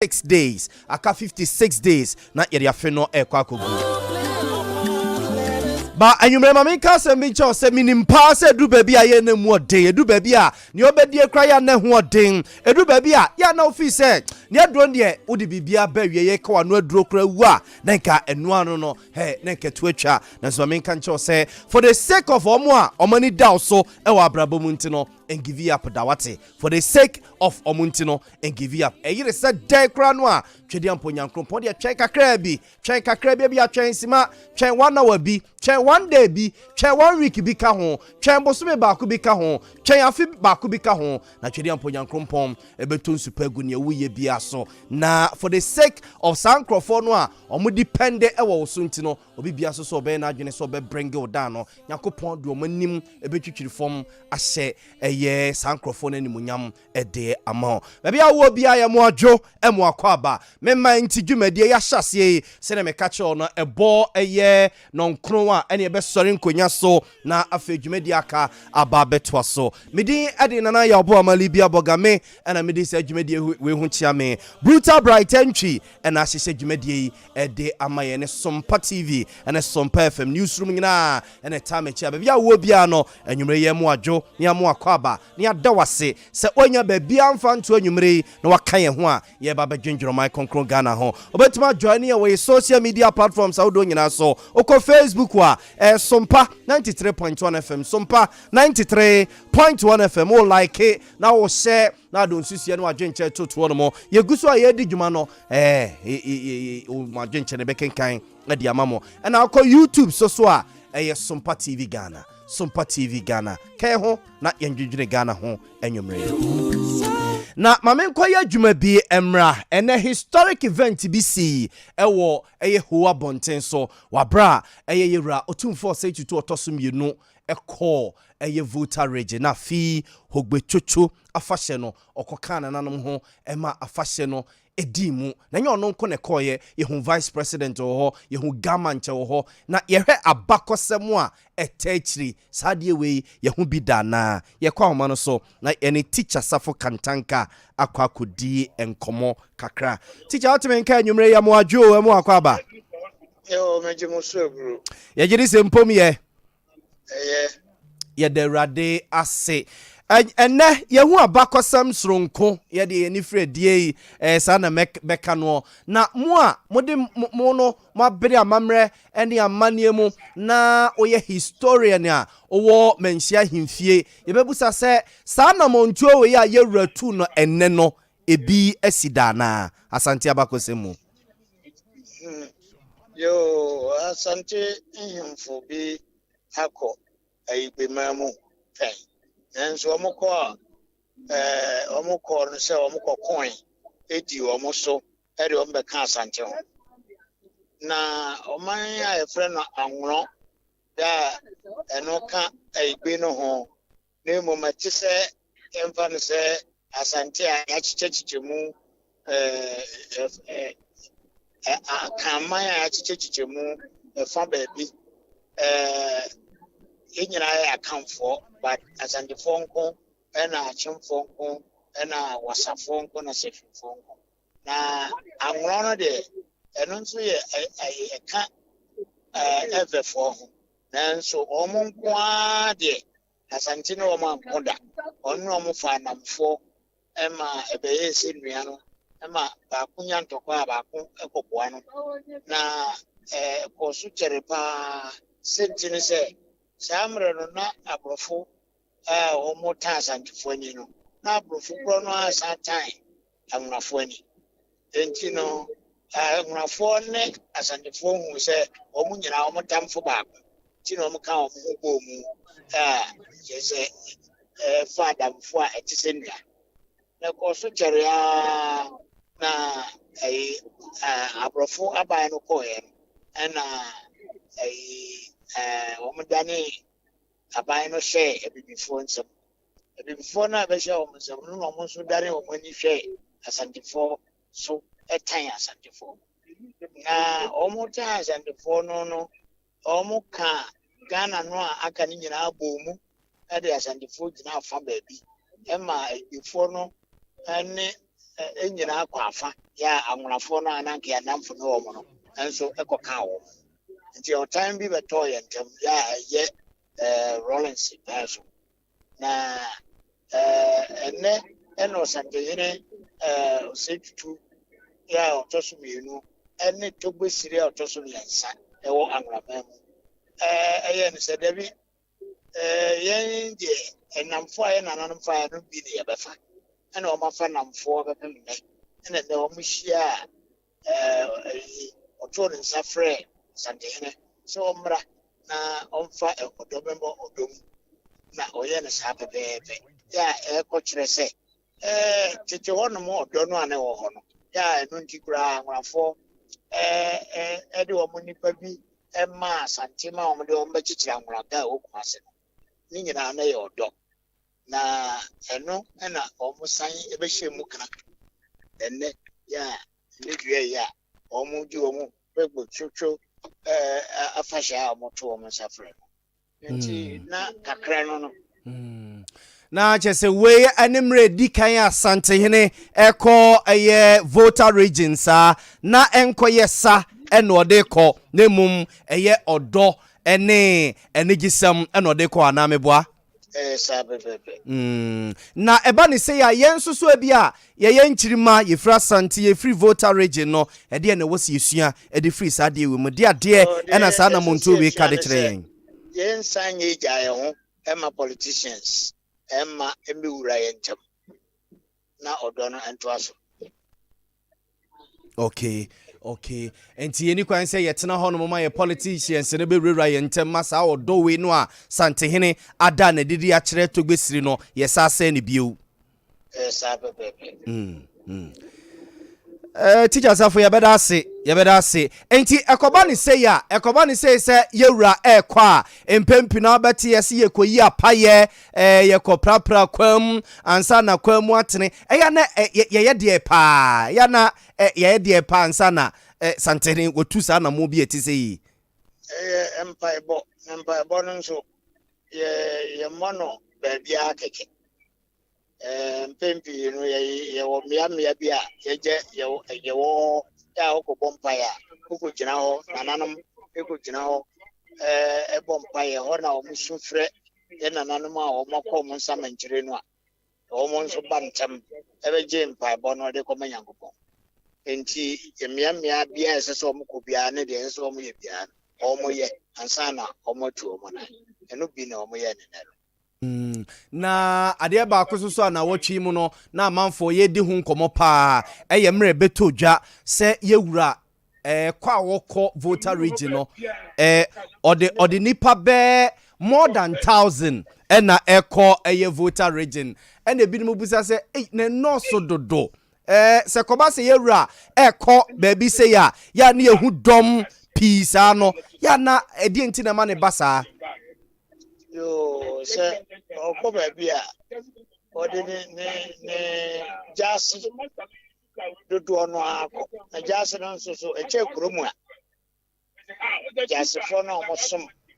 6 days. Aka 56 days. Na yeri afeno ekwa kogu. Ba anyumre mama ka se mi cho se minim pa se du baby a ye na mu odin edu baby a ne obedie kra ya na ho odin edu baby a ya na ofi se ne adro ne odi bibia ba wie ye ka wano adro kra wu a na nka enu anu no he na nka tu atwa na so mama kan cho se for the sake of omo a omani da so e wa abrabo mu ntino and give you up dawate for the sake of omuntino and give you up e yire se dai kra no a twede ampo nyankropon de twen kakra bi a twen sima twen 1 hour bi twen 1 day bi twen 1 week bi ka ho twen bosume ba ku bi ka ho twen afi ba ku bi ka ho na twede ampo nyankropon e beton supagu ne wuye bi aso na for the sake of sankrofo no a omo depend e wo so ntino obi bia so so be na adwene so be bring it down no yakopon de omanim e betwitwiri fom ahye ye sankrofo na nimunyam ede ama baby awo bia ye mo adwo e mo akwaba memma nti dwumadie ya hyase se na meka che ono ebo eye nonkro a ene be sori nkonya so na afa dwumadie aka aba betwa so medi ade nana ya obo amali bia bogame ena medi se dwumadie we hu chia me brutal bright entry ena hyehye dwumadie ede ama ye ne Sompa TV ena Sompa FM newsroom nyina ena time chia baby awo bia no enwumre ye mo adwo ne mo akwaba ni adawase se onya ba bia mfa nto anwumre na waka ye ho a ye ba bedwendwero my konkron Ghana ho obetima join ye we social media platforms audo nyina so oko Facebook wa Sompa 93.1 FM Sompa 93.1 FM o like it na o share na don susie no adwenche toto no mo ye guso a ye di dwuma no o adwenche ne bekenkan na di amamo na akọ YouTube so a Sompa TV Ghana Sompa TV Ghana kai ho na yendwedwene Ghana ho enwumre na mamen koya dwuma bi emra ene historic event bi si ewo hoa bonten so wabra yewra otumfo say tutu otosum yenu ekọ voter region na fi hogbechocho afahye no okoka nanom ho ema afahye no edimu na nye ono nko ne koye yehu vice president ho yehu gamanche ho na yehwe abakosem a etechiri sadie we yehu bidana yekwa homa no so na ene teacher safo kantanka akwakodi enkomo kakra teacher otime nka anwumre ya mo adwo emu akwaba yo mejimo so bro yegiri se mpom ye ye de rade ase ene yehu abakosam sronko ye de enifre die sana meka no na mo a mode mo no mabere amamre ene amanie mu na oye historian a owo menhia himfie ye bebusa se sana montuo we ya yewratu no enne no ebi asidana asante abakosemu yo asante himfo bi hako ayibe mamu pen enso omukọ no se omukọ coin edi omuso eri ombe kan asante ho na oman a efre no anworo da eno ka aigbe no ho na momati se emfa no se asante a yachichechiche mu akaman a yachichechiche mu fa baabi yenyina ya akamfo but asante fonko ena achimfonko ena wasafonko na sefifonko na anworo no de eno nso ye eka evefo ho nanso omonko a de asante no omankoda onno omofa namfo ema ebeye senua no ema ba kunya ntoko a ba ku ekoboa no na kosu cherepa sentini se samre no na abrofo omo ta asantifo ni no na abrofo kro no asatan amrafo ni enti no amrafo ne asantifo hu se omo nyina omo tamfo baako ti no omo ka omo go mu yese fadamfo a etisenda na koso chere na abrofo abai no koye na omudani abai no share ebibifo nsem ebibifo na be share omsem no no so dare omani hwe asantifo so etan asantifo na omuta asantifo no omuka Ghana no aka ni nyina abomu ade asantifo gina afa baabi ema ebifo no ane nyina akwafa ya anwonafo no ananke anamfo no wo no enso ekoka wo nti o time bi beto ye ntem ya ye Rollins paso na ene eno santehene 62 ya otosumienu ene togbesire otosumiensa ewo anwamam eye ne se dabi yen de enamfo aye nananfo aye no bi ne yebefa ena o mafa namfo bepem ne ena ne o muhia oto ne nsafre santehene so mra na omfa odomembo odom na oye ne sa bebebe ya ekwokyere se tete hono mo odo no ane wo hono ya enu ntikura anwafo ede wo mo nipa bi ma santima wo de wo mbekikira anwraga okumase no ni nyina na ye odo na eno na omusan ebehye mu kana enne ya ne due ya omuju omu pegbo chuchu afasha omoto omusafre nti na kakra no na chese we animre dikan asantehene eko eye voter regions na enkoye sa eno de ko na mum eye odo ene gisam eno de ko anameboa sabebebe na eba ni se ya yensusu ebia ye nchirima ye fra sante ye free voter region no ede na wosi yesua ede free sa de we mu de ade ena sa na monto we ka de kire yen sanye jaye ho ema politicians ema emiwura yentem na odo no entoaso okay enti yeni kwan se yetena ho no mama ye politicians ne be rura yentem masa odo we no a santehene ada na didi a kire to gbesiri no yesa se ne bio sabebebe teachers afo ye beda ase enti ekoba ni say se yewura ekwa empempi na obeti yesi yekoyi apaye yekoprapra kwam ansa na kwamu atene eya na ye de pa ya na ye de pa ansa na santene wotu sa na mo bi etise yi empire bo no so ye mono ba bia keke mpempi no ye wo mia bia ye wo ya okobompa ya okogina ho nananom ekogina ho ebompa ye ho na omusufre ye nananom a omokom nsamankire no a omonso bantam ebeje mpa bo no de komanyankopon enti ye mia bia eseso omokobia ne de eseso omoye bia omoye ansana omotu omona eno bi na omoye nenero na ade ba akososo na wotwi mu no na amanfo ye di hu nkomo pa eye mre beto dwa se yewura kwa woko voter region no ode nipa be more than 1000 na eko eye voter region ena bi no busa se na no so dodo se koba se yewura eko ba bi se ya na yehu dom pisa no ya na edi enti na ma ne basa yo se okoba bia ode ne jasi dodo ono akọ na jasi no nso so eche kuromu a jasi fo na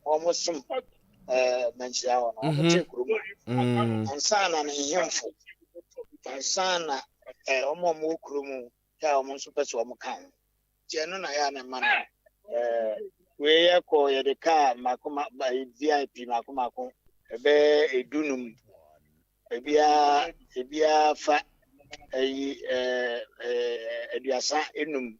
omosom manchia ono eche kuromu ansana na hemfo ansana omo kuromu ya omo nso pese omo kan je no na ya na ma we yako ye de ka makoma VIP makoma ebe edunum ebia fa eduasa enum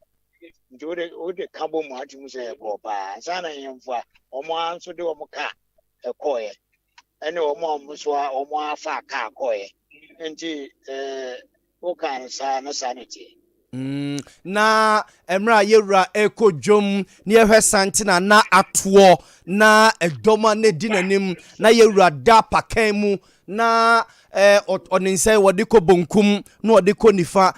njode ode kabo mu atimu se ko pa sana yemfo a omo anso de omo ka ekoye ene omo so a omo afa ka akoye enti o kan sa na sanity na emra yewura ekojom ne ehwe santina na atoɔ na edoma ne dinanim na yewura da pakan mu na oninse wode ko bonkum na wode ko nifa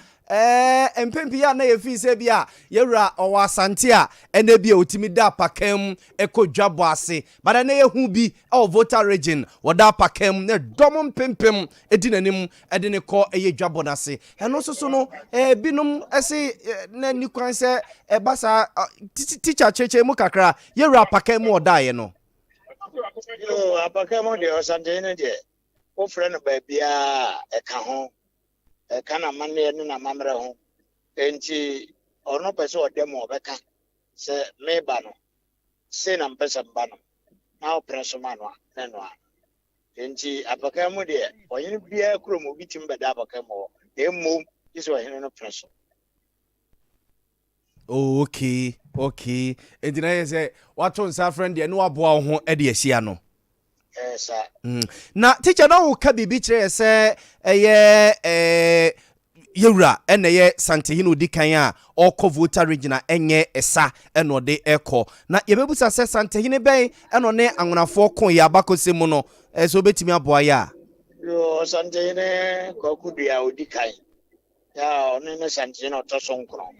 empempi ya na yefi se bia yewura owa asante a ene bia otimi da pakan ekojwabo ase bada na yehu bi voter region wada pakan na dom pempem edinanim edene ko eye dwabo nase eno soso no binom ese na nikwan se basa teacher cheche mu kakra yewura pakan mu odaye no yo apakan mu de osante ne de o frɛ no ba bia eka ho kana manne ne na mamre ho enti ono pese o demo beka se meba no se na mpesa mba no na operation manwa na no a enti apaka mu de oyini bia kromo bitim beda apaka mu emo iso ohene no pressure. Okay. Enti na ye say wato nsa friend de no aboa ho e de ahia no. Sir. Na teacher na wo ka bibi kire say eye yewura ene ye Santehino odikan a okọ voter region enye esa eno de ekọ na yebebusa se Santehino ben eno ne anwonafo kon ya bakose mu no so betimi aboa ya Yo Santehino kokudia odikan ya onu ne Santehino otoso nkro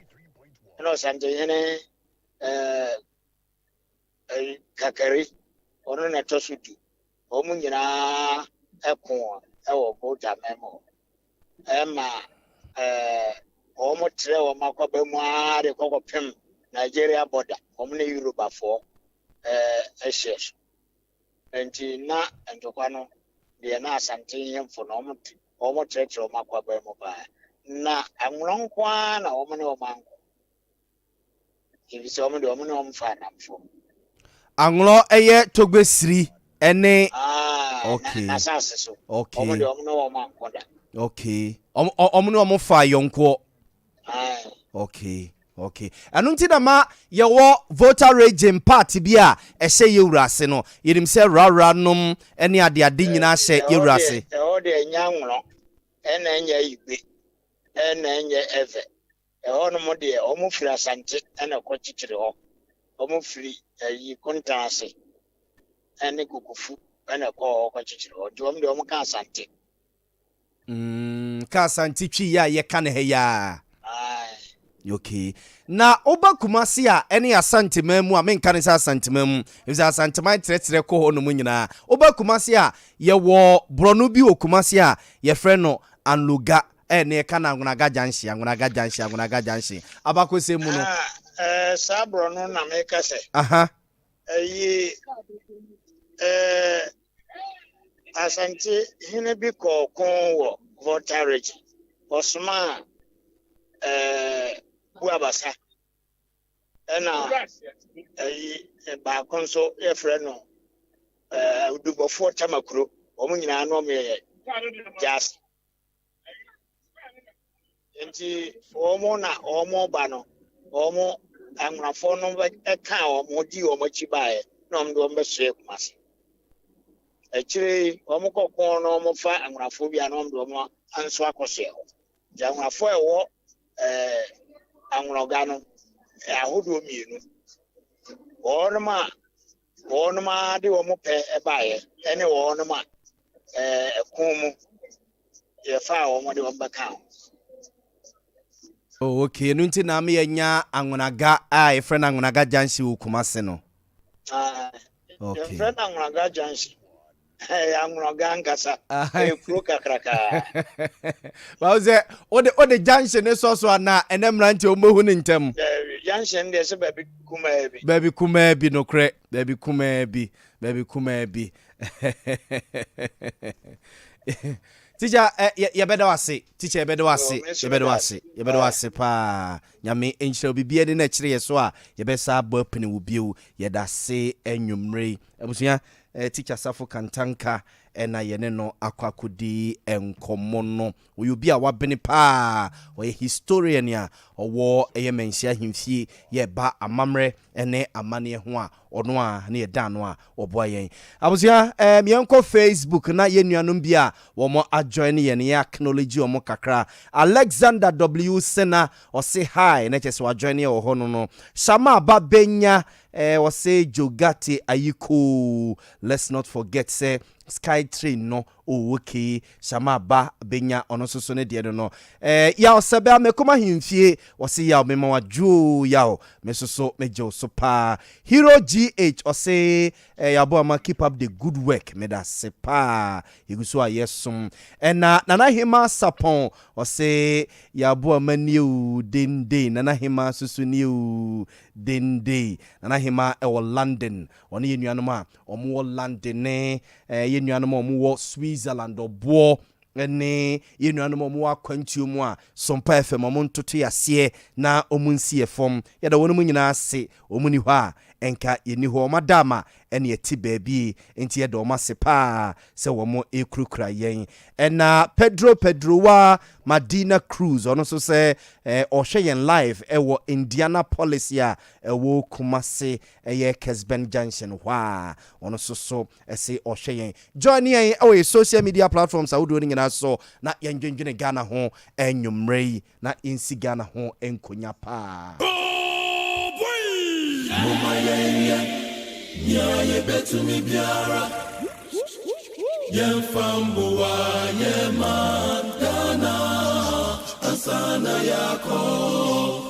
eno Santehino kakari onu ne toso du omu nyina ekon ewo voter memo ema omo tre o makoba mu are kokopem Nigeria border omo ne Europe for eshes enti na entokwa no de na asante yemfo no omo tre o makoba mu ba na anwronkwa na omo ne o manko ibi so omo de omo ne o mfa na mfo anwro eye togbesiri ene okay na sase so omo de omo ne o manko da okay omo ne omo fa yonko okay anunti na ma ye wo voter region party bi a ehye yewurase no yenim se rara nom ene ade nyina hye yewurase e o de nyanwro ene enya igbe ene enye eve e ono mo de omo firi asante ene ko chichire ho omo firi yi kontase ene kukufu ene ko chichire ho de omo ka asante ka asante twi ya ye ka ne he ya okay na oba kumasi a ene asante mamu a menka ne sa asante mamu if asante man tretre ko ho no mu nyina oba kumasi a ye wo brono bi okumasi a ye frɛ no anluga ene ka na angunaga janshi abakose mu no sa brono na meka se asante hine bi ko kon wo voter region osma buabasa ena ba konso e frɛ no udubofo tamakuro omo nyina no me just enti omo ba no omo anwrafo no e ka omo di omo chibae na omo do mbe so ekumase echire omo kokon no omo fa anwrafo bia na omo do omo anso akose ho ja anwrafo ewo anwroga no ahodo mienu onoma de omo pe ebae ene onoma ekomu ye fa omo de omo ka okay nunti na me nya anwunaga a e friend anwunaga janshi ukumase no okay friend anwunaga janshi anwunaga ngasa kuro kakraka ba ze ode junction ne so na enemrante o mohu ne ntem junction de se baby kuma bi no kre baby kuma bi Teacher ye bedo wase teacher ye bedo wase pa nyame enchire bibie de na kire ye so a ye be sa ba pene wo biu ye da se enwumre abusia teacher Safo Kantanka ena yene no akwakodi enkomo no oyobi a wabene pa o historian ya owo eye menhia himfie ye ba amamre ene amane ho a ono a na ye dan no a oboa yen abusia mienko Facebook na ye nuanom bia wo mo ajoin ye ne acknowledge wo mo kakra Alexander W Sena o say hi na chese wa join ye wo ho no Shama Babenya o say Jogati Ayiko let's not forget say Sky Train no okay Shama ba benya ono soso ne de no ya osebe amekoma himfie o say ya mema waju ya me soso mejo so pa Hero GH o say ya bo ma keep up the good work me da se pa iguso ayesum na nana hima sapon o say ya bo ma new dende nana hima susu new dende nana hima e wo London oni yenuanoma omo wo London ne yenuanoma omo wo Switzerland obo ene ye nuanom mo akwantuo mu a Sompa FM mo ntoto yase na omunsi efom ye da wonu nyina ase omuni hɔ a enka yeni hɔ madama ene yeti baabi enti ye da o masepa se wo mo ekrukura yen ena Pedro wa Madina Cruise ono so se ohwe yen live ewo Indianapolis ya ewo Kumasi eye Kesben Junction hwa ono so ese ohwe yen join yen ewo social media platforms awodo ni nyina so na yenjwenjene Ghana ho enwumrei na insi Ghana ho enkonya pa Ye betu mi biara Ye fambuwa ye mandana Asana yako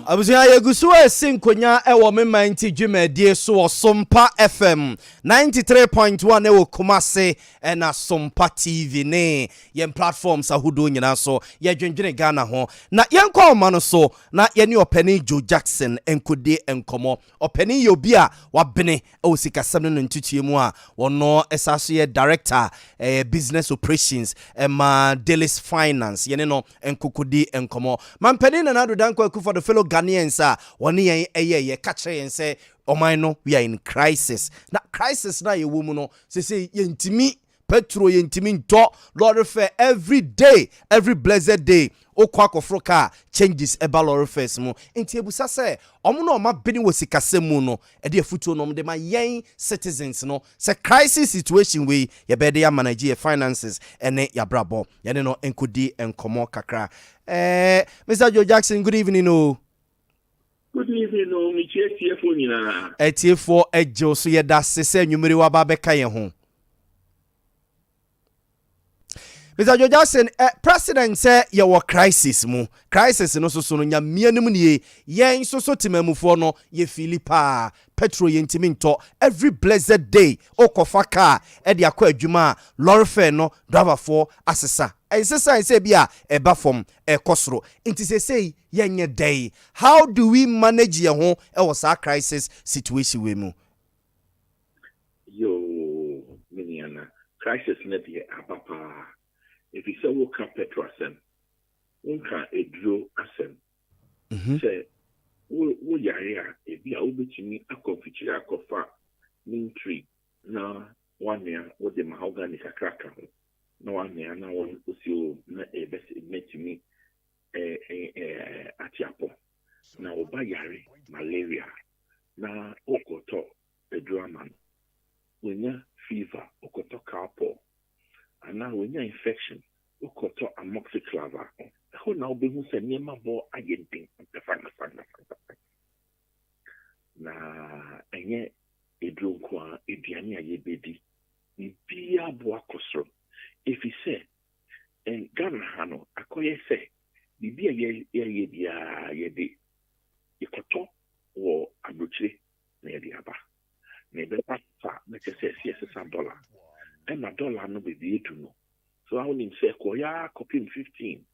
Abusia yegusu esinkonya ewo mema nti dwumadie so Sompa FM 93.1 ewo Kumasi na Sompa TV ne yen platforms ahudo nyina so ye dwendwene Ghana ho na yenkwa oma no so na ye ne opani Joe Jackson enkode enkomo opani yobi a wabene ewo sikasam no ntutue mu a wono esaso ye director business operations ma Delis Finance ye ne no enkokodi enkomo mampani na nado danko for the fellow Ghanaians woni yen ye catch yen say oman no we are in crisis na crisis na ye womu no say yentimi petrol yentimi nto lorry fare every day every blessed day okwa kofroka changes eba lorry fares mu enti ebusa say omo no ma beni wosikasemu no e de afutuo no de ma yen citizens no say crisis situation we ye be de ya manage your finances ene ya brabo ye ne no enkodi enkomo kakra Mr. Joe Jackson, good evening. Good evening, Michie Tiefo nyina. Tiefo ejo so ye da sese nwumere wa ba beka ye ho. Mr. Joe Jackson, president say ye wo crisis mu. Crisis no so no nyamianim nie. Yen so timamufo no ye Philippa petrol yentimi nto every blessed day okofa car e de akwa adwuma lorry fare no driver for asesa. Exercise say bia eba from ekosro inti say yenye day how do we manage ye ho e was a crisis situation we mu Yo miniana crisis na be apapa if you say wo ka petrol asem unka eduro asem say wo yare a e bia wo betimi akonfichira akofa Poultry na one year wo de mahogany kakraka ho na one na one usio na metimi atiapo na oba yare malaria na okoto edruaman wenya fever okoto cowpox ana wenya infection okoto amoxiclavar ho na obehu se niema bo ayedin na enye edronko eduane ayebedi bibia bo akosoro. If he say, and Ghana Hano, akoye say, Bibia ye koto or abuchi near the Abba. Nebe fa, make say, $6 and my dollar no be the to know. So I only say, Koya copy 15.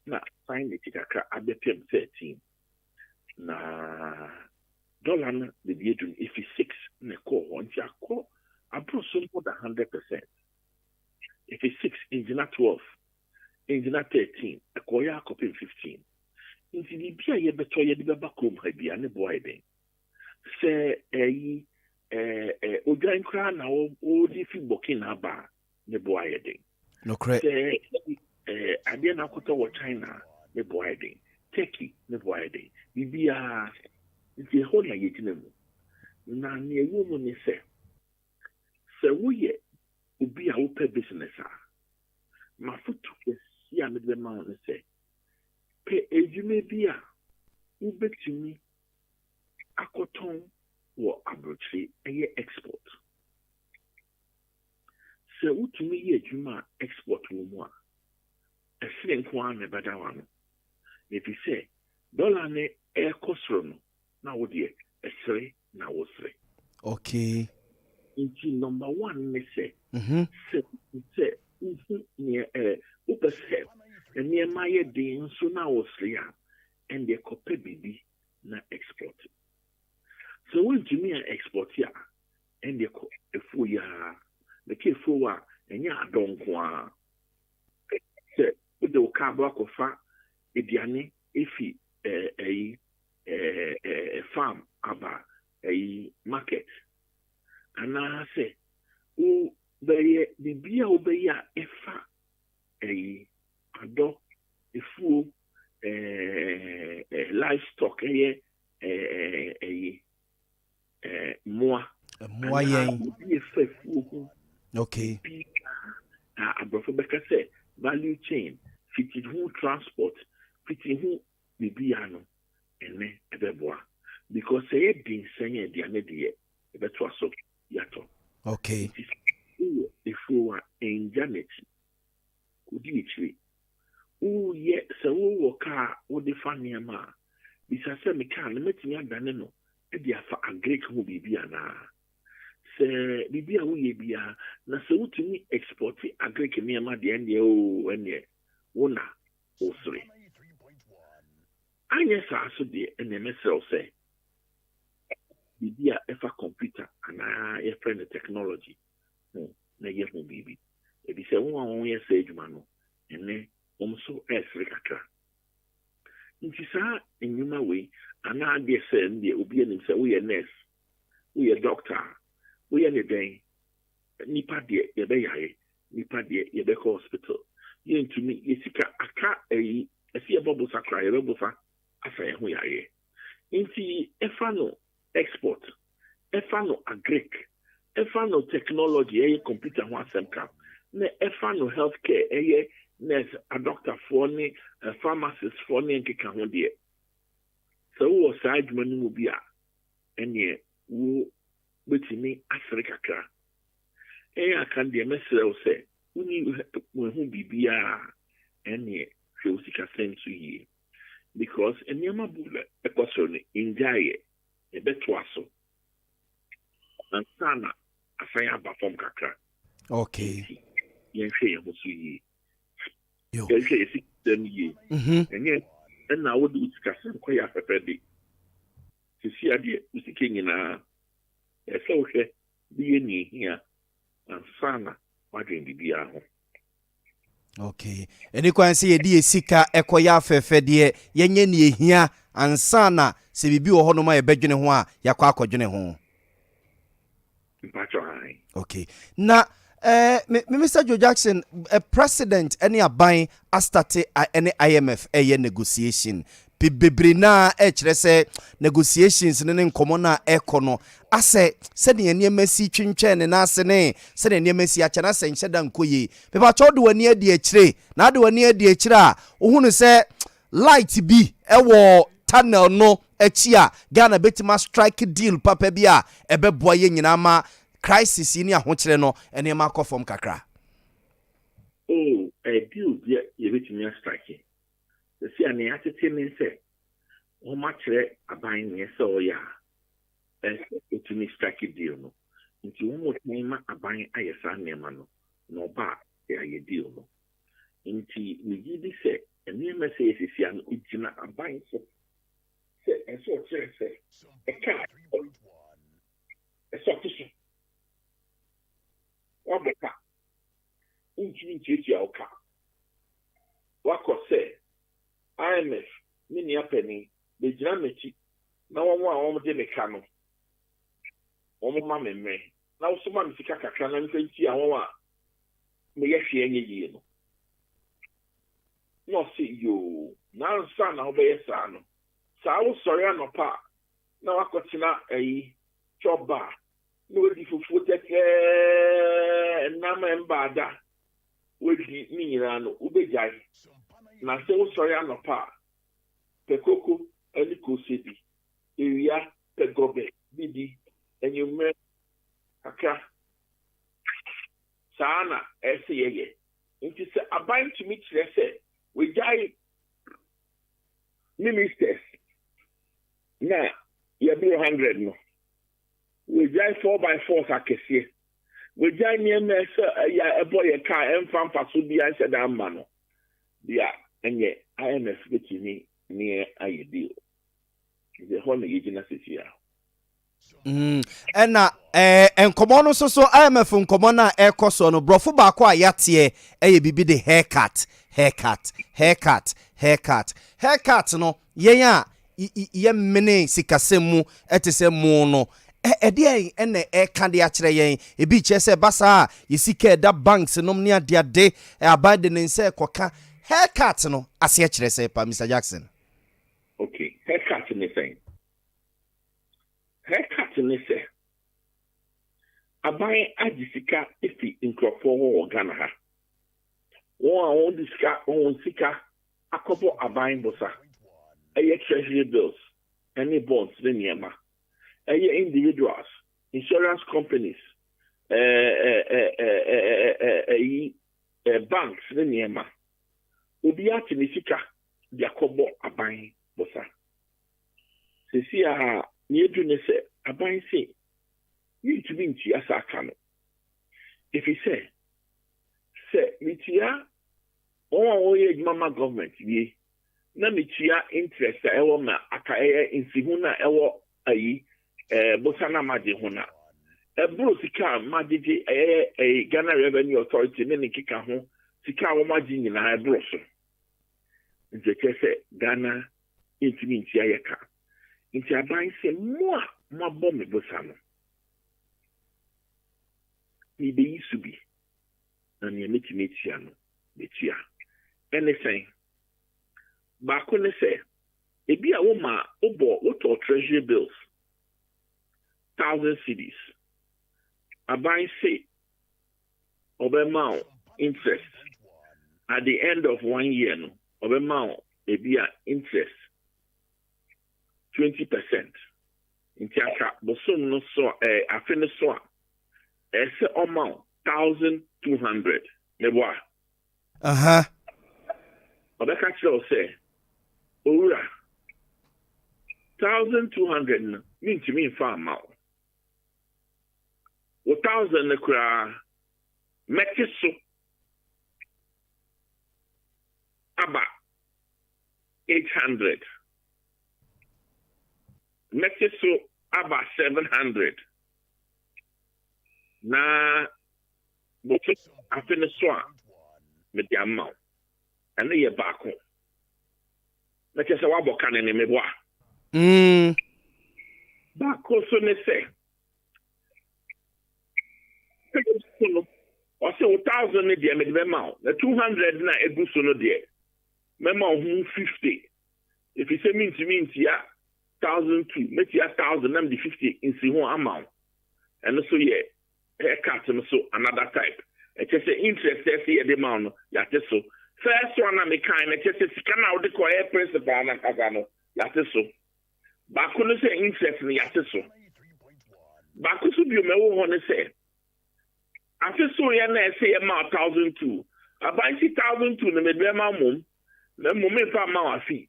Na find the tikaka abepim 13. Na dollar no be the to if it's 6, ne call one call, I brought some more than 100%. If it's 6, engineer 12, engineer 13, a koya copy 15. Into the beer ye beto ye de backroom heavy and the boy then. Say Ojain Kran now all the few booking aba the boy then. No correct. Say Adian Akoto China the boy then. Turkey the boy then. Bibia the whole yetinemu. Na near woman say we ubi a upe business mafutu kesi a medbe ma on say pe ejume bia ubetumi akoton wo abrochi eye export se utumi ye ejuma export wo mu a ese nko a me bada wa no if you say dollar ne e kosro no na wo de esre na wo sre okay inti number 1 me say say near upese near my day so now was and the copy baby na export so when to me export here car block of fa ediane efi farm aba market ana say o be bibia obeya efa ado efu livestock more yen okay Abrofobeka say value chain fitting who transport fitting who bibia no ene ebeboa because say din senya diane de ebeto aso yato okay if you are in Janet could you oh yeah so wo car wo de fa niama bisa say me car na metimi adane no e dia fa agrek ho bibia na se bibia wo ye bia na se wutumi export agrek niama de ene o ene wona osre anya sa so de ene mesel say bibia efa computer ana e friend technology na ye ho bibi e bi se won ye say adwuma no ene so esre kakra nti sa enyuma we ana de se ndi obi anim se we nurse we doctor we ne den nipa de ye be yaye nipa de ye be hospital ye ntumi yesika aka esi ebobo sakra ye bebo fa afa ye ho yaye nti efa no export efa no agric efa no technology computer ho asem ka na efa no healthcare nurse a doctor for ni a pharmacist for ni nkeka ho de so wo side manu mu bia ene wo betimi asere kakra akan de mesel say uni wo hu bibia ene hwe usika sense yi because eniama bula ekoso ni injaye ebeto aso ansana afanya aba form kakra okay yen hwe ye musu yi yo ye si dem yi enye na wo de usika sen kwa ya pepedi sisi ade usika nyina ese wo hwe bi ni hia ansana wadwen bibia ho okay eni kwan se ye di esika ekoya afefe de yenye ne ehia ansana se bibi wo hono ma ye bedwene ho a yakwa akodwene ho okay na Mr. Joe Jackson president any aban astarte any IMF negotiation bebre na kire se negotiations ne nkomo na ekono ase se de eniema si twintwen ne na ase ne se de eniema si acha na se nhyeda nkoye pepa cho de wani adi akire na de wani adi akire a ohunu se light bi ewo tunnel no echi a Ghana betima strike deal papa bi a ebeboa ye nyina ma crisis ni ahokire no eniema akofom kakra deal ye betimi strike the see an attitude mean say how much aban yes so ya it me strike deal no nti wo mo time aban ayesa nema no ba ya ye deal no nti we give say any message is ya no ujina aban so say so say e ka so tisu wabeka nti ya oka wako say IMF mini apeni be jira mechi na womo a womo de meka no womo ma memme na wo so ma mfika kakra na mfa nti a womo a me yehwe enye yi no no see yo na nsa na obeye sa no sa wo sori anopa na wakotina choba no di fufu teke na membada wedi ni nyina no ubejai na se wo sori anopa pekoko ani kosebi area pegobe bidi enyume aka sana eseyeye nti se aban to me kire se we jai ministers na ye be 100 no we jai 4x4 akese we jai nieme se ya eboye ka emfa so bia nse da mma no bia enye IMF betini ni ayedio the whole yigina sisia Ena enkomo no so IMF nkomo na ekoso no brofo ba kwa yate bibi de haircut no yen a ye mene sikasemu etese mu no ede ene ka de a kire yen ebi che se basa ye sika da banks no ne ade abade ne nse koka haircut no ase kire se pa Mr. Jackson. Okay, haircut ni say aban agisika ifi nkrofo ho Ghana ha won disika on sika akobo aban bosa eye treasury bills any bonds the niema eye individuals insurance companies banks the niema obi atini sika dia kobo aban bosa sisi a ni edu ne se aban se you to be ntia saka no if he say mitia o ye mama government ye na mitia interest e wo ma aka insihu na e wo ayi bosa na maje ho na e bro sika maje Ghana Revenue Authority ne nkika ho sika wo maje nyina e bro so nje kese Ghana intimi ntia ye ka nti aban se mo mabɔ me bosa no ni be isubi na ne metia no metia anything ba ko ne se ebi a wo ma obo wo treasury bills 1,000 cedis aban say obema interest at the end of 1 year no obema ebi a interest 20%. Inti aka bosom no so afe no so a ese amount 1,200 ne boa obeka kire say owura 1,200 no mintimi fa amount 1,000 ne kura mekiso aba 800 Mexico about 700. Na botu afine so me di amount. And ye back home. Na kese wa boka ne me boa. Back so ne say. O say 1,000 ne di me di amount. The 200 na eguso no di. Me ma 50. If you say mean ya 1,002, make you 1,000 and the 50 in si one amount. And so yeah, haircut and so another type. It's just interest the amount, yeah, so. First one I make kind, it's just scan out the quiet principal and Kazano, yeah, so. But couldn't say interest in yeah, so. But could you me want to say? After so yeah, say amount 1,002. I buy 1,002 in the middle mum, the moment for my fee.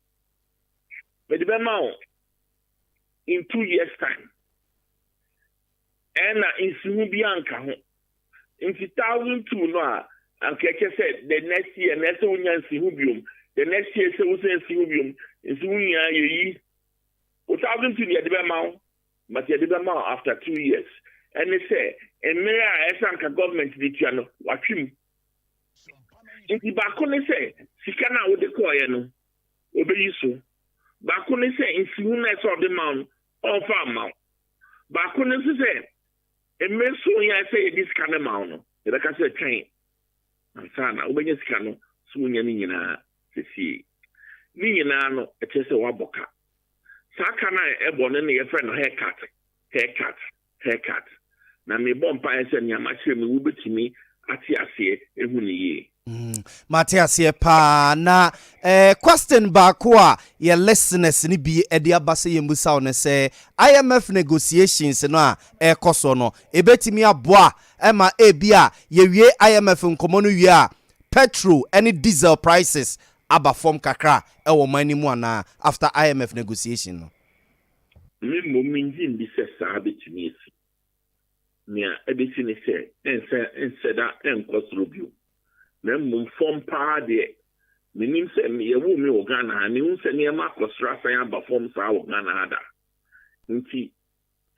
But the amount in 2 years' time. And in Sumubianca, in 2002, no, and Keke said the next year, next one, Simubium, the next year, so we say Simubium, in Sumuya, ye 2002, the amount, but the amount after 2 years. And they say, and may I ask government the channel, what him? In the Bacone say, Sikana with the coin, obey so. Bacone say, in Simunas of the mount. On farm but couldn't say a man so I say this kind of mount, that I can say train. And son, I when you scan soon Yanina to see. Nina, a chest of waboka. Sakana, a bonnet, a friend haircut. Now, me bomb pies and Yamachi will be to me at Yassi, every year. Matias ye pa na question baako a ye listeners ni bi ede abase ye musa one say IMF negotiations no a ekoso no ebetimi aboa ema ebia ye wie IMF nkomo no wie a petrol any diesel prices aba form kakra e wo mani mu ana after IMF negotiation no me mo minjin bi se sa betimi esi nia ebeti ni se ense da enkosro bio na mum form pa de menim se me yewu me Ghana ha ne unse ne ma kosra san aba form sa wo Ghana ada nti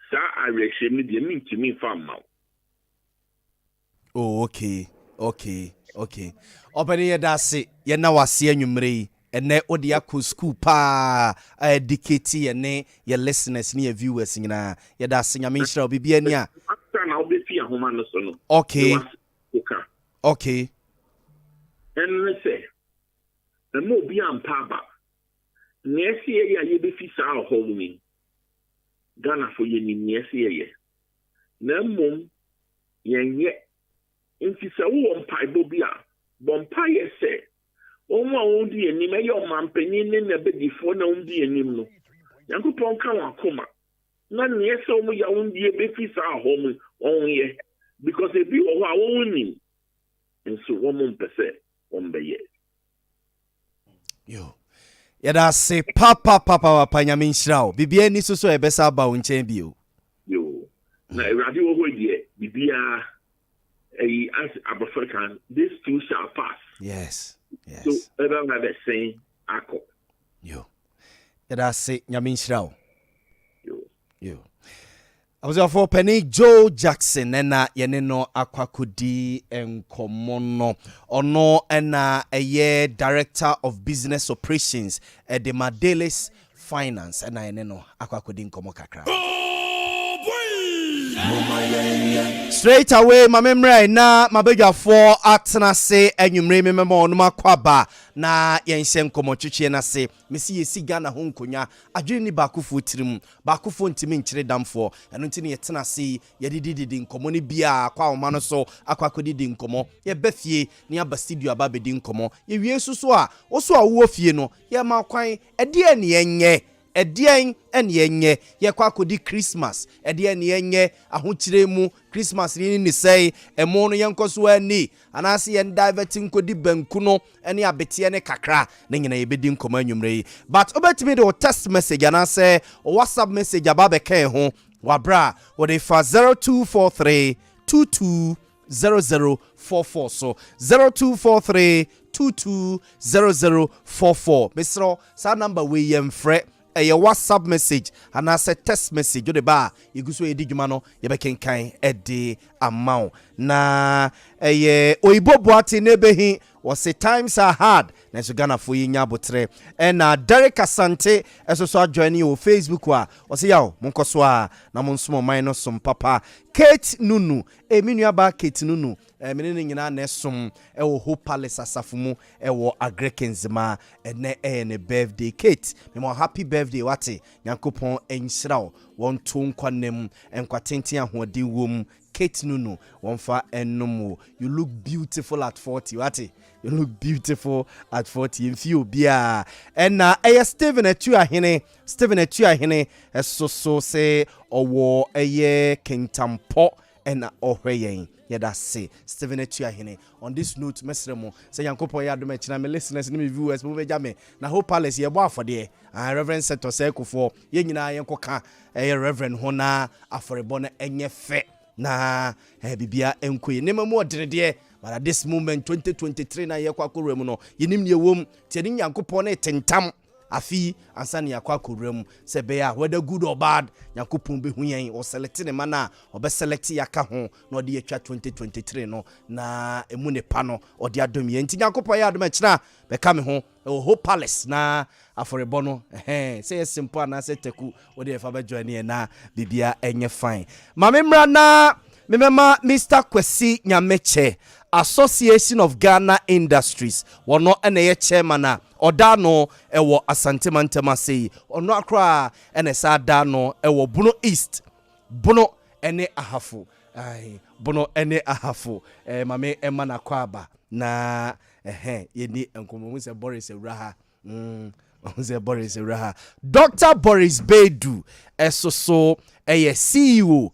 sa arehyɛ mi de mi ntimi fa ma. Oh, okay. Obani yedase ye na wase anwumre yi ene odi akọ school pa educate ye ne ye listeners ne ye viewers nyina yedase nyame nhira obibi ani a. After na obefi ahoma no so no. Okay. And say the mo bi ampa ba. Nesi ye ye befi sa ahom ni. Ghana for ye ni nesi ye. Na mom ye nti sɛ wo mpaibo bi a bompa yɛ sɛ ɔmo a wodi anim ɛyɛ ɔmampanyin ne na bedifo na wodi anim no yankopɔn ka wakoma na ne sɛ ɔmo ya wodi befi saa hɔ mu ɔnyɛ because ebi wɔ hɔ a wɔnnim nso wɔn mpɛsɛ wɔn bɛyɛ yo yɛda se papa nyame nhyira wo bibia ni so ɛbɛsa ba wo nkyɛn bio yo na awurade wɔ hɔ die bibia as African, this too shall pass. Yes. So, everyone have saying, "Ako." Yo, that's it. Nyamin Shrao. Yo. I was for Penny Joe Jackson and Yeneno Akwakudi and Komono Ono and a year director of business operations at the Madelis Finance and Yeneno Akwakudi Komokakra. Straight away, my memory na mabega for atna se enyumre me memo no makwaba na yenhyem komochichi na se mesi yesi Ghana ho nkonya adwene ni baakufo tirim baakufo ntimi nkyere damfo eno nti ne yetena se yedididi nkomo ne bia kwa oma no so akwakodidi nkomo ye bafie ne aba studio aba bedi nkomo ye wie suso a oso a wo fie no ye ma kwan ede ne yenye Edian and yenye ye kwakodi Christmas edian yenye ahokyire mu Christmas ni say emo no yenkoso ani anase yen diverting kodi banku no ene abete ne kakra na nyina ye bedi nkoma anwumre but obetimi de text message anase WhatsApp message ababe kan ho wabra wo de fa 0243 220044 so 0243 220044 Mr. sa number we yemfre a WhatsApp message and I said text message you the bar you go so edi dwuma no ye be kenkan edi amount na oyibo boate ne behi was say times are hard na so Ghana for yin abotre and Derek Asante so join you Facebook wa was say yaw monkoso a na monsomo minus some papa Kate Nunu minua ba Kate Nunu menene nyina na som wo Hope Palace asafumu wo Agrekenzima ene ne birthday Kate me mo happy birthday wate Nyankopon enhyira won to nkwanem enkwatenten ahode wom Kate Nunu wonfa ennom you look beautiful at 40 wate you look beautiful at 40 in few bia and Steven Etuahene so say owo Kentampo and ohweyen yada say Steven Etuahene on this note mesremo say Yankopon ya adomechina me listeners ni me viewers mo beja me na Hope Palace ye bo afode Reverend Seto Sekufo ye nyina yenkoka Reverend Hona aforebo na enye fe na bibia enkoye ne mamu odrede but at this moment 2023 na ye kwakoro mu no yenim ne wom tie ne Yankopon na tentam afi ansa ne yakwakoru mu se be ya whether good or bad Yankopon be hu yen o select ne mana o be select yaka ho na ode yatwa 2023 no na emu ne pa no ode adom ye nti Yankopon ya adom akira be ka me ho Hope Palace na aforebo no say simple na say teku ode fa be join na bibia enye fine mamemra na memema Mr. Kwesi Nyameche Association of Ghana Industries wono ene ye chairman a oda no ewo Asante Mantema sei ono akra ene sa da no ewo Bono East Bono ene ahafo Bono ene ahafo mame emana kwaba na yeni enkomo se Boris Ewraha Boris Ewraha Dr. Boris Bedu so CEO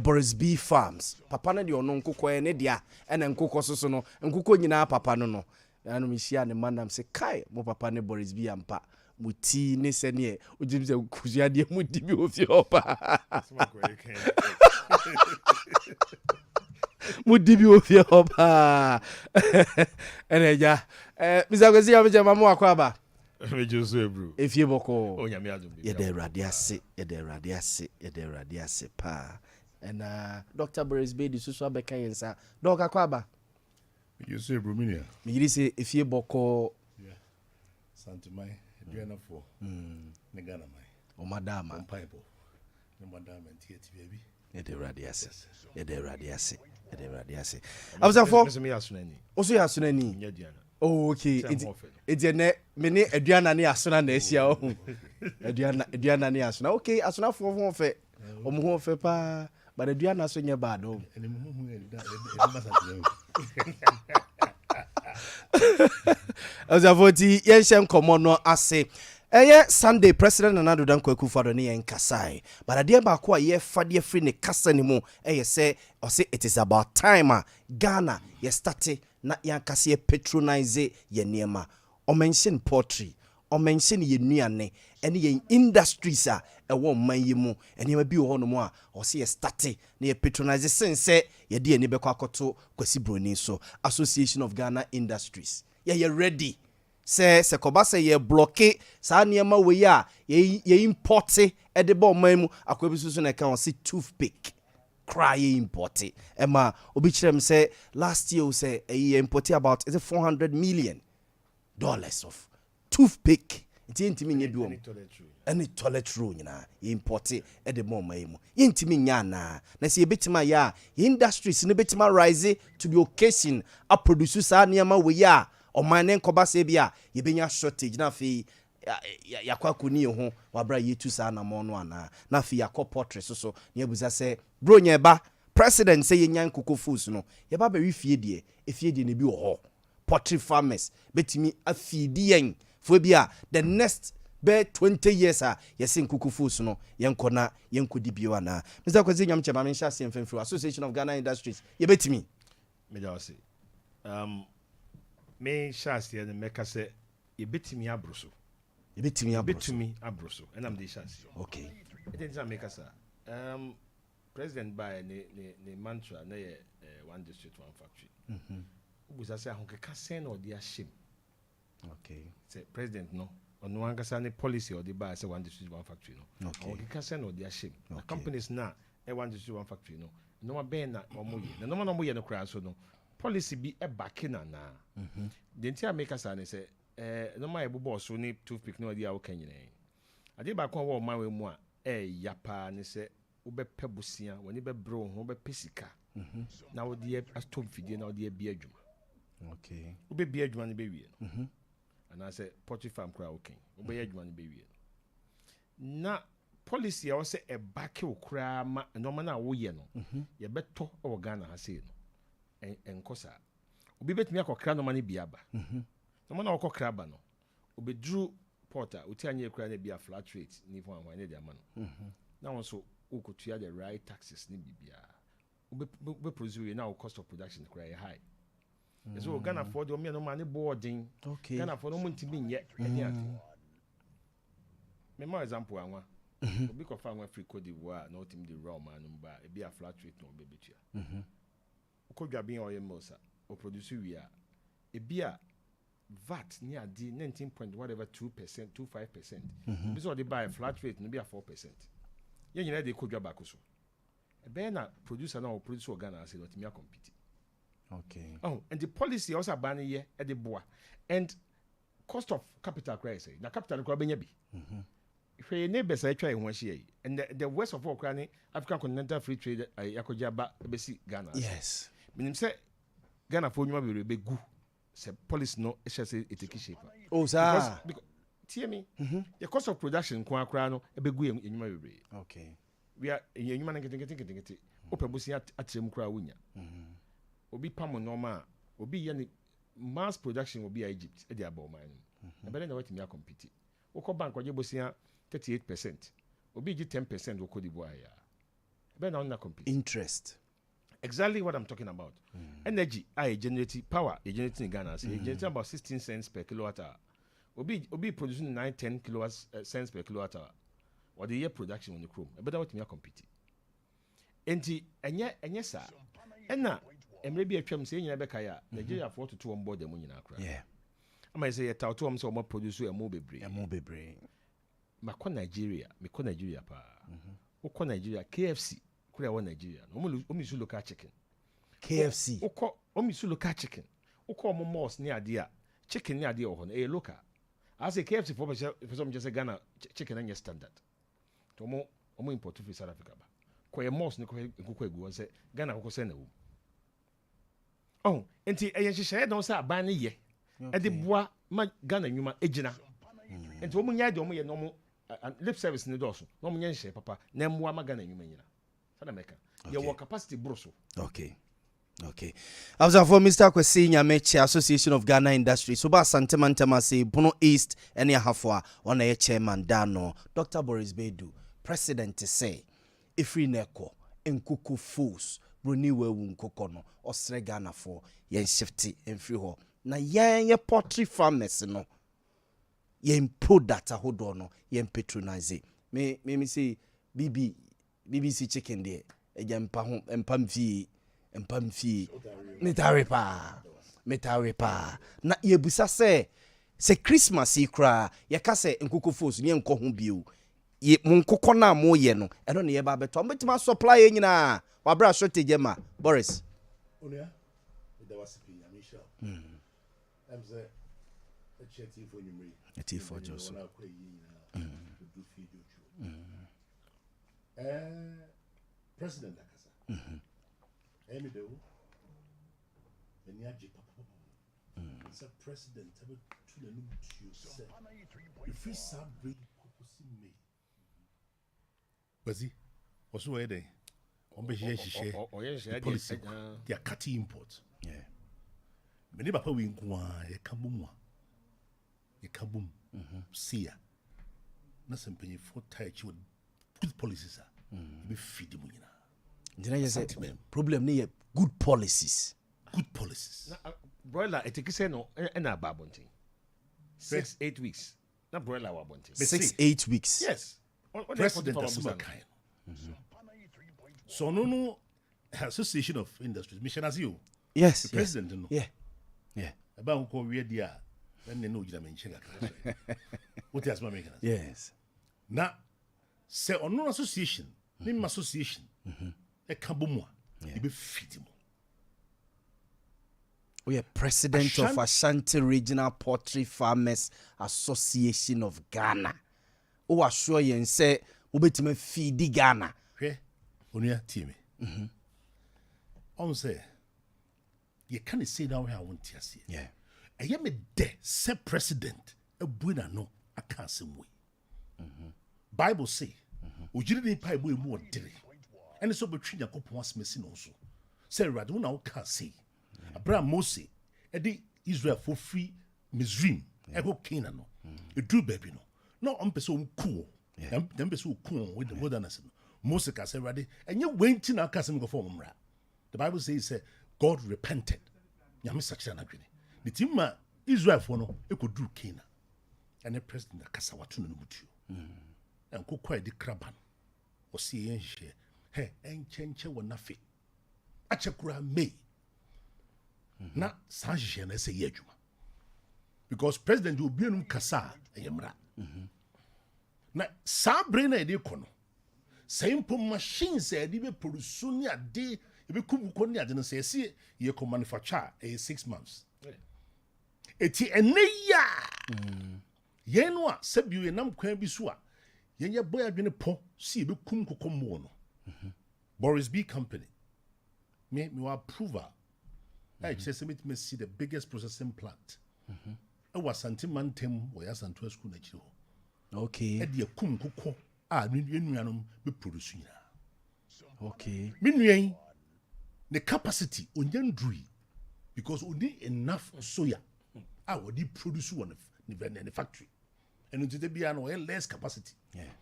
Boris B Farms papa na de ono nkokọ ne dia ena nkokọ soso no nkokọ nyina papa no anu mi hia ne manam se kai mo papa ne Boris B ampa muti ne se ne ojim se kuzia de mu di bi ofi opa mu di bi ofi opa ene ja Mr. Kwesi ya me mamu akwaba If you boko, Yeah, the radiasi, pa. And Dr. Boris Bedi Susu Abeka Yensa, Dr. Kwaba. You say Bruminia. You say if you boko, Yeah. Santimai, Diana for Negana, my Madama, Pipe, no Madame and Tiet baby. The radiasi. I was a for also Yasunani. Oh, okay. It's a net many Adriana Asuna Nesia. Adriana Asuna. Okay, Asuna for one fe. Pa, but Adriana Sunya bad. As a voti, Yenshem Komono Ase. Sunday, President Nana Danko Akufo-Addo ne yen kasai. But adeɛ baako a ye fade free ne kasa ne mu say it is about time Ghana ye start na yan kasa ye patronize ye niema. O mention poultry, o mention ye nuane, ene ye industries a ɛwɔ man yi mu. Ene bi wo no mu a o say ye start na ye patronize sense ye de ani bɛkɔ akoto Kwasi Broni so Association of Ghana Industries. Ye ready. Se koba se ye bloke sa niema we ya ye importe e de bo man mu akwa susu na ka on se toothpick cry importe ema obi kirem say last year say ye importe about is it $400 million of toothpick nti ntimi nye bi any toilet roll nyina ye importe e de bo man mu ye ntimi nya na se ye betima ya industries ne betima rise to the occasion a produce sa niema we ya o manen koba se bia ye benya shortage na fi yakwakuni ho wabra yetu sa na mo no ana na fi yakọ Poultry so ne abuza se bro nya ba president say ye nyan koko foods no ye ba wi efie die ne bi wo ho Poultry farmers betimi afidi yen fo bia the next be 20 years yesin koko foods no yenkona yenkodi bio ana Mr. Kwasi nyam chema men sha se mfemfru Association of Ghana Industries ye betimi me da say me shasi and make us say you betimi abroso. You betimi abroso. And I'm the shasi. Okay. It didn't make us President by the mantra one district, one factory. Was I say I send or their shame. Okay. Say President no. On one can policy or the buy say one district, one factory no. Okay. Or can send or their shame. Okay. Companies now one district, one factory no. No one ben na or more. No one no cry so no. Policy be a backing na. The entire makers and say, no my boss so need toothpick no idea okay. I did back on my way more yapa and say ube pebusia when you be bro ube pisika. Now the stone feed now the beer juma. Okay. Ube beer juma baby. And I say Poultry farm cry okay. Ube juma baby. Na policy I say a back cry no man a wo ye no. Ye beto or Ghana has said. En kosa obi betumi akokra no mane biaba no mana okokra ba no obi drew porter uti anye kra na bia flat rate ni fo anwa ne de ama no na won so ukotua the right taxes ni bibia obi produce na cost of production kra high so Ghana for the me no mane boarding okay Ghana for no muntimi nye ene ate me more example anwa obi ko fa anwa free Cote d'Ivoire na otim the raw man ba e bia flat rate no bebetua Kodwa bin oye mosa o produce we a bia VAT ni adi 19 point whatever 2% 25%. Bi so dey buy flat rate no be 4%. Ye nyina dey kodwa back so. E be na producer na o produce organ say not me compete. Okay. Oh, and the policy also ban here e dey boa. And cost of capital crisis. Na capital ko benya bi. Hwe neighbors I try ho hye and the worst of all crane African Continental Free Trade yakoja ba be si Ghana. Yes. Minim say Ghana for nyuma be gu say police no e say e take shape. Oh sir. Because hear me. The cost of production kwa akra no e be gu nyuma be. Okay. We are nyuma na nkete. Opebusi atrem kra wonya. Obi pam normal, obi ye ni mass production will be Egypt e dey about man. E be na what me compete. Oko bank oje bosia 38%. Obi gi 10% wo Cote d'Ivoire ya. E be na on compete. Interest. Exactly what I'm talking about. Energy, power, generating in Ghana. So generating about 16 cents per kilowatt hour. Obi producing 9-10 cents per kilowatt hour. Or the year production on the chrome. But what me compete. Enti enye sa. Enna maybe a tram saying Nigeria 4 to 2 on board the money. Yeah. ama say tauto am say o produce e mo bebre makọ Nigeria pa ukọ Nigeria KFC kura wa Nigeria no o misu local chicken KFC ukọ o misu local chicken ukọ mo malls ni ade a chicken ni ade o ho no local I say KFC for some just Ghana chicken and standard to mo import to South Africa ba ko e malls ni ko egu say Ghana ko say na wo oh enti e hyehyɛ don say aban ne ye e de boa ma Ghana nwuma ejina enti wo mo nya de wo mo ye no mo lip service ni doso no mo nya hyehyɛ papa na mmoa ma Ghana nwuma nyina sana meka ye wo capacity broso Okay. For Mr. Kwesi Nyameche, Association of Ghana Industry. So ba Santema say Bono East any hafwa on a chairman Dano. Dr. Boris Bedu, President say Ifri Neko Nkuku Fools Bruni we Nkokono Ostre Ghana for yen shifty en free ho. Na yen poultry farmers no. Yen product a hodono yen patronize. Me say BBC chicken there. Eja mpamfi metarepa na yebusa se Christmas ikra yeka se nkokofos ne enko ho bio ye munkoko na mo ye no eno ne ye ba beto mbetima supply ye nyina wa bra shortage ma Boris onia da wasipi nyamisha emze echeti fo nyumri eti fo joso president akasa Emi do Benyaji papa. It's a president to the new say. If we sabi kokosi me. Bazi, what's where they? On be here policy. They are cutting import. Yeah. Many papa we nkwa ye kabumwa. Ye kabum. See ya. Na sempenye for touch with good policies are. Be feed them. Problem ni good policies. Broiler etiki say no na babontin 6-8 weeks na broiler wa bontin 6-8 weeks. Yes. President Sompa kind. So no Association of Industries mission as you. Yes. The president no. Yeah. About ko we dia when they know you mention that. What has my making? Yes. Na say on association, name association. E kabumwa e be fit mo. We are president of Ashanti Regional Poultry Farmers Association of Ghana. O assure yen say obetime feed Ghana. Hwe onia tie me. On say you can say now where I want to see. Yeah. I am a de say president e buina no aka asem we. Bible say ojiri ni pa ebo emu odire. And so between your couple was missing also. Say, Raduna, can say, Abraham Mose, Eddie Israel for free Mizrim, Ego Canaan, a true baby no on person cool, then be so cool with the wilderness. Mose can say, Raddy, and you went in our cousin go for Mumra. The Bible says, God repented. Yami such an agreement. The team Israel for no, it could do Canaan. And the president of Kasawatun Mutu. And could quite the craban or see and share. Hey, and change wa nafe. Achakura me. Na sanjishe na say yejuma. Because president will be no kasa eyemra. Na sabre na ede kono. Simple machines e dey produce ni ade, e be kubu ko ni ade no say see ye ko manufacture 6 months. Eti eneya. Ye no a sabi we nam kwan bi so a ye boy adwene po see e be kum kokomo no. Boris B company. Me approval. I just me see the biggest processing plant. I was Santimantem where Santua school nature. Okay. At the kum kuko nuanum be producing. Okay. Meanwhile, the capacity on drui because we need enough soya. I would produce one of the factory. And until they be an less capacity. Yeah.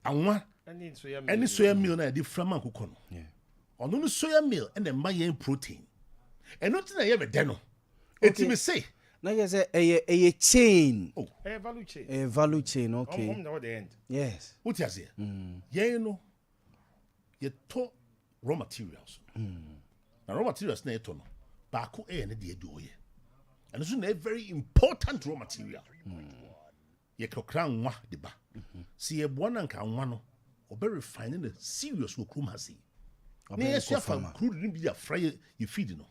Any soya meal na di frama kuko no. Yeah. Ono no soya meal and the mayen protein. And nothing I ever deno. It me say. Now you say a chain. Oh, a value chain. A value chain, okay. Now the end. Yes. What you say? Yeah, you know. You to raw materials. Na raw materials na to no. Ba ko e na de do ye. And it's a very important raw material. Ye kokra nwa de ba. See ye one and can one or very refining a serious work room has. Yes, you have crude be a fry you feed no.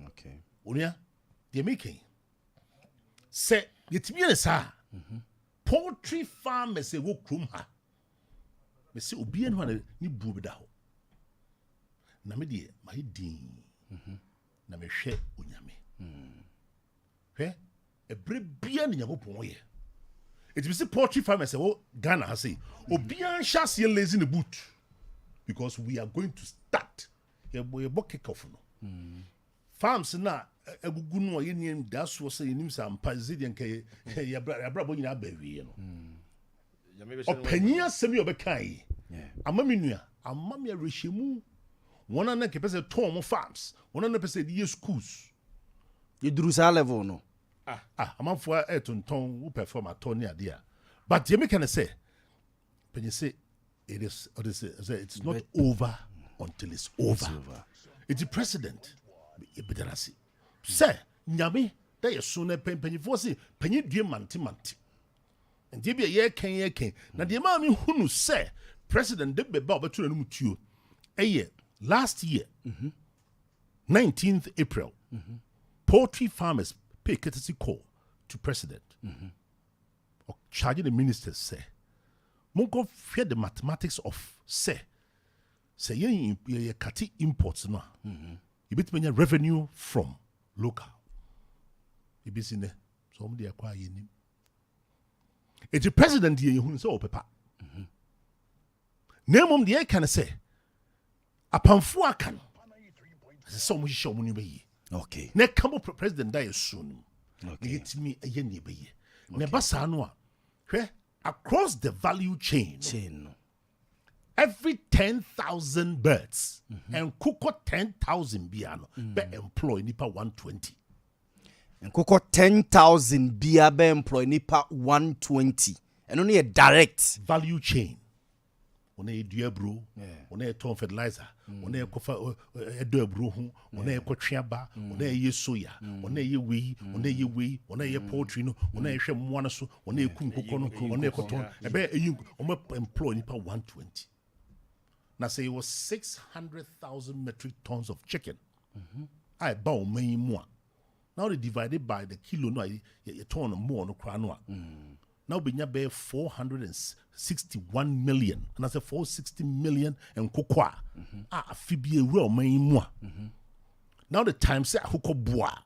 Okay. Onia, they're making. Say, get me a sa. Poultry farm as a work room ha. Me say, Obian one ni bubida. Na me die, my dean. Na me share unyame. Hwɛ ɛbrɛ bia ne Nyankopɔn yɛ it be say poultry farmers say oh Ghana has say obian hyɛ aseɛ lazy in the boot because we are going to start yɛbɔ kick off no farms na agugu no yɛ nim da so sɛ yɛnim sɛ ampa zedi nka yɛbra bɔ nyina ba wie no ɔpanyin asɛm yɛ ɔbɛka yi ama me nua ama me arehyɛmu wɔn na kɛpɛ sɛ tɔn mo farms wɔn na pɛ sɛ die schools you do sa level no amanfoɔ ɛtonton wo perform atɔ ne ade a but you can say when you say it's not over until it's over. It's the president ebidarasi say nyame da yɛ so na panyinfoɔ say panyin due manti and dey be ye ken na dey ma me hunu say president de beba obetu na mu tuo last year 19th April poultry farmers pay courtesy call to president or charging the ministers say mongo fear the mathematics of say ye kati imports no you bit menya revenue from local you be seen so mo dey akwa yenim it's the president ye hu say opepa nemom dey can say apamfo aka no so mo hihye mo ni bayi. Okay. Ne come president die soon. Okay. Get me a yen be. Ne basa no a. Across the value chain. Every 10,000 birds and kuko 10,000 biano be employ nipa 120. And kuko 10,000 bia be employ nipa 120. And only a direct value chain. One a duabro, one a ton fertilizer, one a cofa a duabro, one a cotriaba, one a ye soya, one a ye wee, one a ye poultry, one a shem one so, one a kumcono, one a cotton, a bear you employ nipa 120. Now say it was 600,000 metric tons of chicken. I bow many more. Now they divided by the kilo, no, you ton more no cranoa. Now we bear 461 million, and I say 460 million and cocoa. Phoebe real may more. Now the time say hoko bois.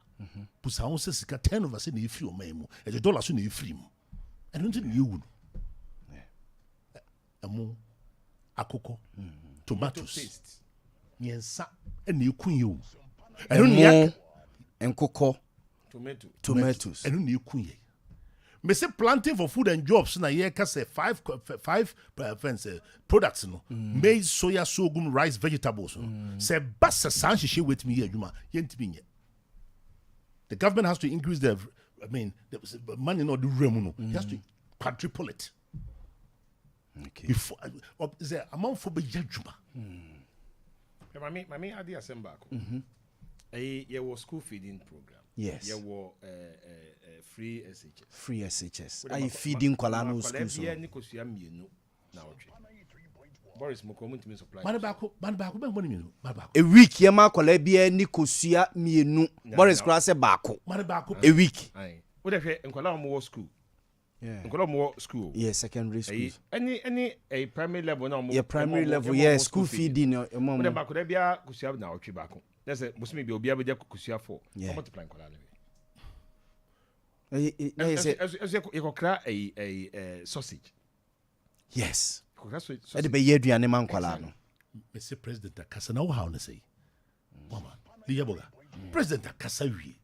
Pusa says 10 of us in the few memo, and the dollars in the free. I don't think you would. Amo, akoko, tomatoes, yensa, and you queen. I don't know, and cocoa, tomatoes, and you queen. Me say planting for food and jobs na ye ka say five products no maize, soya, sorghum, rice, vegetables no say basa san hihye with me adwuma yentimi nye. The government has to increase the the money not the remu no he has to quadruple it. Okay. Before say amount for be adwuma. Mami adi asemba ko. Ye was school feeding program. Yes. Ye was free SHS. Free SHS. Are you feeding Kolano schools? Yeah, Nicosia mienu na otwe. Boris mo community me supply. Manabako be money mienu. A week yema kola bia Nicosia mienu. Boris kura se baako. Manabako a week. Aye. Wo de hwe nkola mo school. Yeah. Nkola mo school. Yeah, secondary school. Any a primary level na mo. Yeah, primary level. Yeah, school feeding. Wo de baako de bia kusia na otwe baako. That's a musimi bi obi abia kusia for. Multiply nkola na. As you cry a sausage. Yes. Ede be ye aduane man kwala no. Mr. President akasa na wo ha no say. Mama, liya boga. President akasa wie.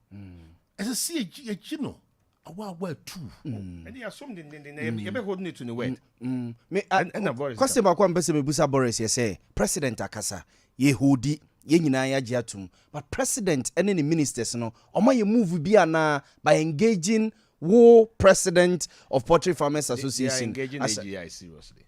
As see a no. Awa two. And you assume you be holding it to the word. Me and Boris. Question ba kwa mpese me busa Boris ye say President akasa ye hodi ye nyina ya gye atum but president and any ministers no omo ye move bi ana by engaging wo president of Poultry Farmers Association. They are engaging AGI seriously.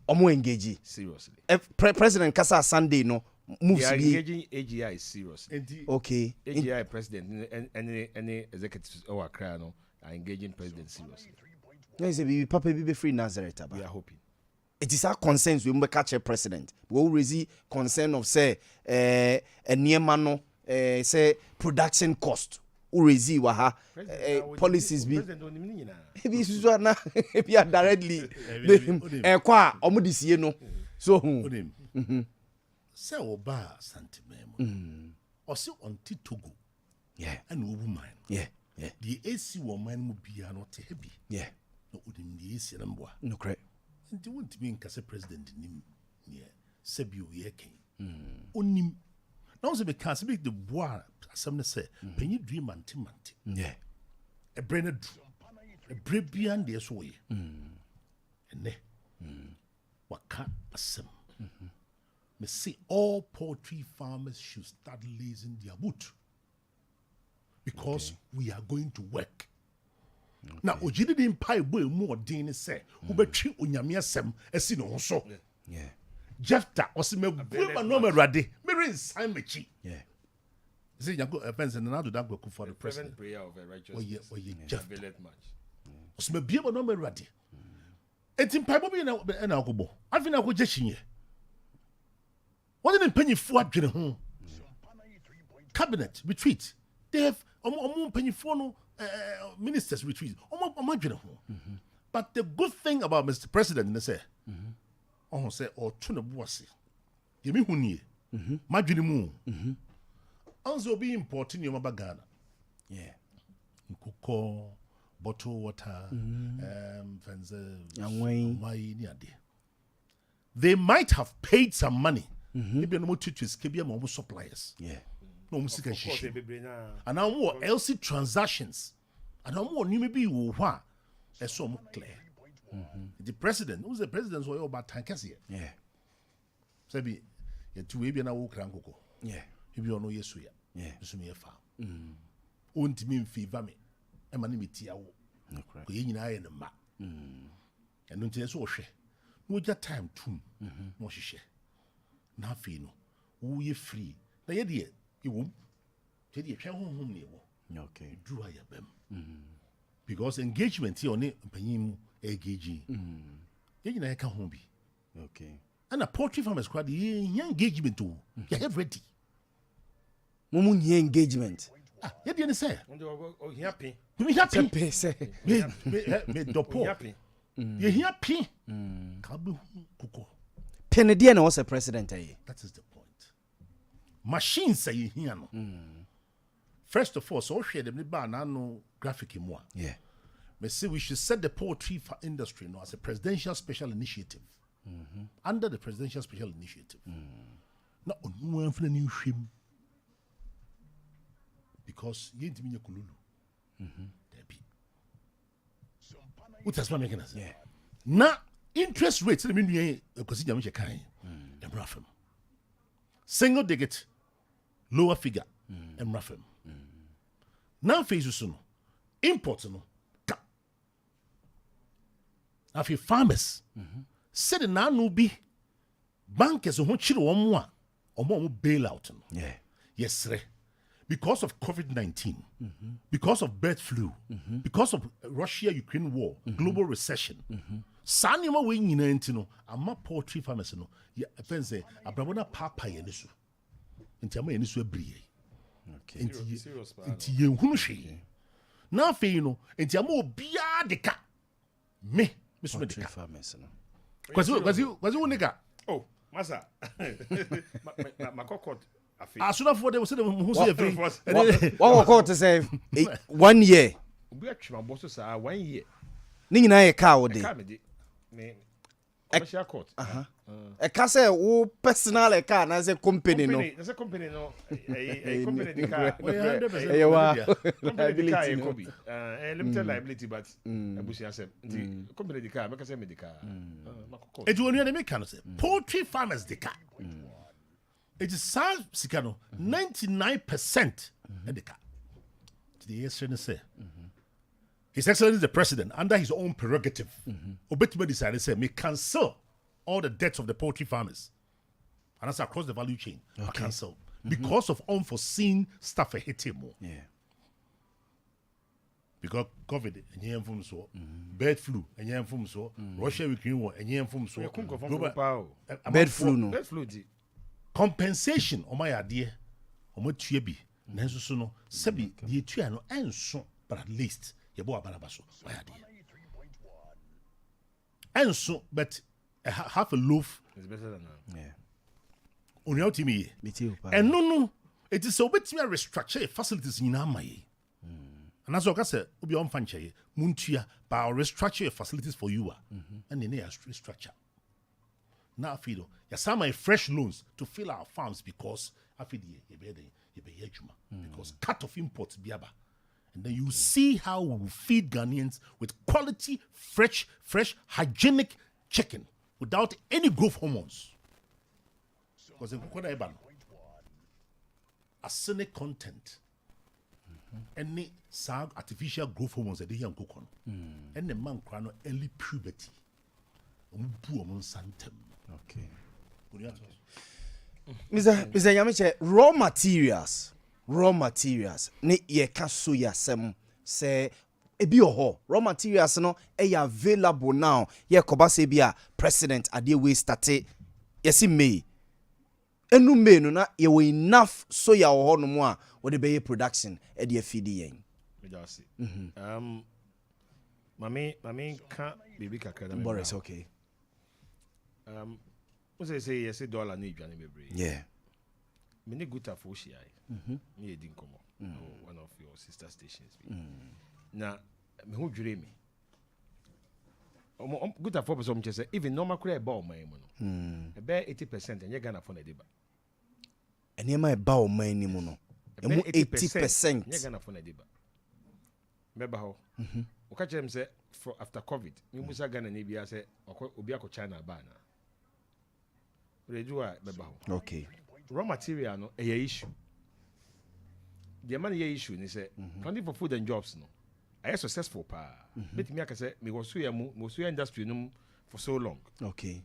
Omo engage seriously. President kasa Sunday no moves They are be engaging AGI serious. okay. AGI president and any executives or Accra no are engaging president seriously. No, say be papa be free Nazareth We aba. are hoping. It is our concerns we mbe catch president. We will raise concern of say niema no say production cost. We raise wa ha policies be. President on him nyina. Ebi susu na ebi directly kwa omo disie no. So say oba santimemo. Or say onti Togo. yeah. And obu man. Yeah. The AC woman mu bia no te heavy. Yeah. No udim the AC na mboa. No correct. Nti won't be nkase president nim ne sebio ye ken. Onim. Na wo se be kan se be the boa asem ne say penyi dui mante. Yeah. E brain du. E brebian de so ye. Ene. Waka asem. Me say all poultry farmers should start lacing their boot. Because we are going to work. Now, ojidi di mpa ebo emu odin say, ubetwi onyame asem esi no so. Yeah. Jefta osime gbe no merade, me rensan mechi. Yeah. Say yango offense na do that go for the president. Prayer of a righteous. Oye Jefta. Availeth much. Osime bie no merade. Enti mpa ebo bi na akobo. Afi na akoje chinye. What did mpanyifo adwene ho? Cabinet retreat. They have ministers retreat. But the good thing about Mr. President, they say, say, or tuna buasi. Give me hunye. Majunimu. Also be important in your bagana. Yeah. Kuko, bottle water, they might have paid some money. Maybe no more teachers, more suppliers. Yeah. No music and shit. And now more LC transactions. And now more new maybe wha as so more clear. The president, who's the president so about tankers here. Yeah. Sabi ya tu we be na wo kran koko. Yeah. Ebi ono yesu ya. Yeah. So me fa. Ontimi mfiva me. E ma ne metia wo. Okay. Ko ye nyina ye ne ma. Eno ntia so wo hwe. No ja time tum. No hwehwe. Na afi no wo ye free. Na ye de iwum. Te de hwe honhom ne wo. Okay. Drew ayabem. Because engagement here on it panyim engaging. Ye nyina ye ka ho bi. Okay. And a poultry farmers crowd ye engagement to. You have ready. Mumu nye engagement. Ye dey say. Oh, happy. Me happy. Pe say. Me dopo. Happy. Ye happy. Ka be kuko. Pen dey na was a president eh. That is the point. Machines say here no. First of all, so share them ba na no graphic mo. Yeah. Me say we should set the poultry industry now as a presidential special initiative. Under the presidential special initiative. Now onu anfna ni hwem. Because ye ntimi nya kululu. There be. What has been making us? Yeah. Na interest rates let me know because you kan. Emrafem. Single digit lower figure. Emrafem. Now phase so no. Import no. Ka. Afi farmers. Said na no be bankers who chire won a omo bailout no. Yeah. Yes, re. Because of COVID-19, because of bird flu, because of Russia-Ukraine war, global recession. Sanima we nyina ntino ama poultry farmers no. Ya fense abrabona papa ye nisu. Nti ama ye nisu abriye. Okay. Nti ye hunu hwe. Na afei no, nti ama obia de ka. Me so me de ka. Farmers no. Kwazi unika. Oh, masa. Ma kokot afi. Asuna for them say them who say free. What call to say 1 year. Obi atwe maboso sa 1 year. Ni nyina ye ka wo de. Ka me di. Me commercial court. E ka say wo personal e ka na say company no. There's a company no. A company the car. E wa. Company the car e kobi. Limited liability but abusi asem. Nti company the car, make say me the car. Makoko. Eju onu make can say poultry farmers the car. It is sad sikano 99% the car. The yesterday say His Excellency the President, under his own prerogative, Obetime decided to say, me cancel all the debts of the poultry farmers. and that's across the value chain, I Okay. cancel because of unforeseen stuff hitting more. Yeah. Because COVID, and from so, bird flu, and from so, Russia Ukraine war, and from so, Bird flu no. Bird flu di. compensation on my idea, on what you be, Nanso so no, Sabi, the Tuano, and so, but at least, your boy Barabaso, my idea. And so, but half a loaf, It's better than that. Yeah. on your team, Me too. and no, it is so bit me restructure facilities in Amay. And as I said, we'll be on Fanche, Muntia, but I'll restructure facilities for you, and then they are restructure. Now, Fido, you some my fresh loans to fill our farms because I feel because cut off imports, biaba. And then you see how we will feed Ghanaians with quality, fresh, hygienic chicken without any growth hormones. Because in Kokoda arsenic content, any artificial growth hormones that they have cocoa, and the man crown early puberty. Okay. Mr. Yamiche, raw materials ne ye ka so ya sem se ebi oho raw materials no e available now ye koba se bia president ade we start yesi May enu May no na ye we enough soya oho no mo a wo de be production e de feed yen Me just see. Mami ka baby kakra na me. Boris okay What say yes dollar na edwane bebre. yeah Me ne guta for shi ai. Me e din komo. One of your sister stations. Na me ho dwere me. Guta for person me say even normal kura e ba o man mu no. E be 80% enye Ghana for na dey ba. enema e ba o man ni mu no emu 80% enye Ghana for na dey ba. Me ba ho. O ka chere me say for after COVID, me musa Ghana na bia say obi akọ China ba na. Rejua be ba ho. okay Raw material no a issue. The money issue ni say planning for food and jobs no. I successful pa. But me aka say me was so industry no for so long. okay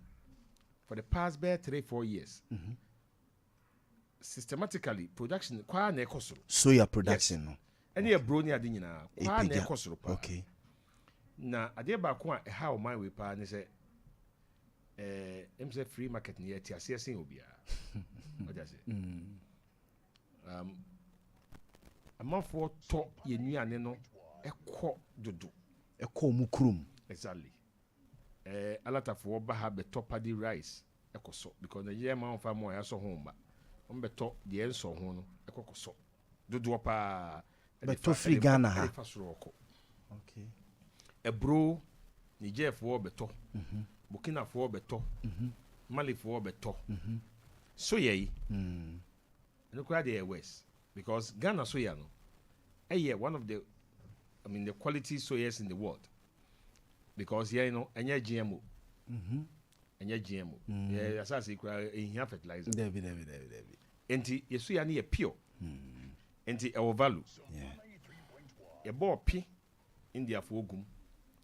For the past 3-4 years. Systematically production kwa na ekosoro. soya production no Any a brony ade nyina kwa na ekosoro pa. okay Na ade ba ko a how my we pa ni say say free market ni yet assessing obia. What does it? Amanfo to ye nuane no ekọ dodo. ekọ mu krum Exactly. Alatafo ba ha beto paddy rice ekoso because the year man fa mo ya so ho mba. On beto de enso ho no ekokoso. Dodo pa beto free Ghana ha okay. Ebro Niger fo beto. Burkina fo beto. Mali fo beto. So ye look at the west because Ghana soya no one of the the quality soyas in the world because here any GMO any GMO yeah as I say in fertilizer David enti yesuya na pure enti e value yeah ye bo pi India for ogum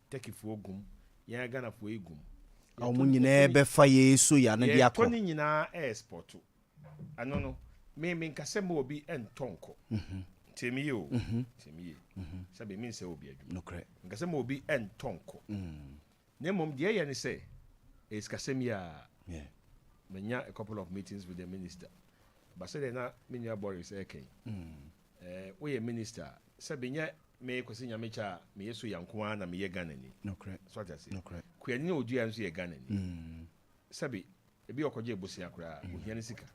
Turkey for ogum ya Ghana for egum awu nyina be fa ye soya na dia ko ni nyina export ano no me nkase ma obi entonko temi yo temi sabe me nse obi adwuma no kre nkase ma obi entonko na mom de ye ne say eskasem ya yeah menya a couple of meetings with the minister but say na menya Boris eken we ye minister sabe nya me kwesi nya mecha me yeso yanko na me ye Ghana ni no kre so what I say no kre kwani odua nso ye Ghana ni sabe ebi okoje ebusia kura ohia ne sika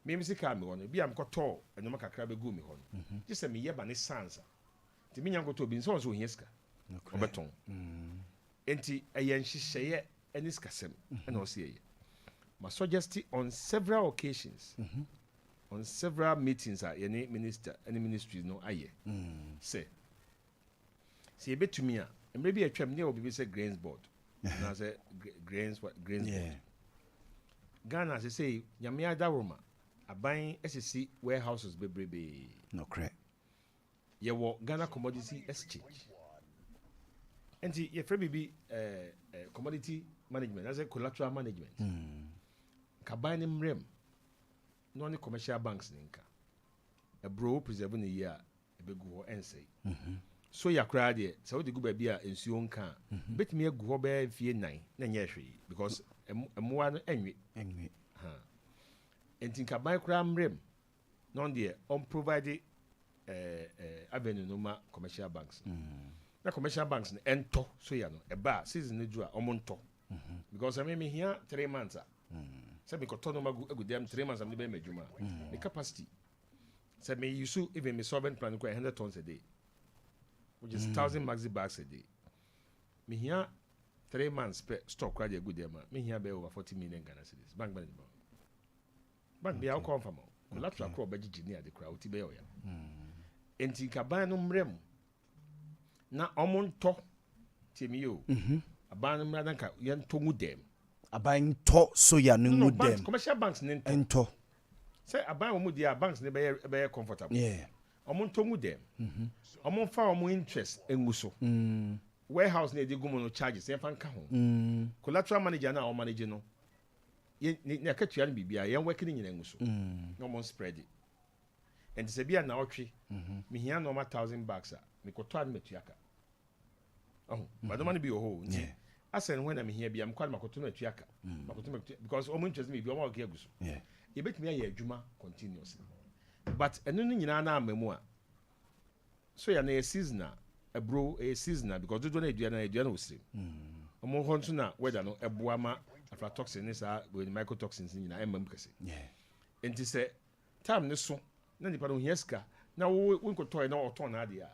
me sika me wono bi am koto enoma kakra be gu me ho no just say me ye ba ne sansa ti me nyanko to bi nso ohia sika obeton enti eyen hihye eni sika sem na o se ye ma suggest on several occasions on several meetings at any minister any ministry no aye say ebetumi a emre bi atwam ne obi say grains board na say grains board Ghana say nyame adaroma aban SSC warehouses bebrebe no kre ye wo Ghana commodity exchange enti ye free bi commodity management as a collateral management kaban ne mrem no only commercial banks ninka a bro preserve the year a big go and say so ya cry there so the go baby a nsuo nka bet me go be fie 9 na nya hwe because emoa no enwe entinka ban kra mrem no there on provide avenue no ma commercial banks na commercial banks ento so ya no e ba season ne ju a omonto because I mean here 3 months say me ko no magu egu dem 3 months am be majuma the capacity say me use even me solvent plan ko 100 tons a day which is 1000 maxi bags a day me here 3 months per stock quite a good dem me here be over 40 million Ghana cedis bank be how come from collateral crop be gigi the crowd ti be o ya enti kaban no mrem na omonto temi yo aban no mra danka yen to mu dem aban to soya no mu dem commercial banks nto say aban wo mu dia banks ne be comfortable yeah omonto mu dem omonfa omo interest enguso warehouse na edigumo no charges yen fan ka ho collateral manager na o manage no ne akatua no bibia yen work ni nyina enguso no mon spread it and se bia na otwe me hia no ma 1000 bucks me ko to an metuaka but the money be ho nti asen when me hia bia me kwal makoto na tuaka makoto because omo interest me bi omo ka eguso ye betimi aye adwuma continuously but eno no nyina na amamu a so ya na a season a bro a season because do na edua na osire omo ho nso na weather no eboa ma aflatoxin ni sa with mycotoxins nyina emam kase enti se time ne so na nipa no hia sika na wo nkotoy na oton na ade a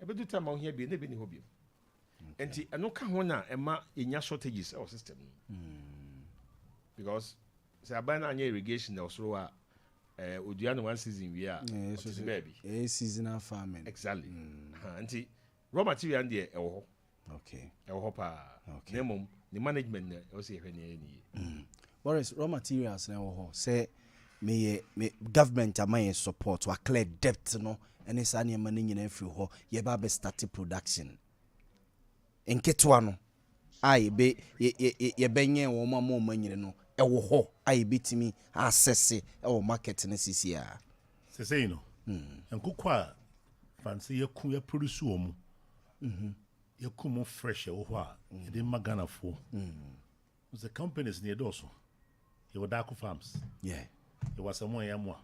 ebedu time ho hia bi na be ni hobie enti eno ka ho na ema enya shortages our system because say abana anya irrigation na osoro a odua no one season we are baby seasonal farming exactly enti raw material there e wo okay e wo pa nemom the management na o say hwe ni Boris, raw materials na wo say me government amay support wa clear debt no ene sa ne man nyina afiri ho ye ba be start production enketo no ai be ye benye wo ma nyine no e wo ho ai betimi access e wo market na sisi a say no enkokwa fancy ye produce wo mu ye kumo fresh e wo ho a ye de magana fo the companies near doso ye wodako farms yeah it was someone yamwa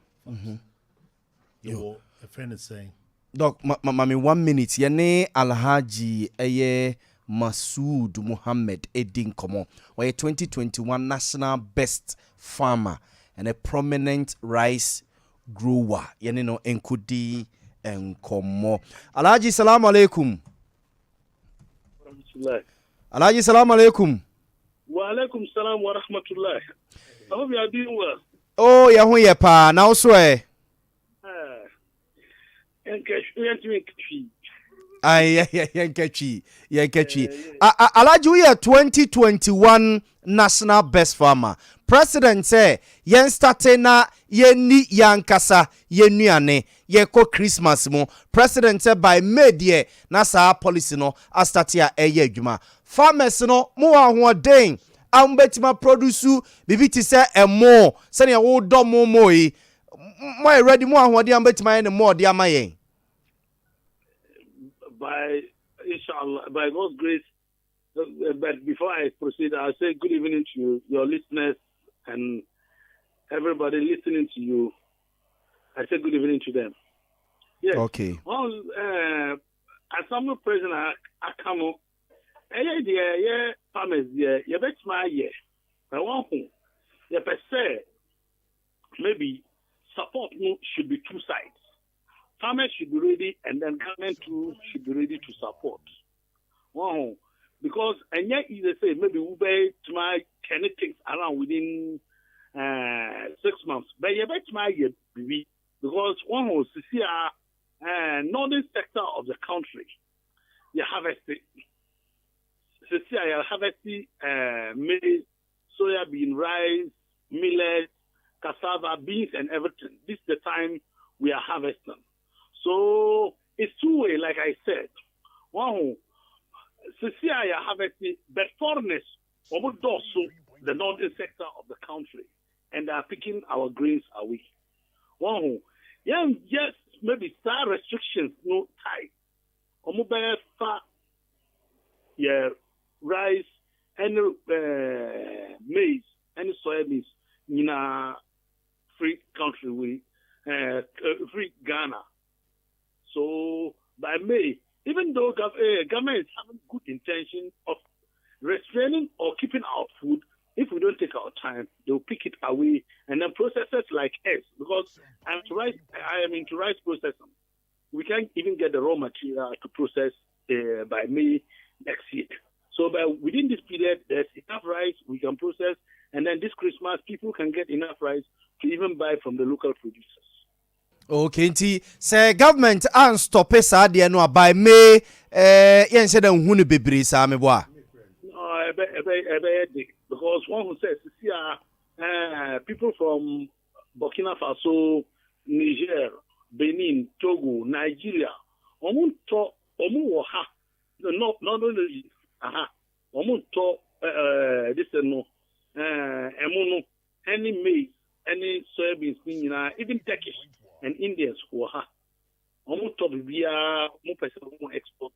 you a friend is saying doc mami 1 minute ye ne Alhaji eye Masood Muhammad Edin Komo where 2021 national best farmer and a prominent rice grower ye ne no enkudi enkomo Alhaji salam alaikum Alhaji salam alaikum wa alaikum salam wa rahmatullah I hope you are doing well. Oh, ya hu ye pa na so e. Yanketwi. Alhaji we 2021 national best farmer. President say yen start na yeni yankasa yenuane ye ko Christmas mo. President say by May there na sa policy no a start ya eye adwuma. Farmers no mo ahoden ambetima produce bibi ti say emo se ne wo do mo yi mo ready mo ahoden ambetima ne mo de amayen by inshallah by God's grace. But before I proceed, I'll say good evening to you, your listeners and everybody listening to you. I say good evening to them. Yes. Okay. Well, as I'm president, I come up. Yeah, farmers, yeah, bet my year. I want to, yeah, per se, maybe support should be two sides. Farmers should be ready, and then government too should be ready to support. Wow. Because, and yet, they say, maybe we bet my 10 things around within 6 months. But yeah, bet my year, baby. Because one was to see northern sector of the country, you harvested. I harvested maize, soybean, rice, millet, cassava, beans, and everything. This is the time we are harvesting. So it's two way, like I said. Wow. I harvested, but foreigners, the northern sector of the country, and they are picking our grains away. One, yeah, yes, maybe some restrictions no tight. Omobile fat, yeah, rice, and maize, and soybeans in a free country with free Ghana. So by May, even though government is having good intention of restraining or keeping our food, if we don't take our time, they'll pick it away and then processors like us, because I am into rice processing. We can't even get the raw material to process by May next year. So within this period, there's enough rice we can process, and then this Christmas, people can get enough rice to even buy from the local producers. Okay, nti say government and stop saa de no by May yen say dan hu no bebre saa me boa. No, because one who says see people from Burkina Faso, Niger, Benin, Togo, Nigeria, omu wo ha. No, not only omu to this no emu no any maize, any soybeans, even Turkish and Indians who are almost top via more person export.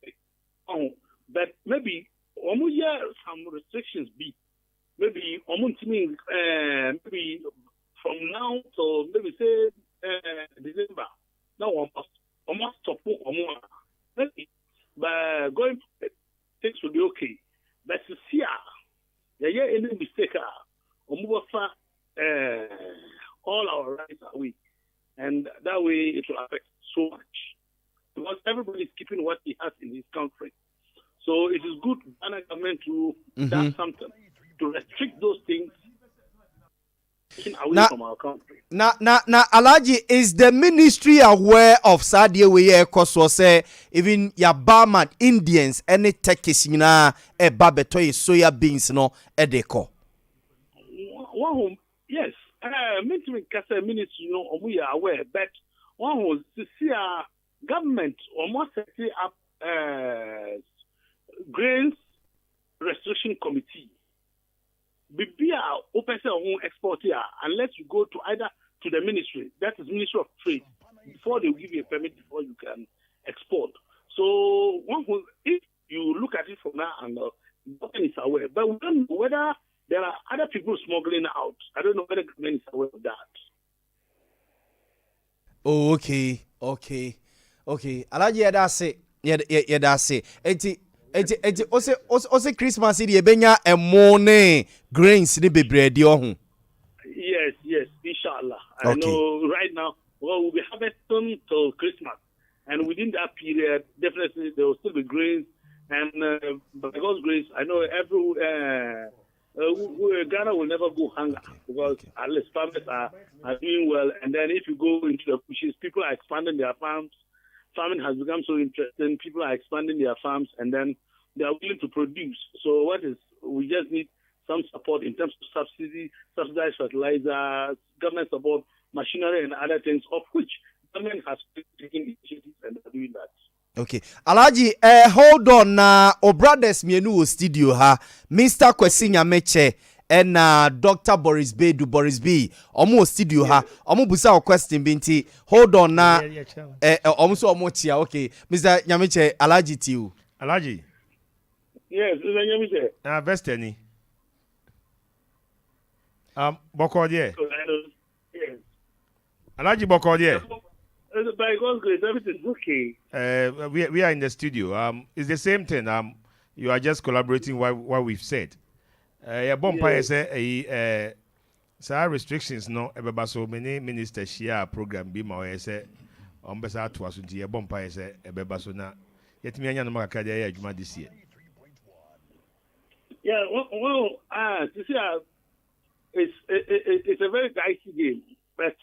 But maybe some restrictions be maybe maybe from now to maybe say December. Now almost stop maybe by going things will be okay. But to see any mistake all our rights are weak. And that way it will affect so much. Because everybody is keeping what he has in his country. So it is good for the government to do something to restrict those things away from our country. Now, Alaji, is the ministry aware of Sadia way cause say even Yabama Indians any Turkish e babetoy soya beans no edeko? Yes. Ministry, we are aware, but one was to see our government almost setting up grains restriction committee. Be open export here unless you go to either to the ministry, that is Ministry of Trade, before they will give you a permit before you can export. So one who, if you look at it from now and the government is aware, but we don't know whether there are other people smuggling out. I don't know whether the government is aware of that. Oh, okay. Alaji that's it. Yeah, that's it. Eti ose Christmas idi ebenya emone grains ni bebre di ohun. Yes, inshallah. Okay. I know right now we'll be harvesting till Christmas, and within that period, definitely there will still be grains. And because grains, I know Ghana will never go hunger because at least farmers are doing well. And then if you go into the bushes, people are expanding their farms. Farming has become so interesting. People are expanding their farms, and then they are willing to produce. So we just need some support in terms of subsidized fertilizers, government support, machinery, and other things, of which government has taken initiatives and are doing that. Okay, Alaji, hold on o brothers mienu studio ha, Mr. Kwesinya Meche and Dr. Boris B. Omo studio ha, omo busa o question binti. Hold on na omo so omo chia. Okay, Mr. Nyameche, Alaji to you. Alaji. Yes, Mr. Nyameche. Vesteni. Bokodie. Yes. Alaji Bokodie. By God's grace, everything's okay. We are in the studio. It's the same thing. You are just collaborating what we've said. Bompa say some restrictions no ebeba so many ministers share program bi ma say ombesa to aso nti bompa say ebeba so na yetimi anya no makaka dey adwuma this year. Yeah, it's a very dicey game, but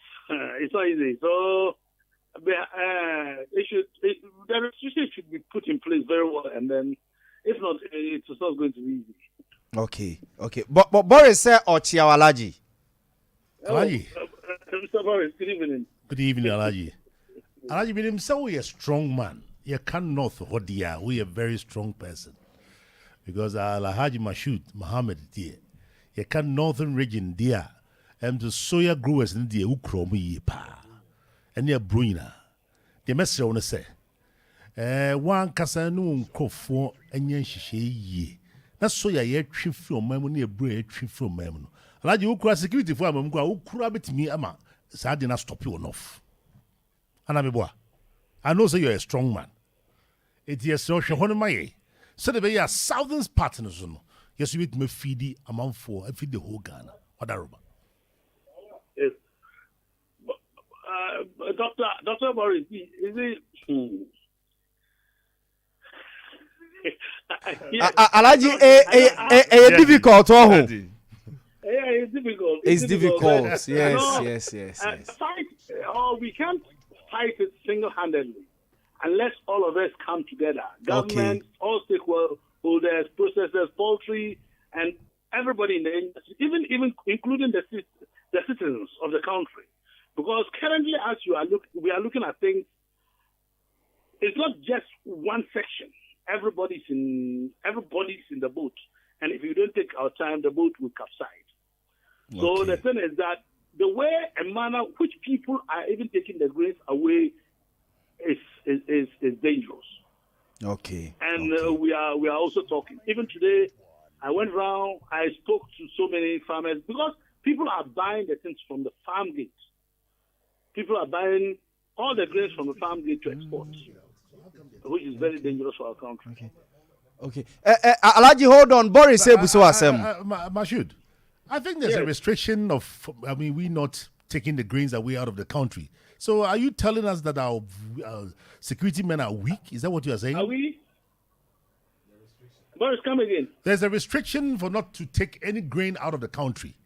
it's not easy. So the restrictions should be put in place very well, and then if not, it's not going to be easy. Okay. But Boris said Ochia Alaji. Alaji. Mr. Boris, good evening. Good evening, Alaji. Alaji, with himself, we are a strong man. You can north Hodia. We are a very strong person. Because Alhaji Mashud Muhammad dear. You can northern region dear. the soya growers in the ukrom ye pa. And your bruina. The messenger on say. One casano crofo and yen she ye. That's soya ye trip from memory a bread trip from memory. Like you cross security for a moment, who crab me ama. So I did not stop you enough. And I know say you're a strong man. It is social one my so the way your southern partners no. Yes, you me feed the amount for I feed the whole Ghana. What that rubber? Yes. Dr. Boris, is it Alaji difficult Yeah, it's difficult. It's difficult. Yes. We can't fight it single-handedly unless all of us come together. Government, all stakeholders, processors, poultry, and everybody in the industry, even including the citizens of the country. Because currently, as we are looking at things, it's not just one section. Everybody's in the boat, and if you don't take our time, the boat will capsize. So the thing is that the way and manner which people are even taking the grains away is dangerous. Okay. And we are also talking. Even today, I went around. I spoke to so many farmers because people are buying the things from the farm gate. People are buying all the grains from the farm gate to export, which is very dangerous for our country. Okay. Alaji, hold on. Boris said so Mashud, I think there's a restriction of, we not taking the grains away out of the country. So are you telling us that our security men are weak? Is that what you are saying? Are we? Boris, come again. There's a restriction for not to take any grain out of the country.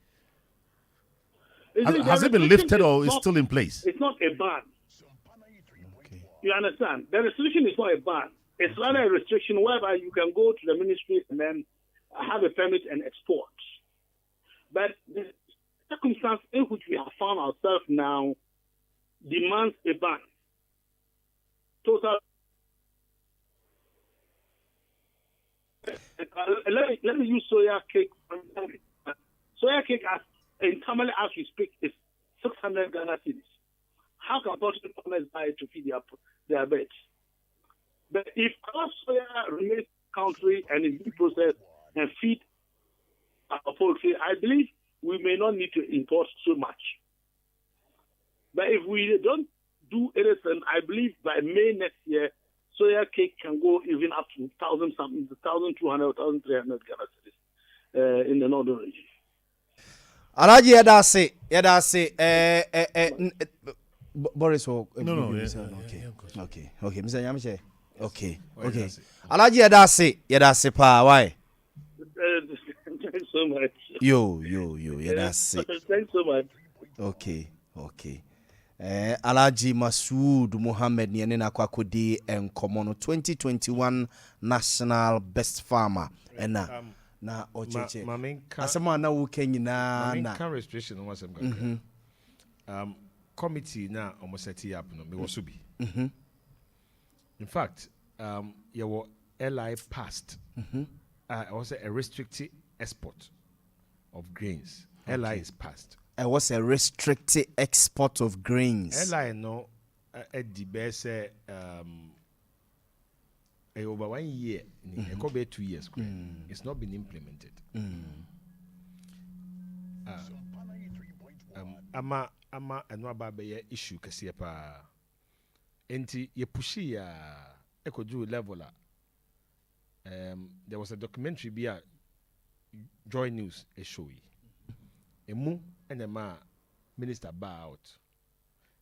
Has it been lifted or is still in place? It's not a ban. Okay. You understand? The restriction is not a ban. It's rather a restriction whereby you can go to the ministry and then have a permit and export. But the circumstance in which we have found ourselves now demands a ban. Total. Let me use soya cake. Soya cake, internally as we speak, is 600 Ghana cedis. How can poultry farmers buy it to feed their birds? But if our soya remains in the country and is being processed and feed our poultry, I believe we may not need to import so much. But if we don't do anything, I believe by May next year, soya cake can go even up to 1,200 or 1,300 Ghana cedis in the northern region. Alaji, yadase. Boris, no. Okay. Mr. Yamche. Okay. Alaji, yadase pa. Why? Thanks so much. Yo, yadase. Thanks so much. Okay. Alaji Masood Muhammad Nianena Kwakodi and Komono 2021 National Best Farmer. And na ocheche asema na wukenyi na restriction was committee na almost set up no me was be in fact your LI passed also a restricted export of grains. LI is passed. It was a restricted export of grains. LI no at the best over 1 year, it could be 2 years. It's not been implemented. Ama and what be issue kasi pa. Enti ye pushi ya ekoju level. There was a documentary be a Joy News a show. Emu and a ma minister bar out.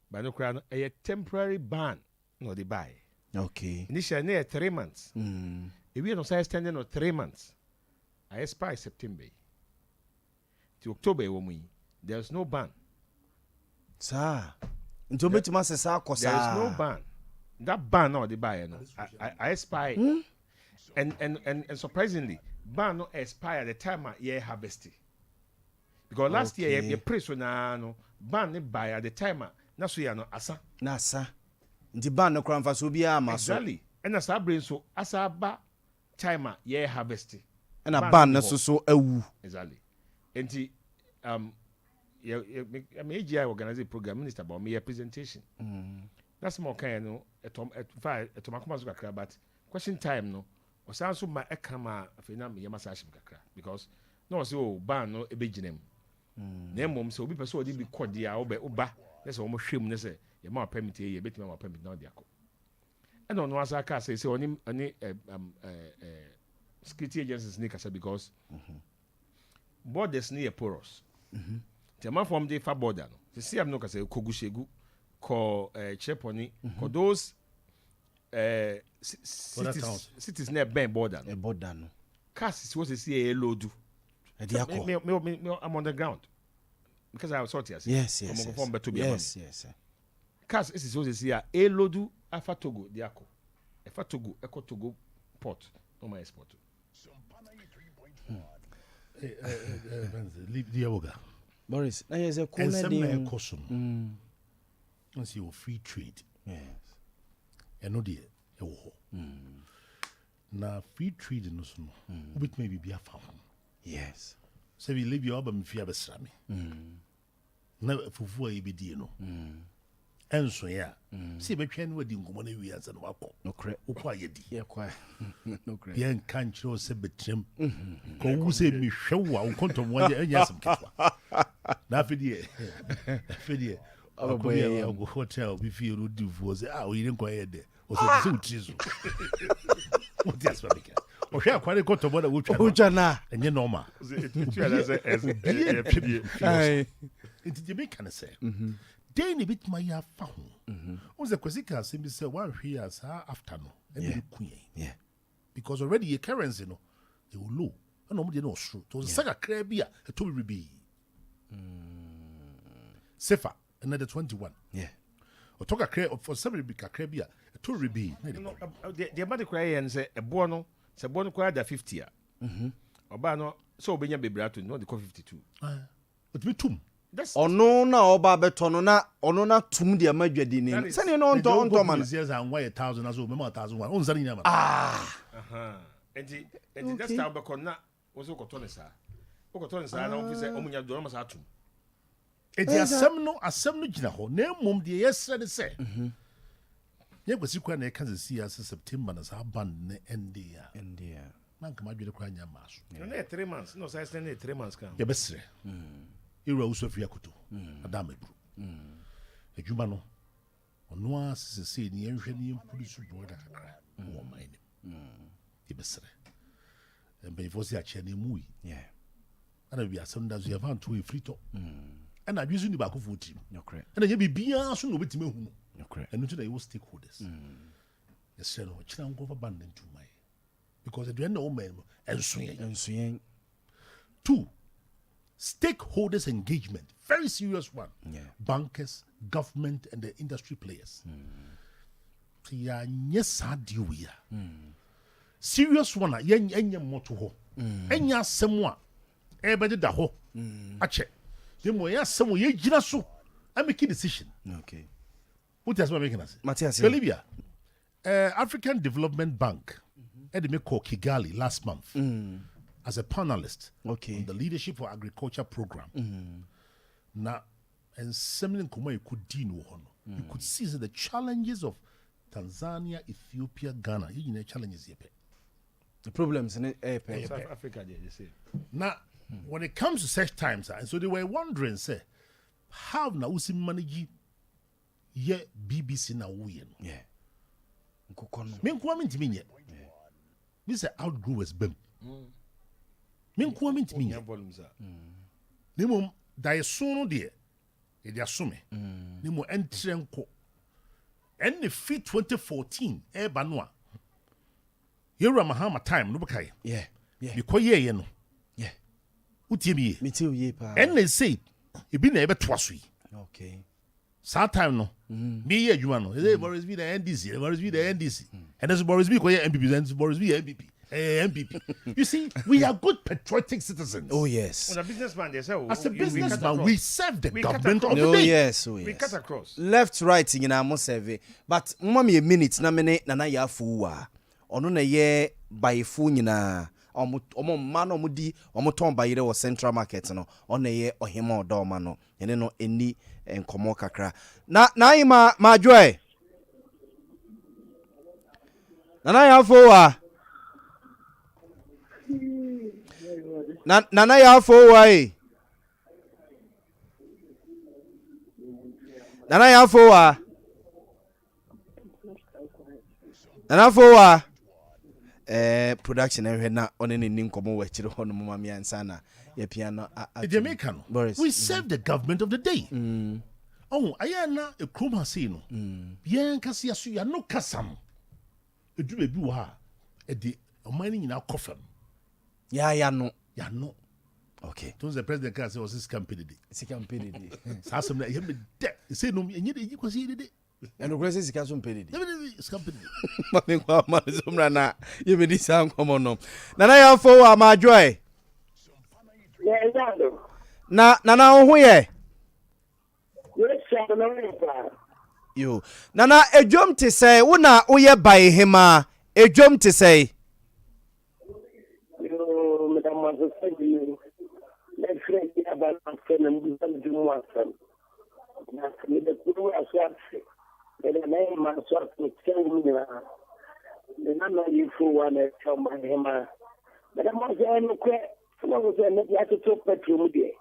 But no crown a temporary ban no they buy. Okay. Initially, 3 months. If we are not extending on 3 months, I expire September. To October, there's no ban. Sir, there is no ban. That ban now the buyer no. I expire. And surprisingly, ban no expire at the time I year harvesting. Because last year you price no ban ne buy at the time na so ya no asa. Nasa. The ban no kram fa so bia ma so. Exactly. And as brain so asa ba time year harvesting. And a ban na so awu. Exactly. Enti AGI organize a program minister about me a presentation. That's more kind no to makoma so kakra but question time no o sound so ma ekama afina me massage kakra because no say o ban no e beginem. Na mom say obi person odi bi kode a oba let's o mo hwem ne say ye ma permit ye betima ma permit na de akọ. And on was aka say oni security agencies ni kasa because borders ni porous. The man from the far border no. The see am no kasa kogushegu ko cheponi ko those cities near Ben border no. Border no. Cars is what they see a load. I'm on the ground because I was sorted. Yes. Yes. Cars is what they see a load afa Togo diako. Afa Togo eko Togo port no my export. Leave the yoga. Boris, na yeze And some custom. Once you free trade. Yes. And no dear. Now free trade no so. Bit maybe be a farm. Yes. So we leave your album if you have a sami. Never for a BD no. And so yeah. See me train with the money we answer no wako. No credit. Quiet. Yeah, quiet. No credit. Bien can't show se betrim. Ko who say me show wa konto mo je enya some kitwa. Na fidie. Fidie. Go hotel be feel do do for say we didn't quiet there. O so trizo. What that's what make. O hwe akware konto mo na wo twa na. Enye normal. It the make can say. Then a bit my ya found. Was the Quasica simply say 1 years afternoon and queen. Yeah. Because already a currency no, they will low. And nobody knows true. To the saga crabia, a to be Sefa, another 21. Yeah. Or talk a crab for some big crabia, a to be. The amount cry and say a bono, say bono cry that 50 year. Obano, so Benya Bebrato, no, the 52. But me too. Ono na oba betono na ono na tum de amadwadi ni se ne no onto man years and why 1,000 as well 1,001 on zani nyama enti that's how be na wo so koto ne sa wo koto ne sa na officer omunya do na sa atum enti asem no gina ho na mum de yesre se ye kwasi kwa na kan si as September na sa ban ne India man kama dwele kwa nyama so na 3 months no say 3 months kan ye besre Ira usofia kuto adame bru ejuma no ono asese ni enhwe ni police border kakra wo mine ibesere embe fosi ache na mu yi ana bi asem da zo ya van to e frito ana adwizu ni ba ko foti ana ye bibia so no betime hu enu to na you stakeholders yes no chira ngo fa band into my because the end no man ensuyen 2 stakeholders engagement, very serious one. Bankers, government, and the industry players. Serious one. Yen moto ho. Enya semwa. Everybody da ho. Ache. Demo ya semwa ye jina so. I make a decision. Okay. What does making us? Matthias. Bolivia. African Development Bank. They make Kigali last month. As a panelist on the Leadership for Agriculture program. Now, and similar you could deal you could see the challenges of Tanzania, Ethiopia, Ghana. You know challenges here. The problems in South Africa, they say. Now, when it comes to such times, and so they were wondering, say, how now we manage ye BBC now we Me coming to me. This is outgrew as bim. Me coming to me. Nemo da sono de e de asome. Nemo entrenko. And the fit 2014 e ba no a. Yera mahama time no bekai. Yeah. Because ye no. Yeah. Utie bi. Me too ye pa. And they say e bi na e beto aso yi. Okay. That time no. Me ye adwuma no. Say Boris be the NDC, Boris be the NDC. And there's Boris be ko ye MPP, and Boris be MPP. MPP. You see, we are good patriotic citizens. Oh yes. When a businessman, they say, as a businessman, we serve the government of the day. Yes, oh yes. We cut across. Left, right, in our survey. But mommy a minute, na mene na ya fuwa. Ono na ye by fu nyina omo ma no mudi omo ton bayire wo central market no ona ye ohema odo ma no ene no eni enkomo kakra na ma joy nana ya fo wa nana ya fo wa nana ya fo wa nana fo wa production ehwe na one ne nkomo wa chire hono mama mi ansana ya piano Jamaican we serve the government of the day oh ayana e kroma sei no yen kase yaso ya no kasam edu bebi wo ha e de omani nyina kofam ya no okay the president can say was this campaign day sasem na yem de say no enye de yi kwasi de and the president can so pay this campaign mami kwa ma zumra na yem di san komo no nana ya fo wa ma joy na ho ye yo nana ejom te say una oye bai hema ejom te say yo madam mazo say le friend ya ba na mbi du mo asan na ni de kuru asarse ele na ma sorte tsengu ni na na yifu wa na chama hema madam mazo no kwe kuma go say na ya to petrol de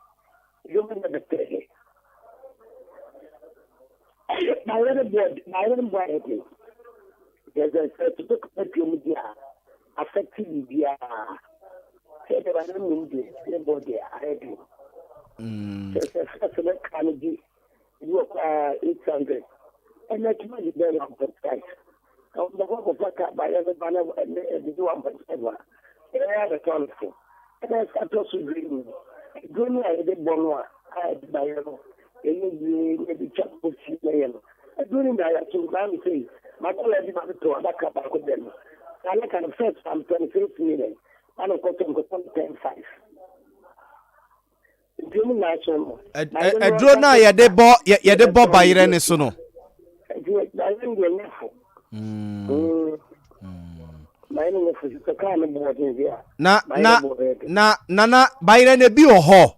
yo me na de my little boy, there's a certain petrol media affecting the said that I don't mean the body. I do. There's a certain energy, you are 800, and that's money very on the price. Now, the work of that by every banner and the 1.7. They are the council. And I start also dreaming. Going I did one, I had by maybe chat with you. During that, to say, my colleague to a back up with them. I like an first, I'm 26 million. I don't go to 10.5. I draw now, ya de bo by Irene Sono. Na Irene be or ho.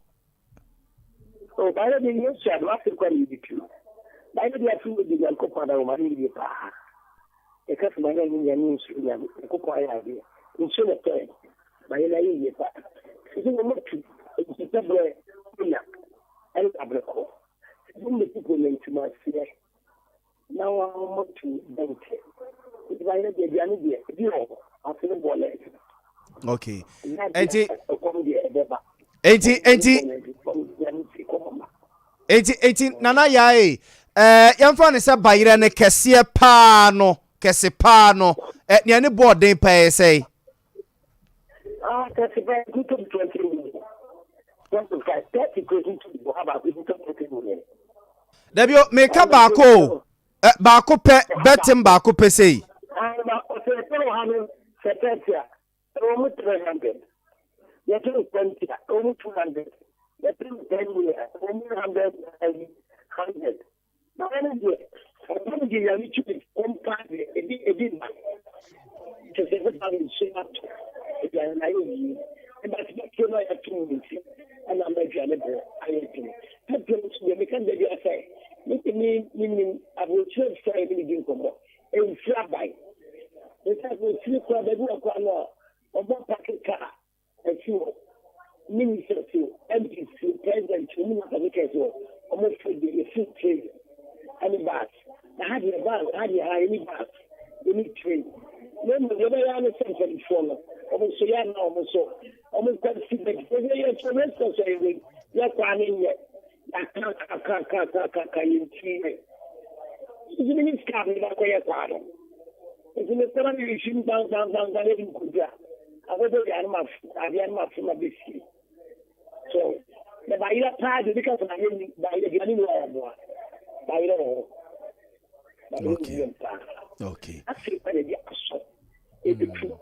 Oh, by the way, you said, what you call you? By the way, I feel the young couple of money. A customer in your news, a couple idea. In so a time, by a lady, it's a motive. It's a double and a block. The people named to my fear. Now I want to bank it. It's by the idea, you know, after the wallet. Okay. Eighteen nana yae yamfa ne se bayire ne kese pa no ne ne boarding pay say that's about 20 million. 30 goes into the about 20 million. Debio make up baako pe betim baako pe say almost 300. You're 20, almost 200. You're 10 years, almost 100. Now, I'm going to give you a little one part, a bit to say what I'm saying up to. And that's not too much and I'm not going to I think. You can be a say. Meaning, I will just say anything from a flat by. It's like we see the about packet car, and fuel, minister to MPC, president to Minister almost for the food trade. Any bus. I had a bus, I had any bus, any train. Then the other one is something for almost so young, almost so, almost got to see the years for rest of saying, you're planning yet. I can't see it. It's a minute coming back where you're planning. It's in the current issue down, every good. I was from a big city. So, the Baila party because of by the getting more. Okay. Actually, it's true.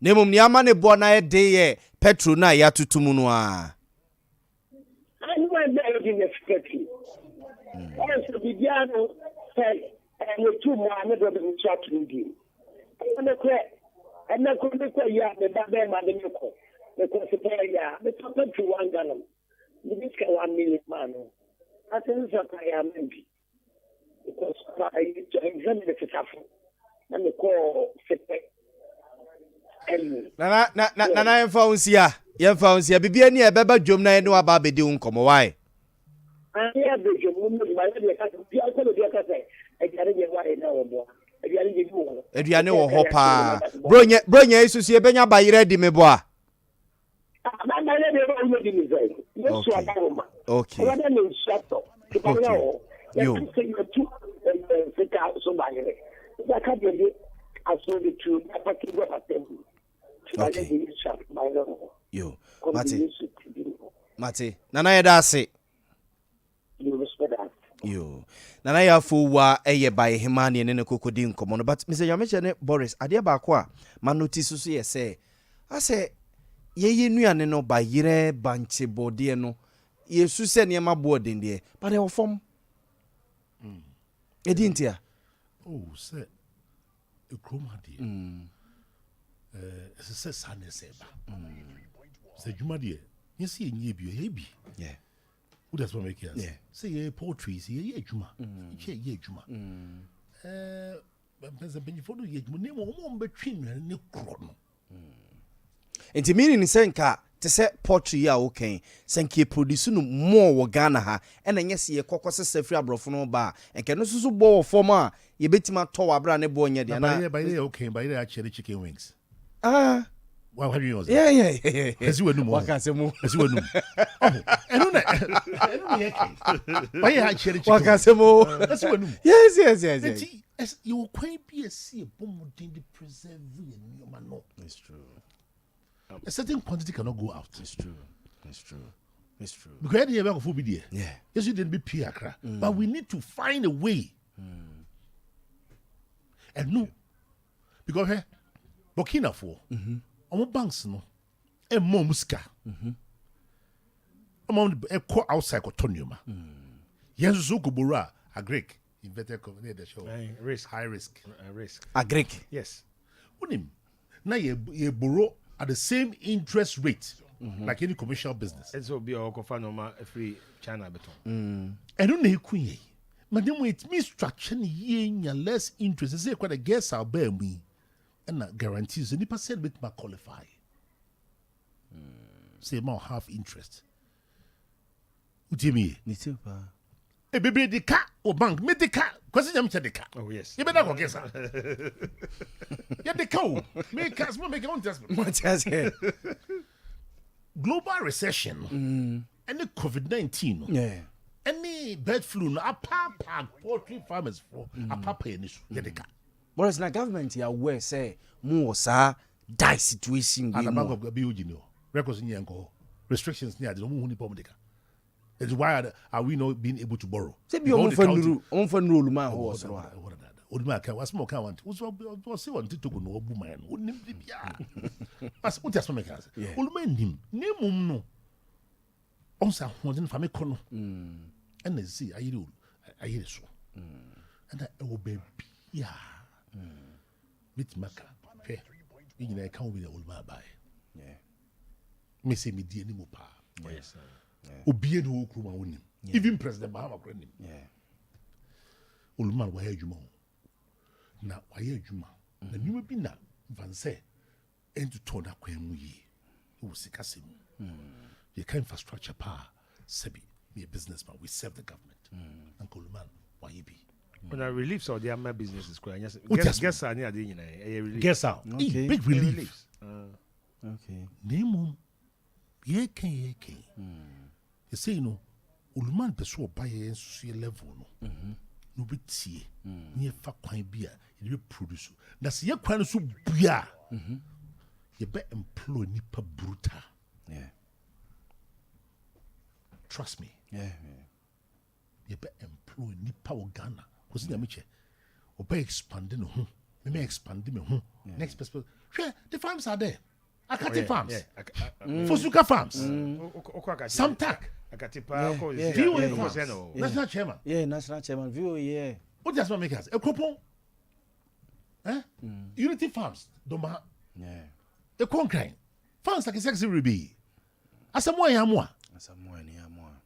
Nemum niama ne bo na de petrol na ya tutumu no a. I know I'm not in the petrol. Also, the Diano said, and the 2 more, I'm not going to chat with you. And I could make a yard, the Babel Madenico, because the player, the top to 1 gallon. The Bisca 1 million man. I think that I am empty. Because I examine the Fitafo and the call Fipe. Nana yɛmfa bibia ni ɛbɛba dwom na ɛne waba abɛdi wo nkɔmmɔ wae aduane wɔ hɔ paa bronya isusu yɛbɛnya bayerɛ di me boa okay yo okay. Yo, Mate. Nana yɛda ase. Yo. Nana yɛafo wa ɛyɛ by hemani ne kokodi nkɔmmɔ no, but Mr. Yameche ne Boris, adeɛ baako a ma notice so yɛ sɛ asɛ yɛyɛ nuane no ba yere banche bɔdeɛ no yesu sɛ nneɛma boɔ dendeɛ but ɛwɔ fam. Ɛdi ntia. Oh, sɛ ekroma deɛ. Sɛ sane sɛba sɛ dwuma deɛ yɛsɛ yɛnyɛ bi yɛ bi woda sɛ make us sɛ yɛ poultry sɛ yɛyɛ adwuma yɛ adwuma sɛ mpanyimfoɔ no yɛ adwuma ne ma ɔma ɔmbɛtwe nnuane ne korɔ no nti meaning sɛ nka te sɛ poultry a wokan sɛ nka produce no more wɔ Ghana ha ɛna nyɛ sɛ yɛkɔkɔ sɛ firi aborɔfo no ba nka no so bɔ wɔ fam a yɛbɛtumi atɔ wɔ abra ne bɔ nyɛ deɛ na bayɛ okay bayɛ actually chicken wings. Well, how do you know? Yeah. As you know, Waka semu. As you know. Oh, and why you had cherry chicken? Waka semu. As you know. Yes. As you quite be a sea bomb the preserve in your man. It's true. A certain quantity cannot go out. It's true. Because you have a food there. Yeah. Yes, you didn't be Piakra. But we need to find a way. And no. Because here. Burkina for banks no e mom ska e ko outside ko toniuma yenso so ko bora a Greek inverted company the show high risk a Greek yes unim na ye borrow at the same interest rate like any commercial business and so be our cofa normal free China beton and no na kunye madam it means structure ye less interest say quite a guess our bear me and guarantees any percent bit ma qualify. Say more half interest. What do you mean? A baby the car or bank, me the car, because I'm the car. Oh, yes. You better go guess. Yeah, the cow. Make us make your own testament. Global recession and the COVID-19. Yeah. Any bird flu, a papa poultry farmers for a papa in this. Get the car. Whereas na government ya where say more sa die situation and the bank of Biogino records in Yanko restrictions near the Muni Pomedica. That's why are we not being able to borrow? Say be on fun rule man was Odmaka was more count was see one to go no woman wouldn't be as what just make us old man him name no on sa holding family corner and they see I hear so and I will be with Maka, fair. You can't be the old man by. Yeah. Me say me dear Nimo Pa. Yes. Obey the old Kruma winning. Even President Bahama Granny. Yeah. Old man, why you more? Now, why you ma? And you may be now, Van say, and to turn up when we who sick as him. You can infrastructure power, Sebi, me a businessman, we serve the government. Uncle man, why you be? When I relief so their my business is crying. Guess I near the relief. Guess out. Okay. Big relief. Okay. Name ye can. You say you know, Ulman Pessoa buy a social level no. No be tea. Near fat quine beer, you produce. That's your quine so beer. You bet employ nipa bruta. Yeah. Trust me. Yeah. You bet employ nipa Ghana. Because Namiche, obey expanding home. We may expand them. Next person. Sure, the farms are there. Akati farms. Fosuka farms. Samtak. VOA farms. National chairman. Yeah, national chairman. VOA, yeah. What does one make us? A coupon? Unity farms. Doma. Yeah. E konkran. Fans like sexy rebi. Asamoah ya mo a. Asamoah ni ya mo a.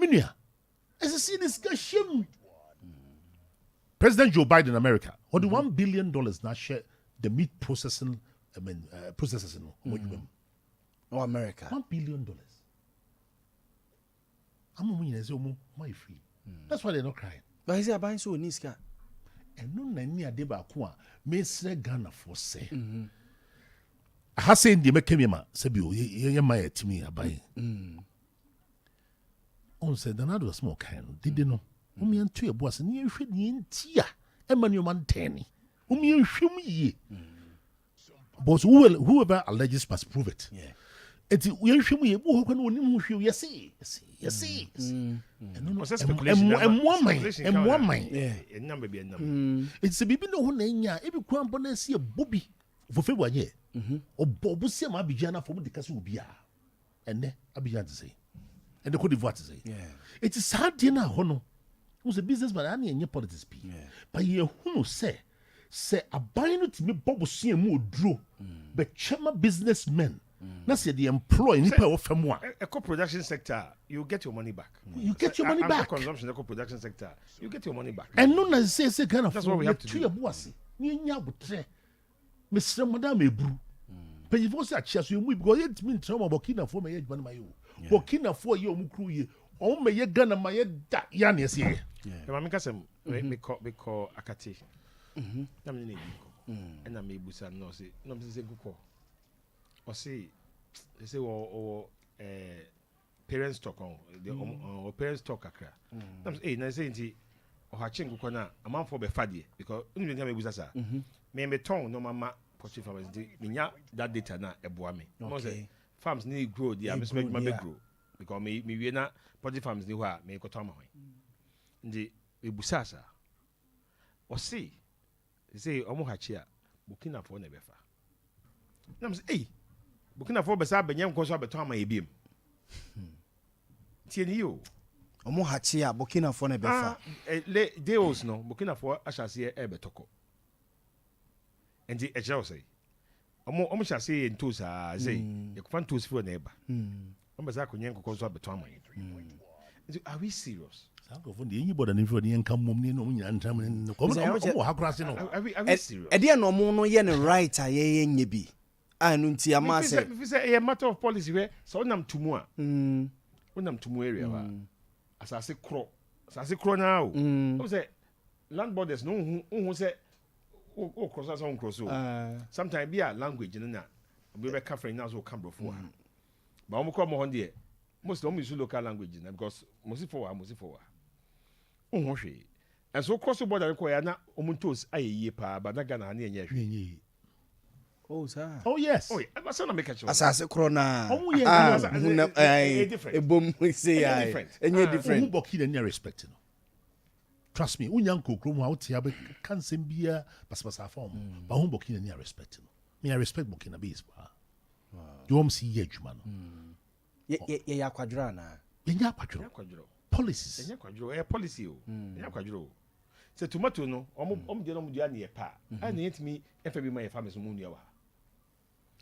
Minua. As see this guy shame. President Joe Biden America. On the $1 billion now share the meat processing processors no. Oh America. $1 billion. I'm my free. That's why they're not crying. But is it buying so niska? And no nani ade ba ko a me sre Ghana for say. Ha say ndi make me ma say bi o ye ma yetimi aban. On say the another small kind did no. Umi antu e boss ni ehwe ni ntia e ma ni o man tani. Umi ehwe mu ye. But whoever alleges must prove it. Yeah. Eti uyehwe mu ye bo ho kwa no onim hwe yes. It's a bibi no ho na nya e bi kwa mbo na sie bobi fofe wanye obo se ma abijana fo mu de kase obi a ene abijana say ene ko divoire say it is hard na ho no was a businessman and enye politics bi but ye hu no say aban no timi bobo se mu oduro be chema businessmen. That's the employ nipa wo fam a eco production sector you get your money back. You get your money back. Consumption eco production sector you get your money back. And no na say kind of that's what we have to do. Ni nya botre Mr. Madam Ebru but you force a chance you because it mean trauma Burkina for me man mayo Burkina for you omukru ye o me ye Ghana ma ye da ya na ese ye ma me kasem me call akati na me ne ko na me busa no say guko or say they say parents talk on the parents talk akra na say nti o ha chengu ko na amanfo be fade because unu nya me busa sa me ton no mama poultry farmers dey nya that data na eboa me no say farms need grow there me make my grow because me we na poultry farms ni ho a me ko to ma ho ndi e busa sa o say omo ha chi a Burkina for na be fa na me say Burkina for be sa benyam ko so beton ama ebiem tie ni yo omo hachi a Burkina for na be fa le deals no Burkina for ashase e betoko endi e jaw say omo shase en toes a say e ko fan toes for na eba omo sa ko nyen ko so beton ama endi are we serious Sanko for the anybody ni for the income mom ni no nya ntam ni ko omo ha krase no are we serious e de no mo no ye ne right a ye nye bi anu nti ama say if say a matter of policy where so nam tumu a wonam tumu area wa asase kro na o say land borders no hu say o cross as on cross sometimes be a language na we be covering now so cambrofo a ba omo ko mo hon de most of them use local language na because most for o ho hwe and so cross border ko ya na omuntos ayeye pa ba na Ghana na enye hwe. Oh, sir. Oh, yes. Oh, yeah. That's not make a choice. Asase krona. Oh, yeah. Different. Ebom say different. Any different. Who Burkina near respect no. Trust me, unyanko krom out here be can sembia pasapasa form. But who Burkina near respect no. Me I respect Burkina base pa. You want see yejuma no. Ye yakwadra na. Ye yakwadro. Policies. Ye yakwadro. Policy o. Ye yakwadro. Se tomato no, de no mudua na ye pa. And yetimi efa bi ma ye farmers mu nua wa.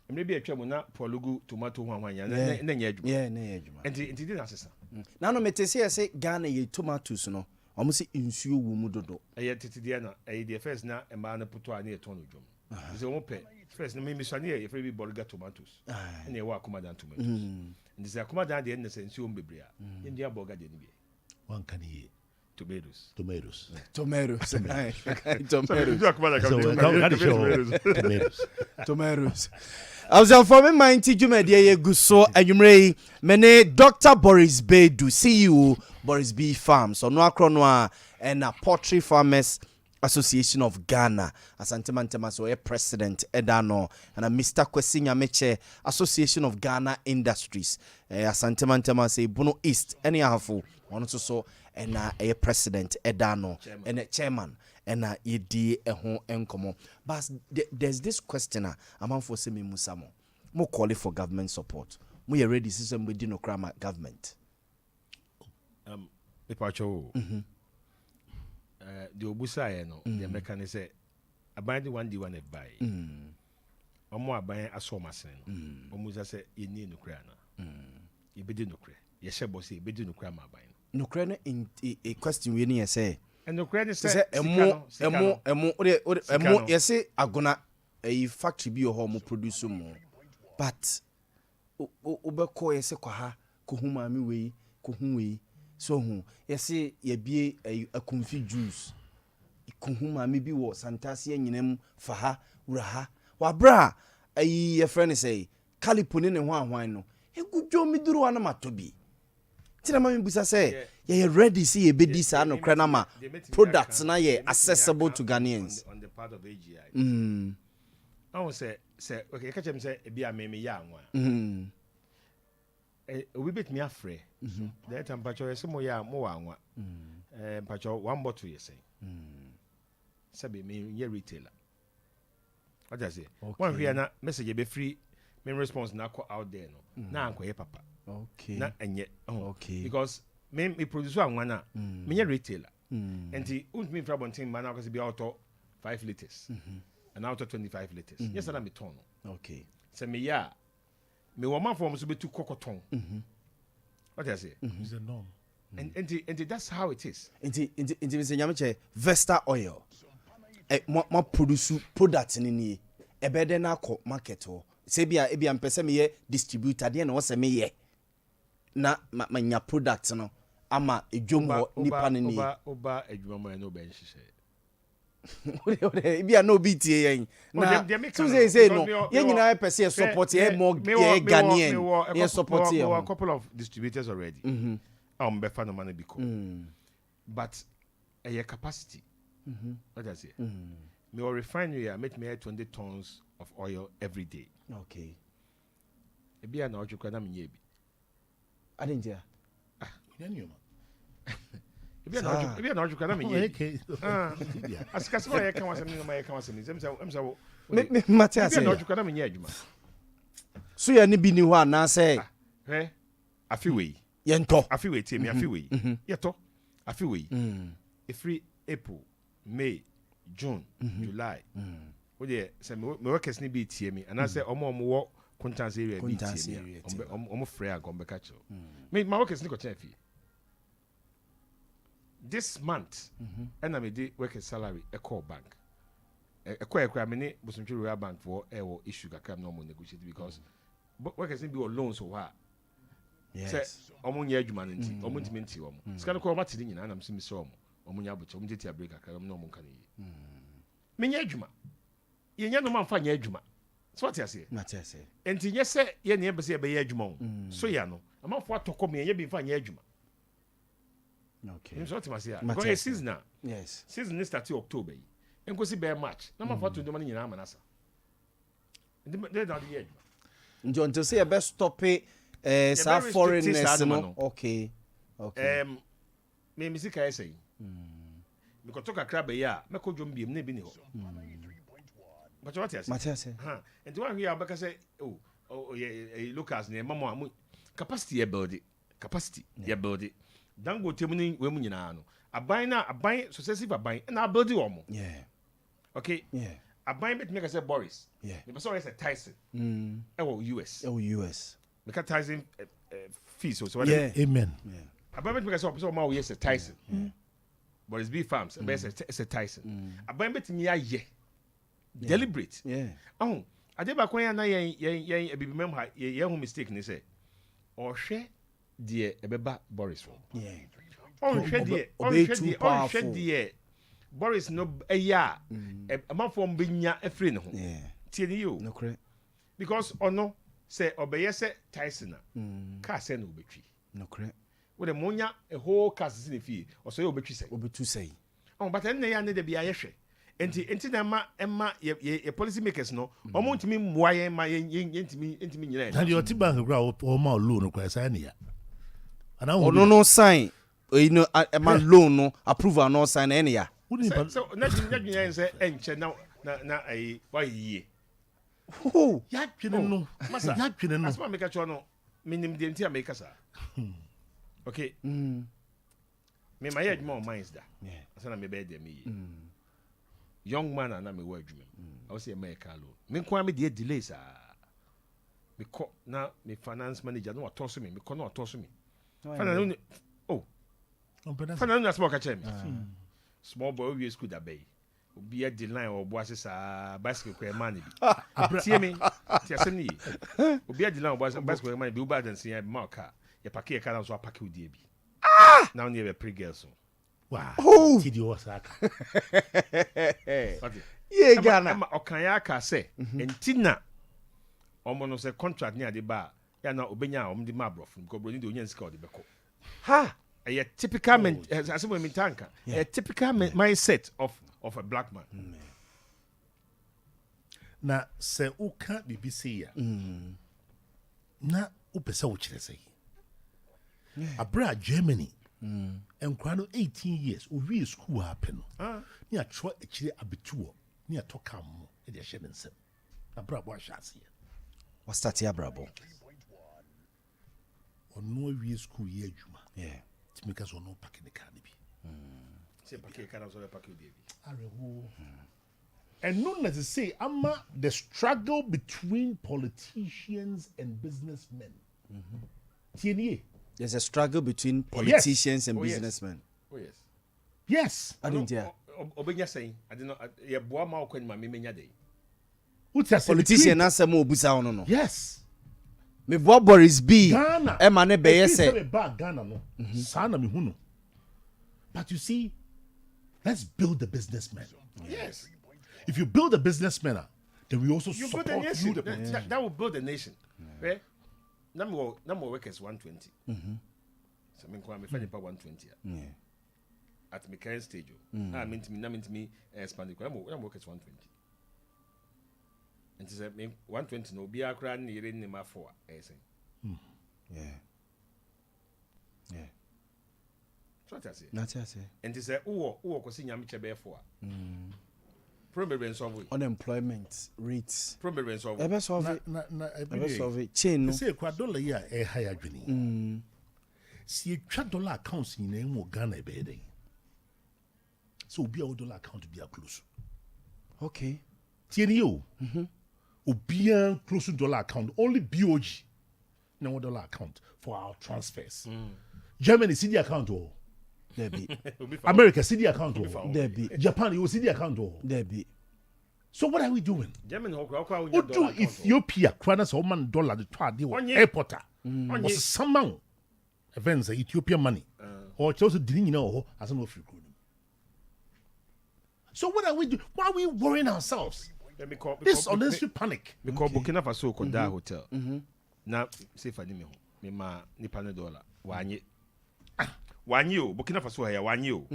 Emre bi atwa mu na polugu tomato ho anwanya na nya adwuma. Yeah, na nya adwuma. Enti di na sesa. Na no metese say Ghana ye tomatoes no. Omo se nsuo wu mu dodo. Eye tete dia na the first na emba na poto ani eton odwom. Ze omo pe first na me miswane ye free bi bolga tomatoes. Na ye wa akumadan tomatoes. Ndi se akumadan de na se nsuo mbebre a. Ye ndia bolga de ni bi. One can hear. Tomatoes. I was informing my Jumedi Guso Ayumre Mene Dr. Boris Bedu CEO Boris B Farms so no akronwa and a Poultry Farmers Association of Ghana Asantema so a president Edano and a Mr. Kwesinya Meche Association of Ghana Industries Asantema say Bono East any hafu one so and a president Edano and a chairman and a ED ho enkomo but there's this questioner among for semi musamo mo call for government support mo ye ready system within no crama government Epacho the obusa no the mechanic say abandon one D1 buy omo aban aso masen no omo za say ye ni nukra na ye bedi nukra ye hyebo say bedi nukra ma aban nukra no in a question we ni say and nukra ni say emo ye say agona a factory bi o mo produce mo but obekọ ye say kwa ha ko hu ma me we ko hu we so hu ye say ye bie a confused juice ko hu ma me bi wo santase anyinam fa ha wura ha wa bra ayi ye friend say calipo ne ho ahwan no egudwo mi duru ana matobi tina ma me busa say ye ready see ye bedi sa no kra na ma products na ye accessible to Ghanaians on the part of AGI I will say okay catch him say e bia me ya anwa we bet me afre that temperature yes mo ya mo wa anwa temperature one bottle you say sabe me ye retailer what I say one here na message be free me response na call out there no na anko ye papa okay na enye okay because me produce anwa na me ye retailer and the me from bontin man na cause be auto 5 liters and out of 25 liters yes na me ton okay say me ya me wo man for so be tu kokoton what I say It's a norm. and that's how it is inti me say nyame che Vesta oil ma produce product ni e be de na akọ market ho se bia e bia mpese me ye distributor de na wo se me ye na manya product no ama edwom ho nipa ni oba edwuma mo no ben hihye bia no be tie yen na so say no ye nyina e pese support ye more ye Ghanaian ye support ye a couple of distributors already be fan of money because but a capacity what I say me or refinery make me 20 tons of oil every day okay e bia na ojuko na me bi adentia e bia na ojuko na me bi asikasema ye kan wasem ni ma ye kan wasem ni emsa wo me Matthias e bia na ojuko na me adwuma so ya ni bi ni ho ana say afiwe yento afiwe tie me afiwe yeto afiwe free April May June July o de say me workers ni be tie me and I say omo wo contains area be tie me omo free agombe ka cho me my workers ni ko chen fi this month and I me dey workers salary a call bank e kwa me ni Bosontwe Royal Bank for e wo issue kakam no mo negotiate because workers ni be on loans so ha yes omo nya adwuma nti omo ntimi nti omo sika ko omo tiri nyina na mso mi so omo nya aboche omo tete break akara no omo kan yi me nya adwuma ye nya no man fa nya adwuma so what you say Matthias enti nye se ye ne ebese be ye adwuma so ya no amanfo atoko me ye bi fa nya adwuma okay so what you say because it's season yes season is start October yi enkosi be March na amanfo ato ndoma nyina amanasa they don't the adwuma njo until say be stop it sa foreigners no okay me misika say me ko to kakra be ya me ko dwom biem na bi ni ho but what yes Matthias and one here abeka say locals na mama amu capacity ya build capacity ya build Dangote mu ni we mu nyina no aban successive aban na build wo yeah okay yeah aban bet make say Boris yeah me person say Tyson US because Tyson fees so yeah amen yeah aban bet make say ma we say Tyson Boris B farms be say Tyson aban bet me aye deliberate yeah ade ba kwan na yen ebibi mem ha ye hu mistake ni say ohwe de ebeba Boris for yeah ohwe de Boris no eya amafo mbenya afre ne ho tie ni yo no correct because ono say obeye say Tyson ka say no obetwi no correct we the monya a whole cast in fie or so obetwi say but en ya ne de bia ye hwe enti na ma ye policy makers no omo ntimi mmoa ye ma ye ntimi nyina na the oti bank gra o ma loan kwa sa ne ya ana ono no sign no ma loan no approval no sign na ya so na dwunya say enche na ai wa yie ya twene no masa ya twene no asma make cho no minim de enti america sa okay me my edge more minds da asa na me be de me young man and I'm a word I was say my car loan. Me kwa me dey delays me call na me finance manager no toss me call no toss me. Finance finance na small catch me. Small boy we school that bay. Obi a the line or boys bicycle kwa man bi. See me. See asem ni. Obi a the line or boys bicycle man bi u bad and see my car. You pack your car and so pack with bi. Now near a pre girl so. Wow. Oh. Yeah, Ghana. Okanyaka say entina omo no say contract near the bar. Ya na obenya om di mabro from ko broni de onyan sika de beko. Ha. A typical asemo mi tanka. A typical mindset of a black man. Na se uka bibi say ya. Na upesa wo kire say. Abra Germany. And crano 18 years, we school happen. Near try a chile abitua, near Tokam, and the Shannon Sem. A brabo shas here. What's that here, brabo? Or no we school year, Juma. Yeah. To make us on no pack in the canopy. Say packet cannot so pack you. And none as I say, Amma, the struggle between politicians and businessmen. TNA. There's a struggle between politicians and businessmen. Oh yes. Yes. I didn't hear. Obenya saying, I did not. Ya boa ma okwen ma memenya dey. Politician answer mo obusa ono no. Yes. Me boa Boris B. Ghana. E ma ne be ye say. Ghana no. Sana me hunu. But you see, let's build the businessman. Yes. If you build a businessman, then we also you support build a nation. you. That will build a nation. Right? Number workers 120. So me kwa me find pa 120. Yeah. At my current stage. I mean to me expand the I'm workers 120. And to say me 120 no be akra na ire ni ma for say. Yeah. Yeah. So what I say. Not I say. And to say wo kwesi nyame chebe for. Problem solve unemployment rates. Problem solve. Ebe solve. Ebe solve. Chain no. Say kwa dollar ya higher dwini. Si etwa dollar accounts in na mo Ghana be dey. So obi a dollar account be a close. Okay. Tieni yo. Obi a close dollar account only BOG. No dollar account for our transfers. Germany CD account oh. There be. America CD account oh. There be. Japan you CD account oh. There be. So what are we doing? Germany What do Ethiopia crana so man dollar the twa dey airporter. Was someone events Ethiopian money. Or chose didn't know as no free. So what are we doing? Why are we worrying ourselves? This unnecessary panic. Because Burkina Faso Konda hotel. Na say for me ma nipa $1 wanye. Wanye o Burkina Faso ya wanye o.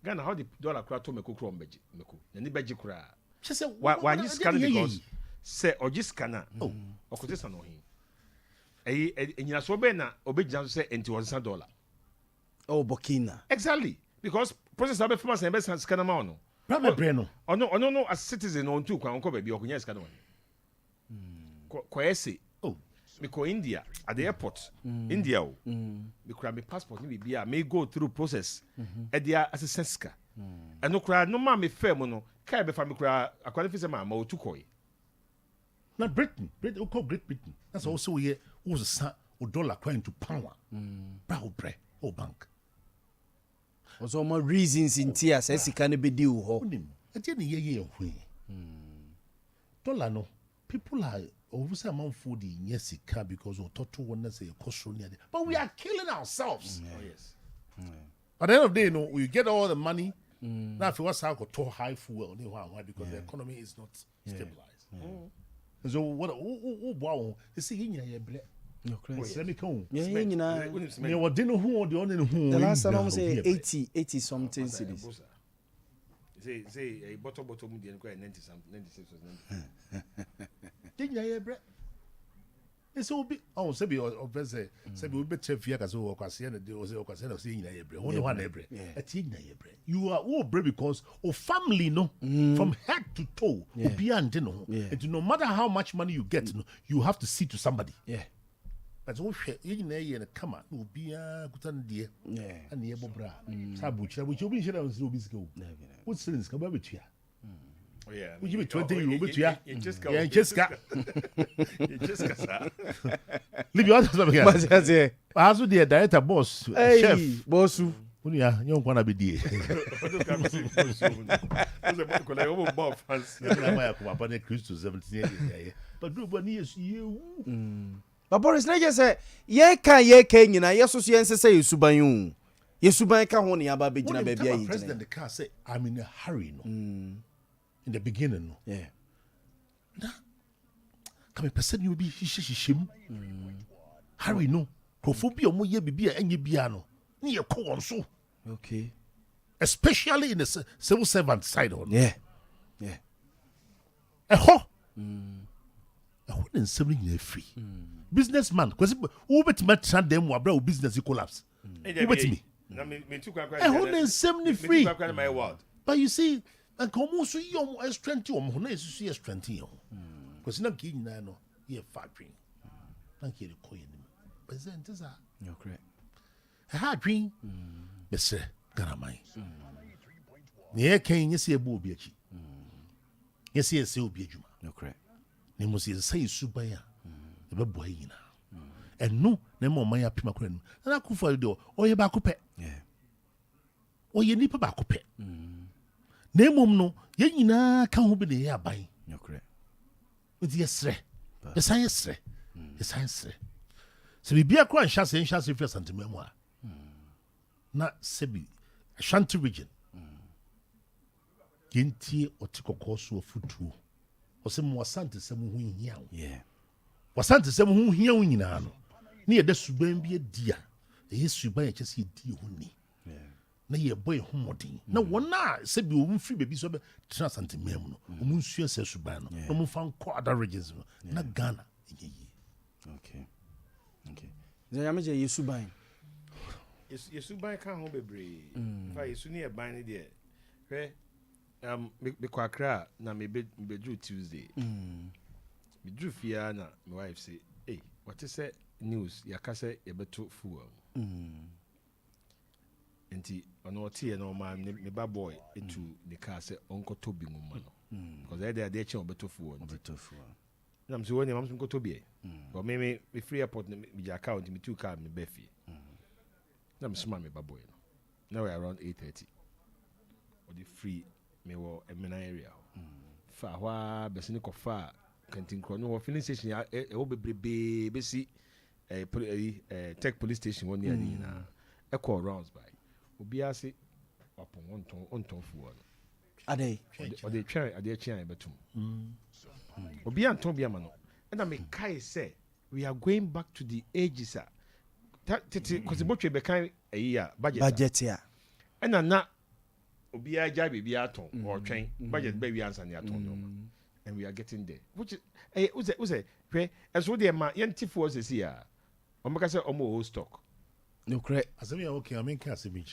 Ghana how the dollar kura to meko kura mbeji meko. Na ni beji kura. Wanye scan because say oji scanner. Oh, okote sa no hin. Enyina so be na obeji say enti $1. Oh, Burkina. Exactly. Because process abe famous and best scanner ma ono. Breno. No as citizen on too kwa baby okunya scanner one. Kwese. Oh. Me ko India at the airport. India o. Me kura me passport ni bibia may go through process. E dia assistance ska. And no kura no ma me firm no. Kai be fa me kura akwani fi se ma otu koi. Now Britain, Great Britain. That's also here was a dollar crying to power. Brow bre or bank. Also more reasons in tears as he can be due ho. At the year dollar no people are over some amount for the yes because of total one say a cost near there. But we are killing ourselves. Oh yes. At the end of the day, no, we get all the money. Now if you want to go high fuel, because the economy is not stabilized. So what wow they say in your bread. No crazy. Let me come. Yeah, what didn't who the only who the last time say 80 something cities. Say a bottle media 90 something 96 or 90. Didn't you bread? It's all be say be say we better fear cause o kwase na dey o say kwase na say yin na bread. Only one bread. You are all bread because family no from head to toe obi ande no. And no matter how much money you get you have to see to somebody. Yeah. But so yin na ye na kama obi a kutan die. And ye bobra. Sabuchi obi share na obi sika o. What sins ka ba betua. Oh, yeah. Would you be 20 euro? But Yeah, yeah, just leave your husband here. Mas é. As with the director, boss, Hey, chef. bossu. Yeah, you don't want to be there. But do one years you. But Boris, na just say, ye can nyina ye so ye nse say yesuban yu. Yesuban ka ho ne aba be gina ba bia yi. President the car say I'm in a hurry no. In the beginning no. Yeah. Na come person you be hihihim. Hurry no. Krofo bi omo ye bibia enye bia no. Ni ye ko won so. Okay. Especially in the civil servant side on. Yeah. Yeah. Eho. Eho den seven year free. Businessman, because who bet me trade them wa bra business collapse. Who bet me? Eho den 70 free. But you see, and come so you strength you na is strength you. Because na ki na no, ye factory. Thank you the coin. Present is You're correct. a hard dream. Mr. Garamai. Near King, yes, a booby. Yes, yes, you'll be. You're correct. They must say Subaya, the boy. And no, no more my pimaquin. And I could for the door, or your back pet. Yeah. Or your nipper back pet. Name no, yena can't be the air by. You're correct. With yes, sir. The science, sir. The science, sir. So we be a crown chassis and chassis first and memoir. Not Sebi, Ashanti region. Ginty or Tikokosu of Futu. Or some more Santa Samu here. Yeah. Was Santa Samu here in Nano. Near the Suban be a dear. The history by just see dear honey. Yeah. Na ye boy homodin. No one na Sebi won't free baby so trans anti memono. Monsieur says Subano. No more found other regions. Na Ghana. Okay. Okay. Zayamaje yesuban. Yesuban ka ho bebre. Fa yesu ne e ban ne de. Hwe me kwakra na me beju Tuesday. Me ju fia na my wife say, "Hey, what is say news? Ya ka say ye beto fuel." Enti ono otie no ma me ba boy etu the car say onko to bi ngum no. Because they che obeto fuel. Beto fuel. Na mso woni mamso nko to bi e. But me free airport me account me 2 car me befi. Na msuma me ba boy no. Now we are around 8:30. Or the free me wo emina area. Fa hwa besini ko fa kantin kro no filling station e wo bebrebe be si tech police station woni ani na e call rounds by obi ase wapon onton fuwa no Ade ade twa betum obi anton bia ma no na me kai say we are going back to the ages cause botwe be kan budget ya na obi aja bibia aton or twen budget be wi ansa ne aton no and we are getting there which is uze hwe eso de ma yentifo osesi ya omaka say omo stock no correct as we okay I mean case be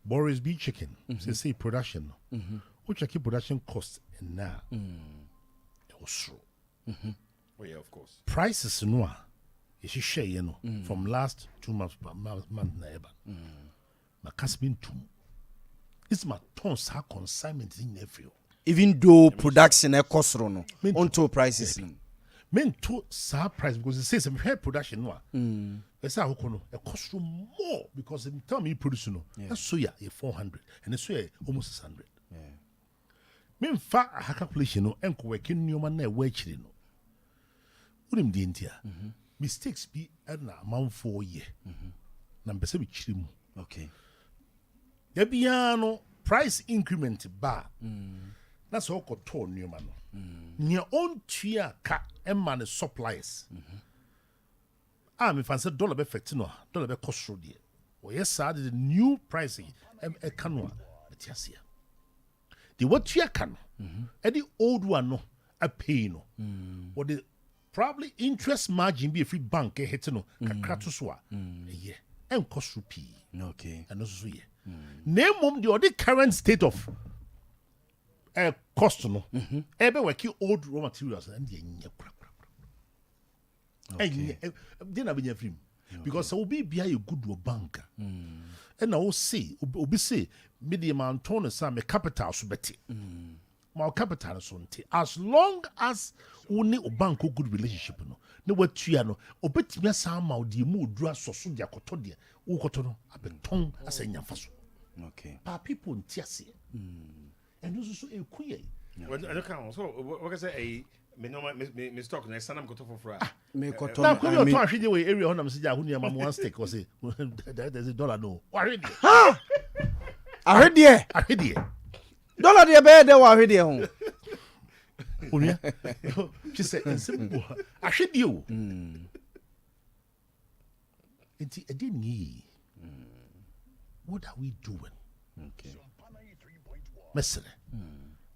Boris B chicken say production which keep production cost and now it was true oh yeah of course prices no you should share you know from last 2 months per month na eba ma kasbin tum it's my tons ha consignment in every even though production e cost no onto prices men to sa price because it says some hair production no it's a hokono e cost more because in time you produce no soya 400 and soya almost 600 men fa a calculation no enko working nyoma na e wa chiri no unim di ntia mistakes be na amount for year na mbese bi chiri mu okay ya bia no price increment ba that's all koto nyoma no nya ontua ka emma ne suppliers me fancy dollar be effect no dollar be cost ro de o yes the new pricing e kanwa etiasia the what you can the old one no a pay no or the probably interest margin be a free bank hit no kakra to so yeah and cost rupee okay and also yeah name the current state of cost no ebe work old raw materials and the okay then I be free because I will be a good banker and I will say obi say medium and tone some capital so better my capital so nti as long as woni o bank good relationship no ne watua no obetimi asan ma odi mu odura soso dia koto dia wo koto no abeton asanya faso okay pa people ntiase and also so ekuye I don't so what can say me stock na sanam koto for fra me koto na ko yo to ahwede we area honam se ja hunu am one stick or say there's a dollar no ahwede dollar de be de wa ahwede ho onia she say ensemble ahwede o enti e dey ni what are we doing okay mesre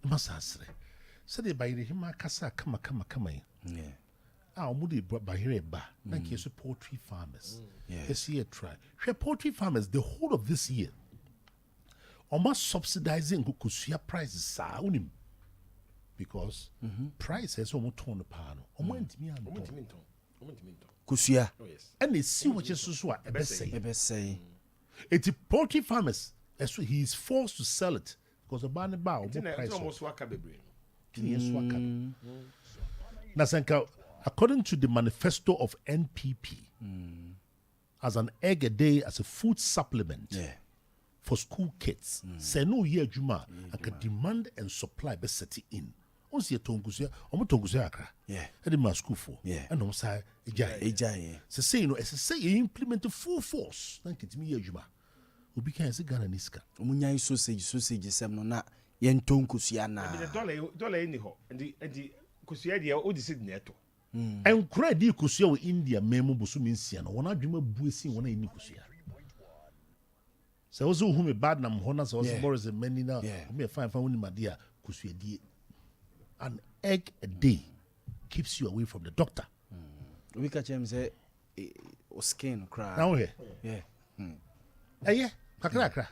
masasre said the by him kasa kama yeah omudi by here ba na keso poultry farmers yeah this year try poultry farmers the whole of this year almost subsidizing kukusua prices unim because price is almost ton pa no omantimi kusua and they see what you so ebe say it's poultry farmers so he is forced to sell it because the ban ba price almost waka bebre according to the manifesto of NPP, as an egg a day as a food supplement for school kids, say no year juma, I can demand and supply be set in. Once you tongusia, akra. Yeah. And my school for. Yeah. And on say ejai. Say you know, as say you implement full force. Thank it me year juma. Obi kan say Ghana niska. Omunya sausage sem no na yen tonkusia na. The dollar in ho. And the kusia dia o disid neto. And credit kusia wo India memo busu minsia no. Wona adwuma buesi wona eni kusia. So also who me bad nam hona so also Boris and many now. Me fine woni madia kusia die. An egg a day keeps you away from the doctor. We catch him say o skin cry. Now here. Yeah. Yeah. Kakra.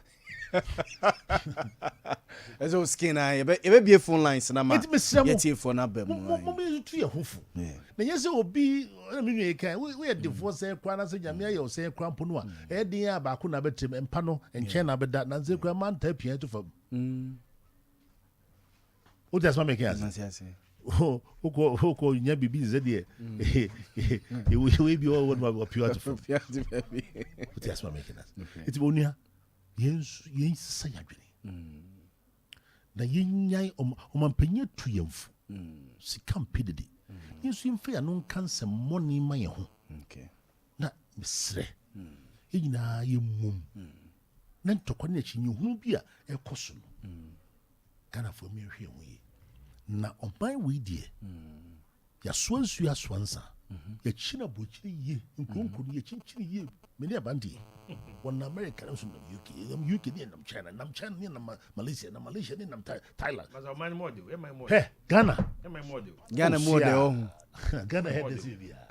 Ezo skin ebe be phone lines na ma. Yeti phone na bem. Mo be tu ye hofu. Na yese obi na me nwe kan we divorce say kwa na say nyame aye o say kwa mpo no a e din ya ba ko na betem empa no enche na beda na say kwa man ta pia to fam. O just ma make sense. Oko nya bibi ze de we bi o won pure to fam. O just ma make sense. It's bonia yen sa yadwene na yenyan omampanyi tu yemfu sikam pedede yensu yemfa ya no cancer money ma ye ho okay na misre yina yemum na ntokwa na chinyi hunu bia ekoso no kana fo mi hwe ho yi na oban we die ya swansu ya swansa ya china bochiri ye nkonko ye chinchiri ye meni abandi one America also UK ni nam China ni nam Malaysia ni nam Thailand mas o man model é mais model hey Ghana model Ghana head this year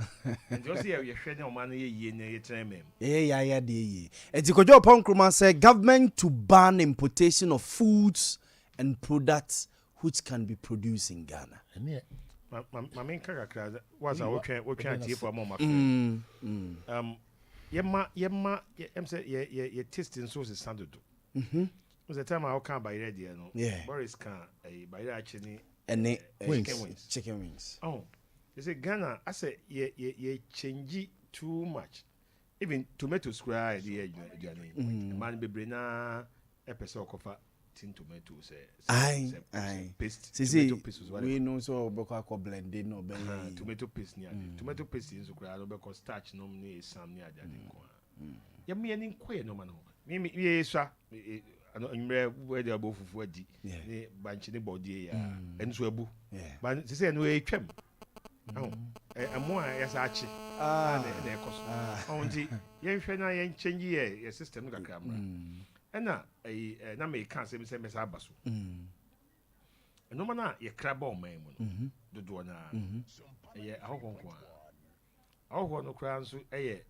and you see you hwe na o man ye na ye tremem ya de ye etikojo ponkroma say government to ban importation of foods and products which can be produced in Ghana. My main character was a working at for mama. Yema say ye tasting sauce is standard. Was the time I can buy ready no. Boris can buy actually and chicken wings. Oh. You say Ghana I say ye change too much. Even tomatoes cry the man be brina episode kofa tin tomato say paste tomato paste we know so boko ko blend no be tomato paste ni tomato paste in so cry no be ko starch no ni sam ni ade ko ya me ni nkoye no ma no me ye swa anumre we dey abofufu adi ni banchi ni body ya enso abu but say no e twam amo a ya sa achi na e koso onji ye hwe na ye change ye system kakra mra ena na me kan se me se abaso no mana ye kraba o man mu no dodo na ye ahokonko ahoho no kra nso ye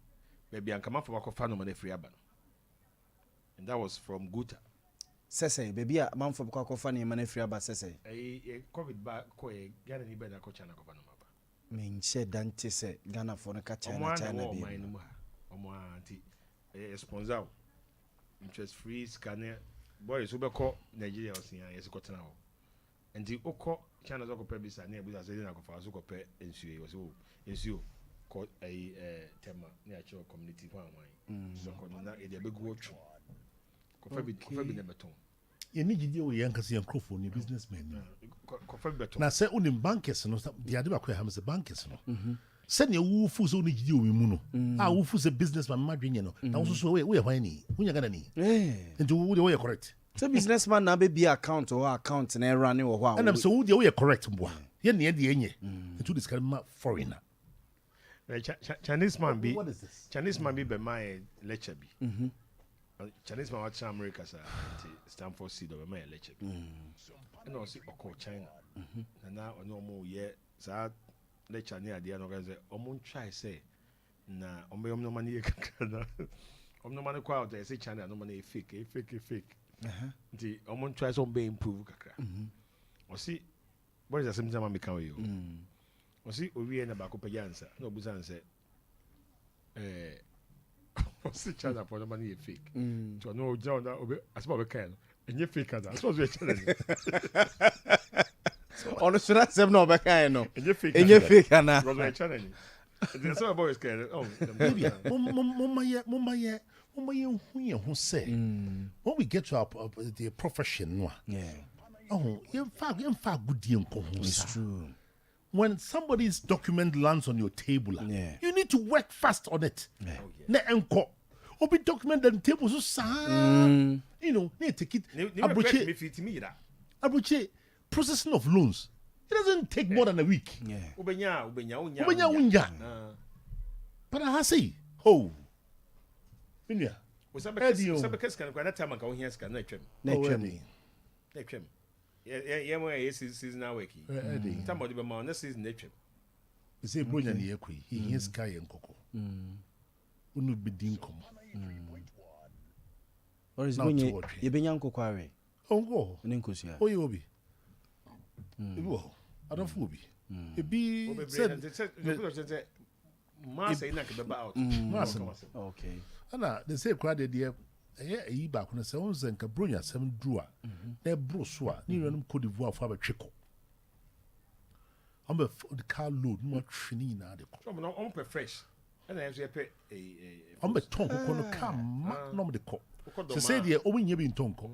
baby ankama fa bakofa no mana free aba no and that was from Guta sese baby a man fa bakofa no mana free aba sese covid ba ko Ghana ni be na ko China ko fa no aba me nche dante se Ghana for no ka China be omo anti sponsor interest free scanner boys who be call Nigeria or yes kotena ho and the oko China zoko pe bisa ne bisa se na ko fa so ko pe ensuo was o ensuo ko tema ne a community ho anwan so ko na e de begu otwo ko fa bi ne beton ye ni gidi o ye nkase microphone ni businessman ni ko fa beton na se unim bankers no dia de ba ko ha me se bankers no se ne wu fu so ni gidi o mu no a wu fu se businessman ma dwenye no na wo so we hwan ni wunya gana ni nti wo de wo ye correct so businessman na be account or account na running or how and am so wo de wo ye correct mboa ye ne de enye nti this kind of foreigner Chinese man be what is this Chinese man be my lecture be Chinese man watch America sa Stanford seed of my lecture and also oko China and now no more ye sa lecture near the no guys omo try say na omo no money kakana omo no money kwa out say China no money fake the omo try some be improve kakra o see what is the same time make you o see owie na ba ko pajansa na obusan say o see China for no money fake to no join that obe asba be kan enye fake ada so we challenge on so that seven no be kan no enye fake ana was we challenge the some boys can Mumma who say when we get to the profession no in fact good deal. It's true. When somebody's document lands on your table, you need to work fast on it. Ne enko. Obi document on the table so you know, need to take it. Abuche processing of loans. It doesn't take more than a week. Ubenya. But I say, oh, Minya. Sabe kes kan kwa na time ka wo hia ska na twem. Yeah, mo yes seasonal work. Somebody be ma na season na twem. Say bronya na yakui. He hia ska ye nkoko. Unu bidin kom. Or is bronya ye benya nkoko are. Ongo. Ne nkosia. Oyi obi. Ebi adofo obi. Ebi said okay. Ana they say crowd there yi ba ko na se on zenka bronya sem drua na bro so a ni ranum Cote d'Ivoire fa ba tweko am be the car load no twini na de ko so on pe fresh ana ye pe am be ton ko no car ma no de ko se say there o nya bi ton ko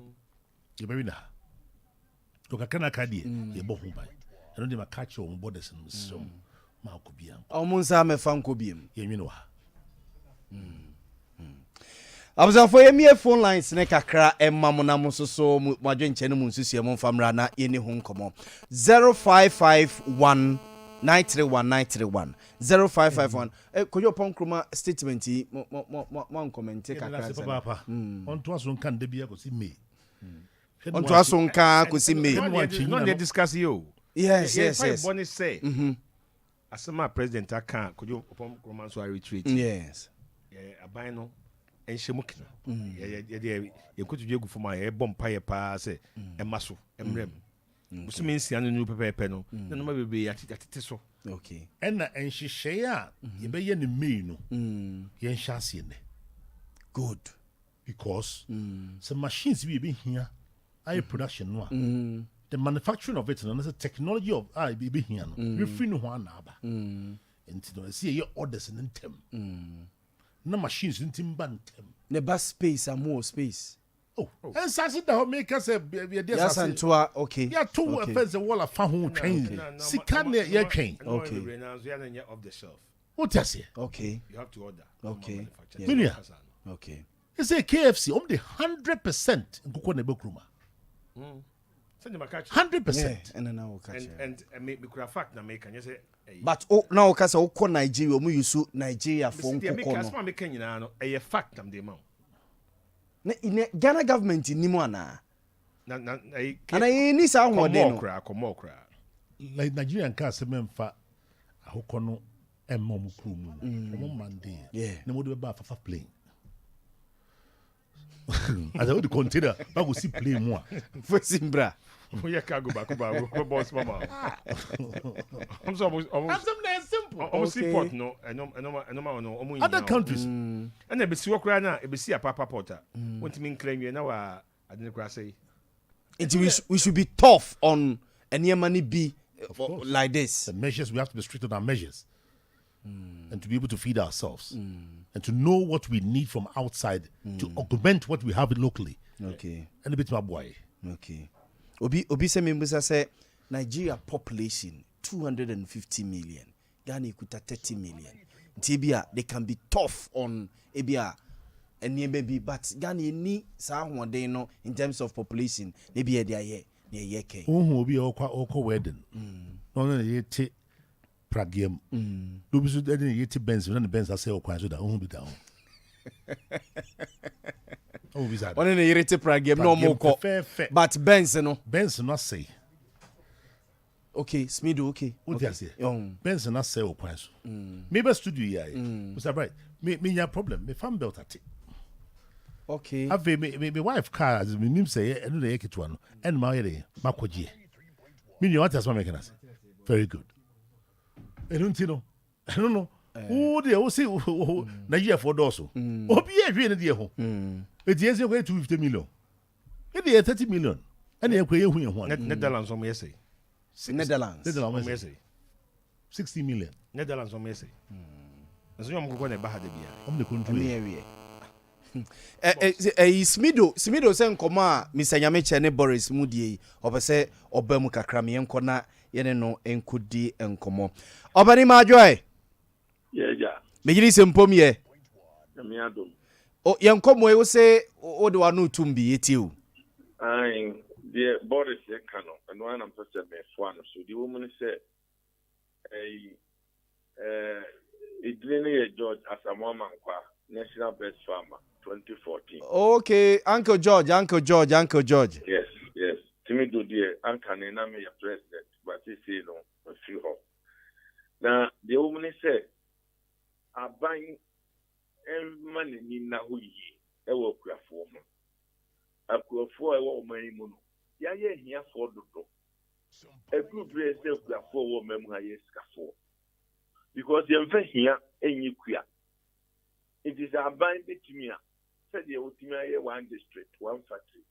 ye be na to ka kana ka die ye bo hu ba no de ma catch on borders no so ma ko bia omunsa me fa nko biem ye nwino wa Abuzafo yemie phone lines ne kakra emam na musoso mwadwenche ne munsusie mo famra na yeni ho nkomo 0551 931 0551 koyo ponkroma statement mo comment kakra papa on to aso nkan de bia ko si me on to aso nkan ko si me no dey discuss you yes Bonnie say asema president aka koyo ponkroma so retreat yes aban no enshemukina ye kutuje gu foma ye bompa ye pa se emaso emrem musumi nsia no pepepe no na no mabebe atete so okay ena enhihye a ye be ye ne mei no ye nhase ne good because some machines be here I production no the manufacturing of it no the technology of be here no we free no ho na aba enti no see ye orders in tem na machines ntimba ntem ne ba space and more space and sase da make us be there yes and to okay yeah two first the wall afa ho twen sika ne ye twen okay off the shelf what you say okay you have to order okay yeah. Okay you say KFC the 100% nkoko na bekruma 100% and now catch and make me fact na make can say but now ka say okọ Nigeria omu yusu Nigeria for nkoko no no make nyina no e fact am dey ma na Ghana government ni mu ana na ana ni sa ahode no komokra like Nigerian ka se memfa ahokọ no emom krumu no mande na mo de ba fafa plane as I would consider ba go see plane mo for simbra we cargo back boss mama I'm so simple almost port no no other countries and e be si okra na e be si papa porter want me claim you na wa adene kra say we should be tough on any money be course. like this. The measures, we have to be strict on our measures. And to be able to feed ourselves. And to know what we need from outside to augment what we have locally. Okay. And a bit more boy. Okay. Obi se membusa say Nigeria population 250 million. Ghana ikuta 30 million. Tibia they can be tough on ebia and maybe but Ghana ni sa hoden no in terms of population maybe e dia ye na ye ken. Obi okwa wedding. No ye te pragiam. Do be so dey ye te Benz na the Benz say okwa so that be down. Oh, we said. One in the irritated pragiam no more but Benz no say. Okay, Smido, okay. What you say? Benz not say okwa so. Maybe studio here. Mr. Bright, me your problem. Me fan belt at it. Okay. Have me wife car as me nim say enu dey ketu ano. En ma yere makoji. Me you what as ma make us. Very good. I don't know. Who dey o say Nigeria for doso. Obi e hwe ne dey ho. E dey say 250 million. E dey 30 million. And e kweye hu ye ho. Netherlands on say. Netherlands. 60 million. Netherlands on say. Nso yom go na ba ha de bia. The country. Smido se nkoma a misanyame che ne Boris Mudie obese obamu kakra me enko na yene no enkodi enkomo obani ma joy Yeah. mejiri se mpom ye Me adom. o yenkomo e wo se o de wa no tumbi yetiu Ai, the Boris Kano, and one I'm supposed to be one. So the woman said, it didn't George as a woman, National Best Farmer, 2014. Okay, Uncle George. Yes. Timmy do dear, Uncle Nana, me a president, but he say no, a few hope. Now, the woman said, I buying money in Nahui, a work for me. Akuafo e wo mani mu no ya ye hia fo dodo a group raise the akuafo wo memu aye skafo because ye mfa hia enyi kua it is a bind between me said ye utimi aye one district one factory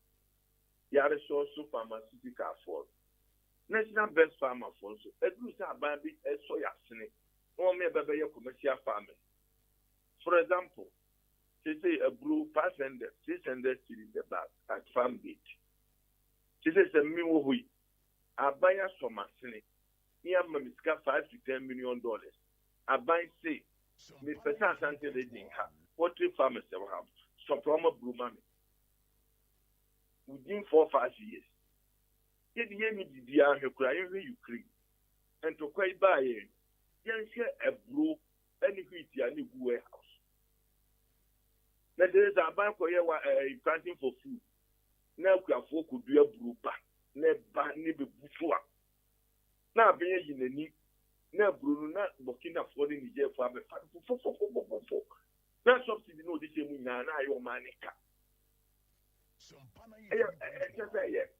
ya resource pharmaceutical for national best farmer for so a group say aban bi so ya sene no me bebe ye commercial farming for example. She say a blue 500, 600 in the back at Farm Gate. She says a miwi. I buy a summer cine. Near Mamiska $5 to $10 million. I buy say, Miss Pesan Sante de Dinka, poultry farmers have some promo blue money. Within 4 or 5 years. Yet the enemy did the crying you cream. And to quite buy in, young share a blue, any wheat, any warehouse. Now there is a bank where you are planting for food. Now we have folk who do a brupa. Never before. Now being in the need. Now Bruno not Burkina for the Niger for a that subsidy no this year na your money.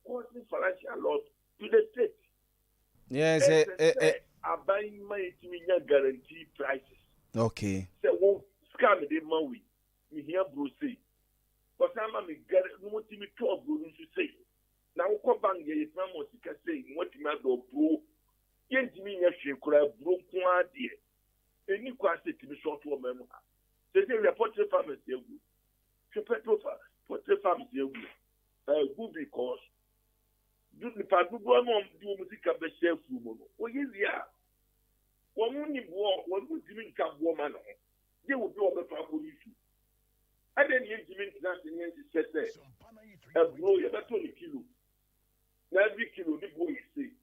Causing financial loss to the state. Yes, are buying money to guarantee prices. Okay. So won't scam the money. Me hear Bruce say, but I'm a get no what me 12 Bruce to say. Now, come back here, it's not what you can say, what you might go, bro. Yes, me, yes, you could have broken idea. Any question to be short to a memoir. They say, poultry farmers, they will. Poultry farmers, they will. Good because do the part of one do music of the chef woman. Oh, yes, yeah. One would even come woman. They will do all the trouble issue. I didn't use that in the set. A blow, you're not 20 kilo. Now, every kilo, the boy say.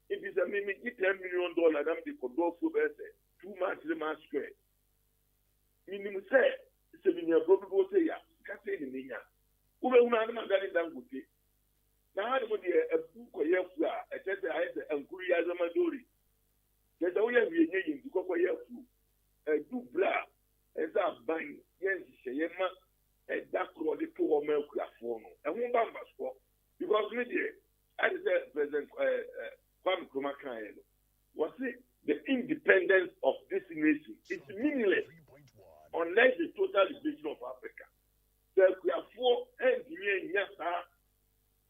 It is a minute, $10 million, I'm the Kodo for 2 months, the man square. Minimum say, it's a million, probably say, yeah, can't say the Nina. Who will not have done it down with it. Now, I would a book or yafua, I said, I had a Kuria Zamadori. There's only a million to go for yafu. A do blah, as I bind, yes, Shayama. That was the 2 milk phone. And one bamba spot. Because we did, I said, President Kwame Nkrumah was it the independence of this nation is meaningless unless the total division of Africa. So we have 4 and yes,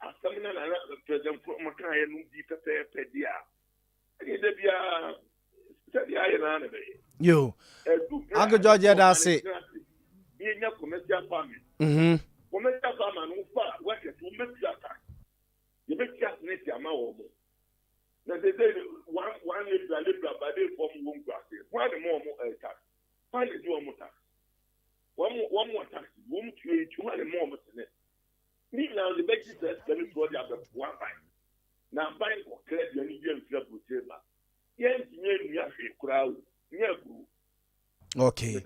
Astamina President Macaya no deep pedia. Yo. Uncle George, that's it. Commercial farming. Commercial farming, no far, work at two months. You make just net your mouth. Now they say one is a little but they form one class. One more tax. Find it one more tax. One more tax. One to one more. Me now the best is that let me go there one time. Now buying for credit you need to flip with him. Yes, you have a crowd. Okay.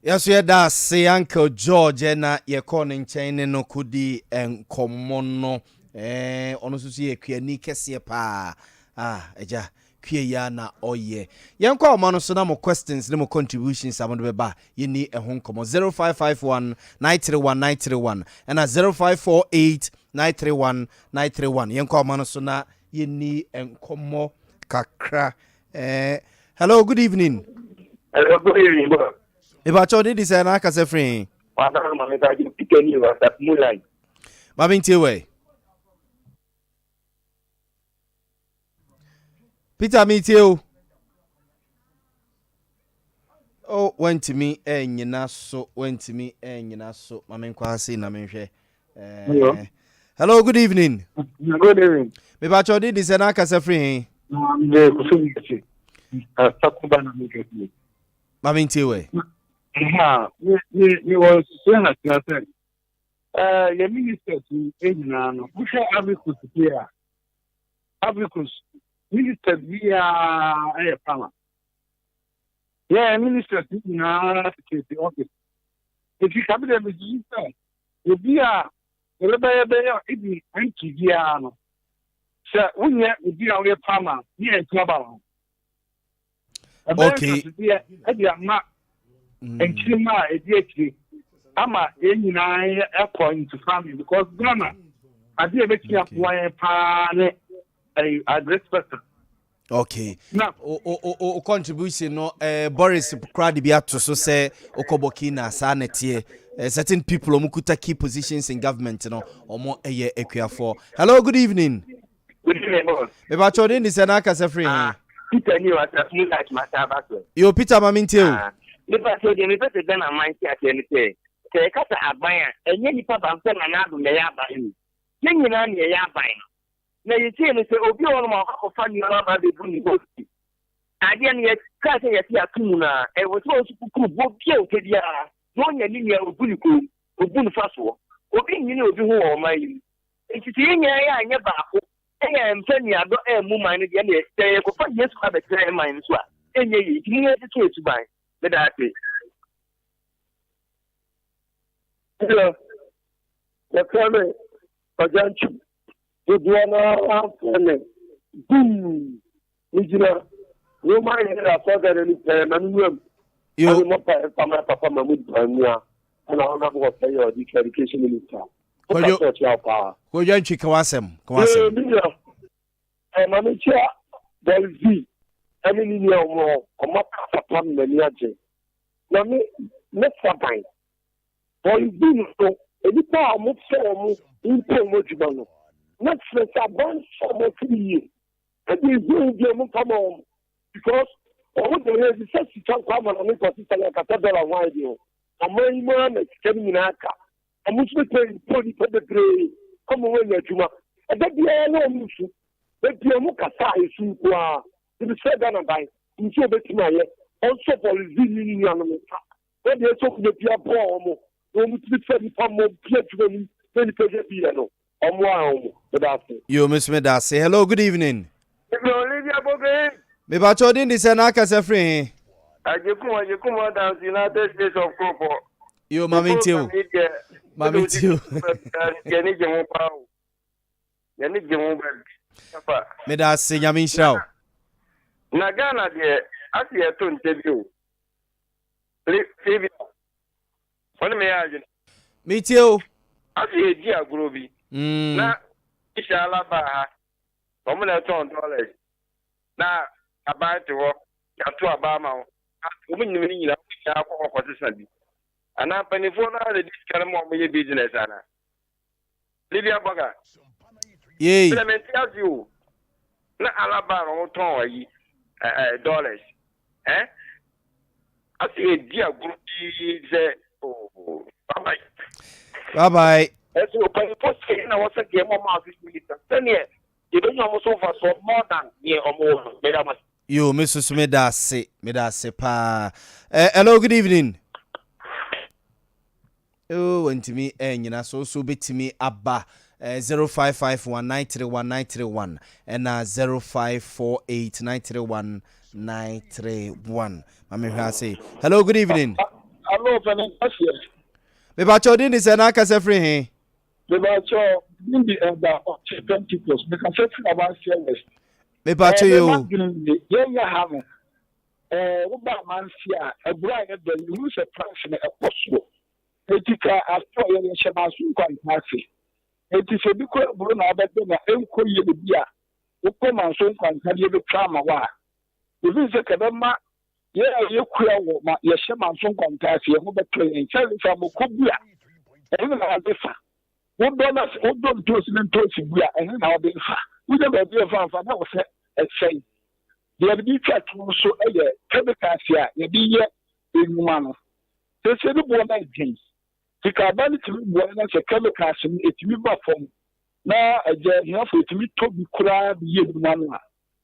Yes, yeah, that's Uncle George na ye calling chain no kudi en komono ono so ye kwani kese pa eja kwie ya na oye yen kwa ma no so na mo questions ne mo contributions amon be ba ye ni ehon komo 0551 931 931 and 0548 931 931 yen kwa ma no so na ye ni enkomo kakra hello, good evening. Hello, good evening, bro. If I told you this, I can say free. Peter, meet you. Oh, went to me, and you know, so went to me, and you know, so my main quasi, I mean, hello, good evening. Good evening. If I told you this, I can say free. Mammy Tiwe. You was saying that your minister to England, which are Abicus here. Abicus, minister via a farmer. Yeah, minister in our office. If you come there with you, you'll be a anti-Giano. Sir, we would be our farmer, near Club. Okay. And Chima, exactly. Ama, any nine point to farming because Ghana, I did make you up one pan a great person. Okay. Now, contribution no Boris Crowdy Biato so say Okobokina sanity certain people omukuta key positions in government no omo eye equia for. Hello, good evening. Good evening, boss. Me ba chode ni senaka se free. Peter ni was a few like my tabacco. Yo Peter Mamintio. If I told you better than a mind at anything. Take us a buyer, and any papa and son and Abu Mayabain. Then you know, Yabain. Now you see, Mr. Obion of funny about the Bunny Boski. I didn't yet cut a Yakuna, and was also who would kill Kedia, one linear of Buniku, or Bunfaso, or being you know, who are my. It's in I never. I am telling you, I don't have more money than they could find yes, have a clear mind as well. And you have to choose to buy. That's it. Hello. The family, a junction. The Diana family. Boom. You might have thought that any room. You not from my papa, my mother, and I'll not go pay your education minister. Who you Kawasem? I'm a chair. There is the. I mean, you know, a mock upon the Niaje. Now, let's find. For you do so, any power moves so in Pomojibano. Let's let a bunch for more 3 years. And we will be able to come on because all the research to come on a particular cathedral wide you. A man is coming in Aka. A Muslim pay for the grave. Come away, Juma. And that be all Muslim. But the Mukasa is super. It is said that by in so much money. Also for the union. When they talk the Pia Pomo, when we say from more Pietro, then Piano. You Miss Medasi. Hello, good evening. Olivia Bobe. Me ba chodin di senaka se free. You come out down United States of Congo. You Mamintio. Mamintio. Medasi Yamin Shao. Nagana de Asia to interview. What may I? Meet you. Asia Gia Groovy. Na Ishala Baha. $1 na about to work to Abama. Women in our position. And I'm penny for the discount of business. Anna Lydia Baga. Yay. Element tells you. Na alaba no ton yi dollars. I see a dear group say oh bye Bye. As you pay for saying I was a game of mouse minister. 10 years. You don't know so far so more than near or more. You, Mrs. Medase pa. Hello, good evening. Oh, and to me, you know, so bit to me abba 0551931931 and 0548931931. Mami say, hello, good evening. Hello, Vanessa. Me ba chodin is na kase free he. Me ba cho in the end of 20 plus. Me can say about service. Me ba cho you. Yeah, have. Uba man sia ebura ye de you se price na possible. Etika after ye shema su kwantase. Eti se bi ko eburu na abede na enko ye de bia. Uko man so kwantase ye be trama wa. Ibi se kedema ye kura wo ma ye shema so kwantase ye mo be train. Chale fa mo kobua. Eni na adefa. Wo dollars wo don tosi na tosi bua eni na obefa. Wo de ba bia fa na wo se exai. The be chat so a chemicals here, you be here in one. They say the one like things. The carbon to one as a chemicals in it will be from now a day enough to me to be crab ye one.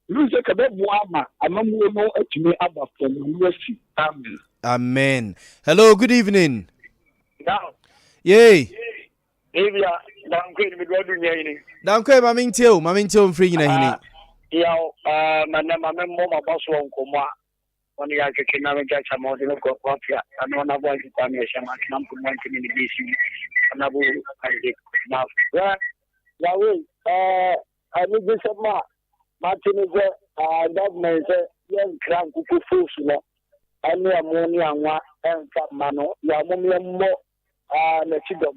You say a bit warmer, and no more to me about from USC. Amen. Amen. Hello, good evening. Now, Yay. if you are down going to go to Yanni. Down kwe mamintil free na hini. Yao, my mama boss won't come out. When you are kicking out just a model of coffee, and one of what you come here, I'm going to be busy. And I will now. Yahweh, I need this of Martin is that means young crank who fools, and the ammonia and Mano, Yamonia more, the chidom.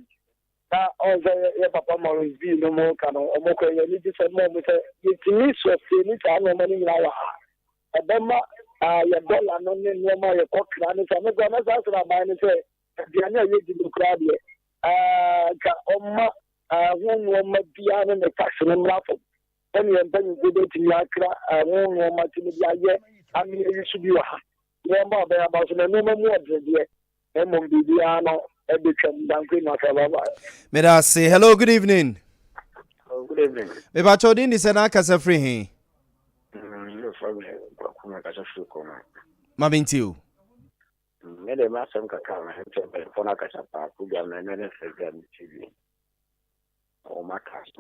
All the papa more review no more can or more can you just a moment. It's news of it, I know money now. A bomber, your dollar, no more your cock, and it's a going to answer about it. The other you did crowd here. Oma, one piano and the castle raffle. And you then you did it in Yakra, one woman to the idea. I mean, you should be no more about no more yet. And Bibiano. Medase, hello, good evening. Oh, good evening. Me ba chodin is na kase free he. Mamintil. Me de ma sem kaka na hente be fona kasa pa program na na program TV. O makas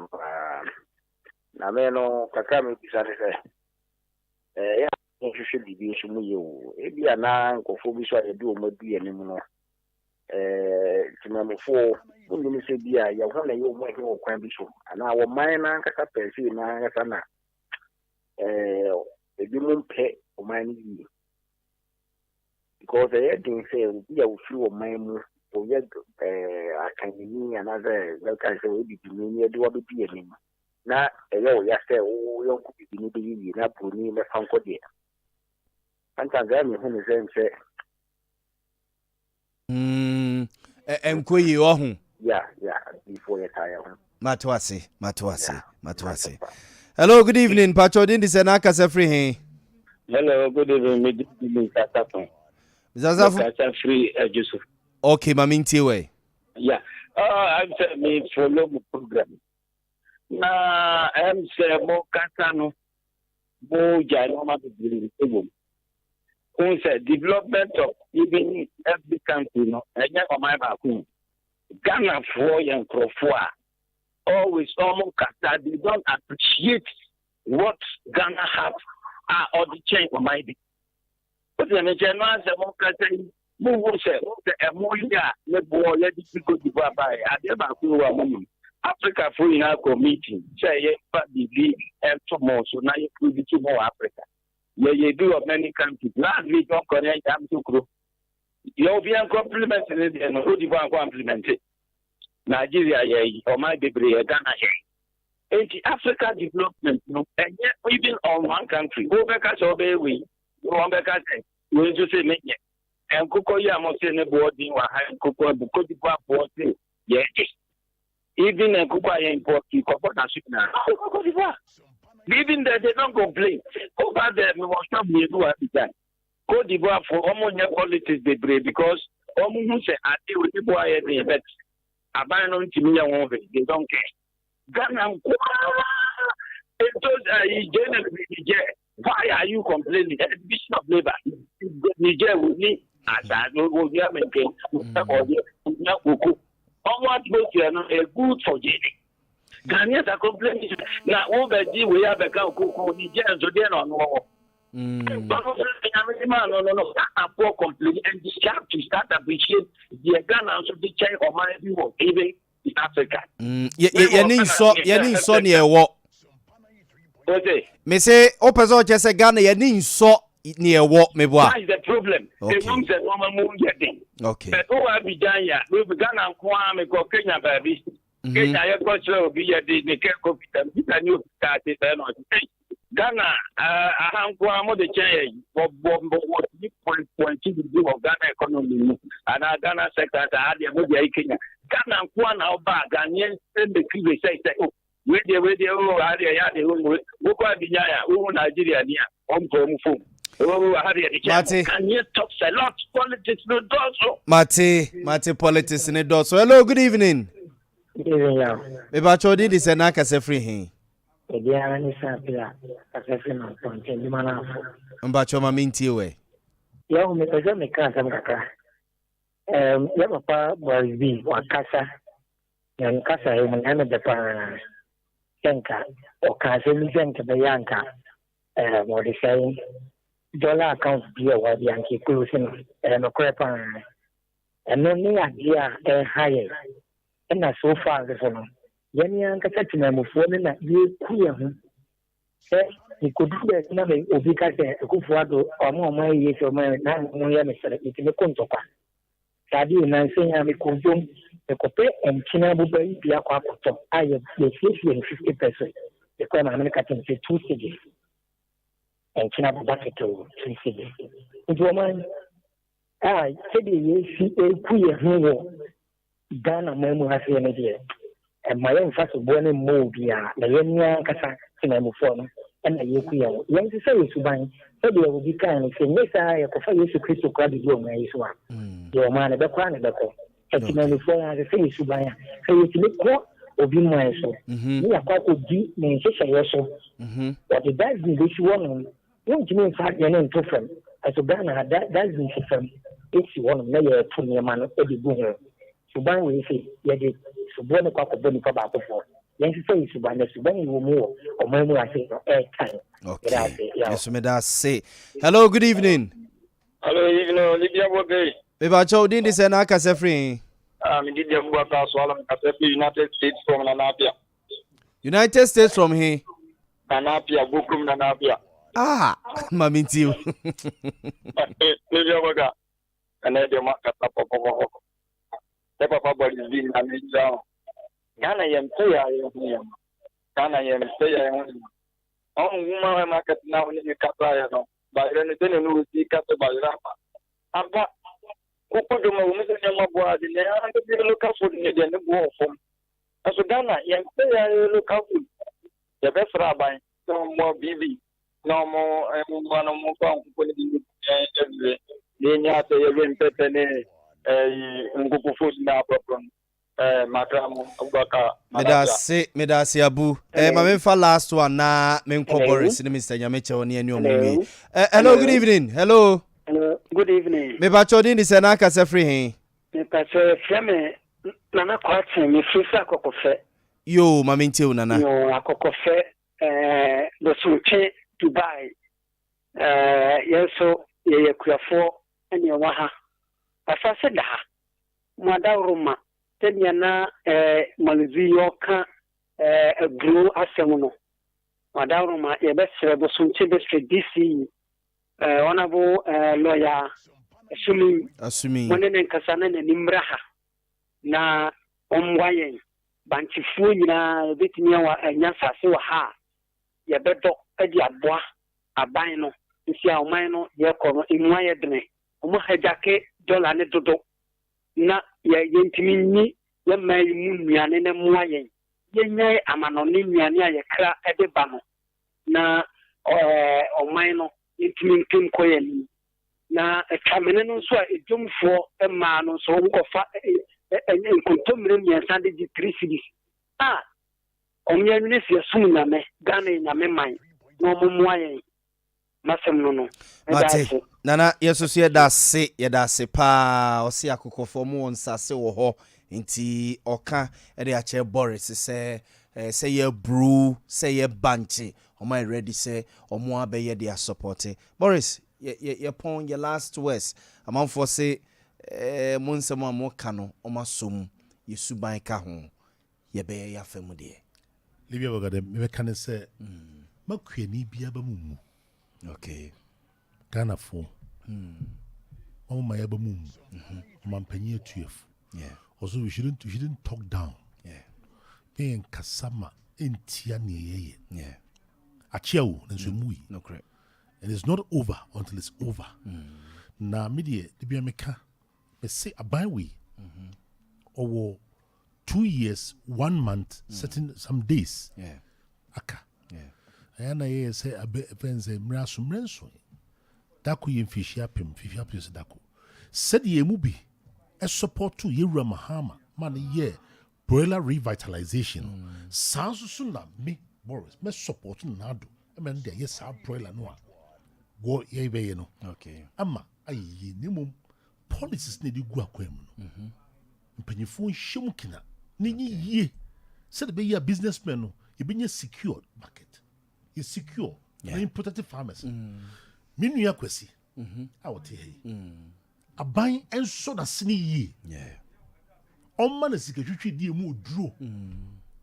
na me no kaka me bisare se. Ya no hwehwe bibi nso mu ye o. E bia na nkofo bi so ayedu o madu ye nim no. Timamofo mundu se bia ya hona ye o mo he o kwan bi so. Ana wo man na kaka pesi na kaka na ebi mo mpe o man ni. Because I didn't say we are through my move for yet I can mean another welcome so we be near do be him. Now a yo yesterday, oh, you could be needing up for me in the funko dear. Sometimes I'm home say, and quay oh, yeah, before you tire. Matwasi. Hello, good evening, Pachodin is an akasa free. Hello, good evening, Mr. Zaza free Joseph. Okay, maminti we. Yeah. I'm saying me follow the program. Na I'm saying mo katano mo jano ma be able. Who said development of even every country no enya o mai ba ku. Ghana for young crofua always almost kata they don't appreciate what Ghana have or the change of my be. But the General Democracy move the Amoya, the boy, let it go to Baba. I never flew Africa for in our committee. Say, but the and tomorrow, so now you could be to more Africa. Yeah, you do of many countries. Last week, don't connect them to group. European compliments and who do you compliment it? Nigeria, or my baby, Ghana, and Africa development, and yet even on one country, go back as obey we. We just say me and Coco Yamo say boarding or high Coco because the board say, yes. Even a Kuba import, you comport as you now. Even that they don't complain. Over there, we must not be able to that. Cote d'Ivoire for almost politics they brave because almost say I deal with people I but abandon to me and they don't care. Ghana, why are you complaining? Bishop of Labor, Niger will need as I will be maintained. Almost both are not a good for Jenny. Ghanaians are complaining. Now, over the we have a cow Niger and Sudan on war. No, poor complaining and this have to start appreciate the Ghana of the China or my people, even in Africa. Yenin so near what? Me say, Opezo just a Ghana, Yenin so near what me boy. That is the problem. The rooms that woman moon getting. Okay. But who have been done yet? We began and Kwame go Kenya, baby. Kenya, I got to be a day, they can't go with them. I knew that they are not. Ghana, I have Kwame the chair, what you point to do of Ghana economy, and our Ghana sector, I had the Kenya. Ghana and Kwana or back, Ghanaians send the Kiwi say, oh, where they oh, I had the home, look at the Yaya, who Nigeria near, home to home phone. Mate, can you talk a lot? Politics no dozo. Mate, politics no dozo. Hello, good evening. Good evening, yeah. Eba chodi di sena kase free hin. Edia ni sapia kase free na ponte ndi manafo. Mba choma minti we. Ya umepeja mikasa mkaka. Ya papa boybi wakasa. Ya nkasa ye mwana depa yanka okase mi yanka bayanka. What they say dollar account be a wadi anki closing no crepa and no ni idea higher and so far the phone yemi anka chatima mu phone na ye kuye hu he could do that na me obi ka se ekufuado omo omo ye so ma na mo ye me sere itime kontoka sadi na nse ya me konjom e kope enchina buba bi akwa akoto aye the 50% because na me ka tin 2 cities and China bucket to 3 cities. It's woman, said ye a queer who Ghana Memo has an idea. And my own first born in Mobia, the Yenya Casa, Sinamuform, and a Yakuya. Young to say to buy, said you will be kind and say, yes, I prefer you to Crystal Crab your man is one. Your man at the corner, the call. And Sinamuform as a face to buy, so you to look what? Obi my so. You are quite a deep name, so. But the best this one. Don't you mean fact you're not different? As a Ghana, that's the system. It's one of the two man, Eddie Boomer. So, by we say, Yadi, so born a couple of bonny about before. Then to say, so by the Suban, you more, or more, I say, air time. Okay. Yes, me that say. Hello, good evening. Hello, evening, Lydia Wogay. Eba Chodin, this and Akase free. Lydia Wogay, Swallow, United States from Nanapia. United States from here. Nanapia, Bukum, Nanapia. Maminti. Lydia Wogay. And then the market up of the papa body is being managed down. Ghana yam say Ghana yam say oh woman market now in the Capaya no by then no see Cata by Rapa. Aba Kukudu Mumma the land to look out for the war from. As a Ghana yam say look out the best rabbi, no more BB, no more one more found everywhere. Lenya say again Petene. Medasi Abu. My for last one na menko Boris ni Mr. Nyameche oni eni omumi. Hello, good evening. Hello. Good evening. Me ba chodin di se na kase free hin. Me pa se frame nana kwatse me frisa kokofe. Yo, maminti o nana. Yo akokofe do sunche Dubai. Yeso ye kuafo eni wa ha. Asase da Madaruma Teniana Malvio ka agro asemuno Madaruma yebesre bo sunche district DC honorable lawyer assuming monene nkasana ne nimraha na omwayen banchifu nyina betimia wa anyasase wa ha yebedo edi aboa aban no isi a oman no yekono imwa yedene omo hajake dollar ne dodo na ya yentimi ni ye mai mu nuane ne mu ayen ye nyai amanone nuane a ye kra ede ba no na oman no intimi ntim koye ni na kamene no so a edwumfo ma no so nkofa enkontomre miensa de 3 cities omya ni se sum na me Ghana na me man no mu ayen masem no Mate nana yeso yeda se pa osi akokofo mu onsase wo ho nti oka e a che Boris say ye brew say ye banchi my ready say omo abeye dia support Boris ye pon your last words amam for say munsem amoka no omasom ye suban ka ho ye be ya famu de Libya bagade me kan say makuani bia ba mumu okay Ghana for my abamum, Mampany TF. Yeah. Also, we shouldn't talk down. Yeah. Being Kasama in Tiani. Yeah. Achao, and so mui. No crap. And it's not over until it's over. Na media, the Biameka, they say a byway. Or 2 years, 1 month, certain some days. Yeah. Aka. Yeah. And I say a bit friends a mrasum renso. Dako ye fishia pim se dako. Said ye mubi a support to Yura Mahama man ye broiler revitalization. Sounds soon me Boris me support nado. I mean there yes our broiler no. Go ye be no. Okay. Ama ayi nimum policies ne di gu akwam no. Mpanyifo nhwem kina. Ni ye. Said be ye businessman no, you be secure market. You secure. Yeah. Protective farmers. Minu kwesi awote he aban enso da sene yi yeah omma na sika twitwi die mu oduro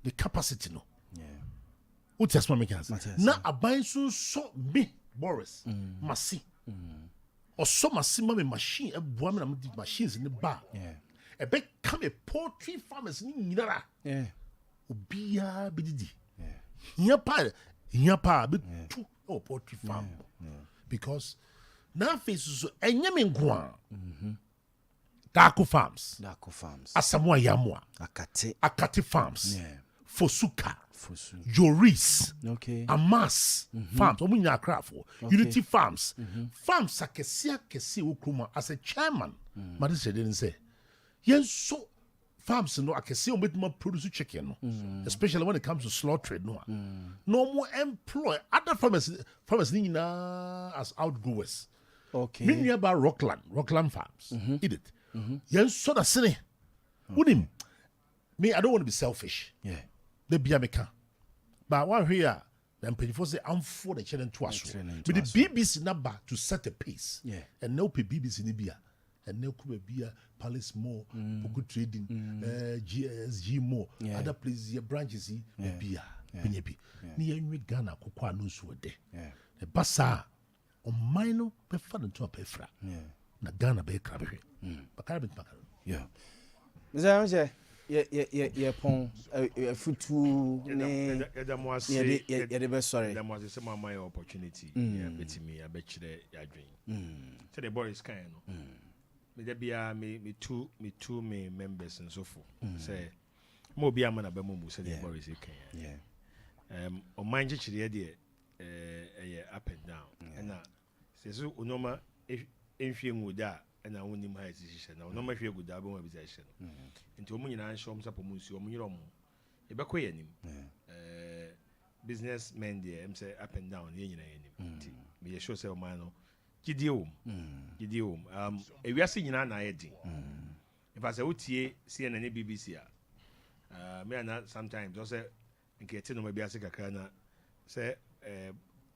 the capacity no yeah what asma make answer na aban so me Boris masi oso masi ma me machine eboa me na me machines ni ba yeah e be come a poultry farmers ni nyinara yeah obia bedidi yeah hiya pa be tu poultry farm because now faces so enyame nkoa Dako farms Asamoah Yamwa Akate farms Fosuka Joris okay Amas farms omunya krafo Unity farms farms akesia okroma as a chairman made said didn't say yes so farms no akese ometuma produce chicken no especially when it comes to slaughter no more employ other farmers as outgrowers okay me nearby Rockland farms eat it yes so that sene unim me I don't want to be selfish yeah the biameka but one here then people say I'm for the children to us with the BBC number to set a pace yeah and no BBC ni bia and now could be a Palace Mall, Poku Trading, GSG Mall, other places, branches, beer, Pinyapi. Near Ghana, Kokwa no so de. The Bassa on minor be fun to a pefra. Na Ghana be crabbery. But I haven't back. Yeah. Mr. Yeah, pon a futu the best sorry. That was my opportunity. Yeah, betting me, I bet you the dream. So the boy is kind of. There be me two members and so forth. Say, more be a man about Mumu said the Boris yeah. On mind the idea up and down. And now says Unoma if you would die and I won't him high decision. Now no matter if you would die by position. Into Munin and Shoms up Musi or Murom. A baquay businessmen there, I'm say up and down, be a show sell mano. Gideum. We are seeing an idea. If I say, OTA, CNN, BBC, me and that sometimes also getting maybe a second kind say,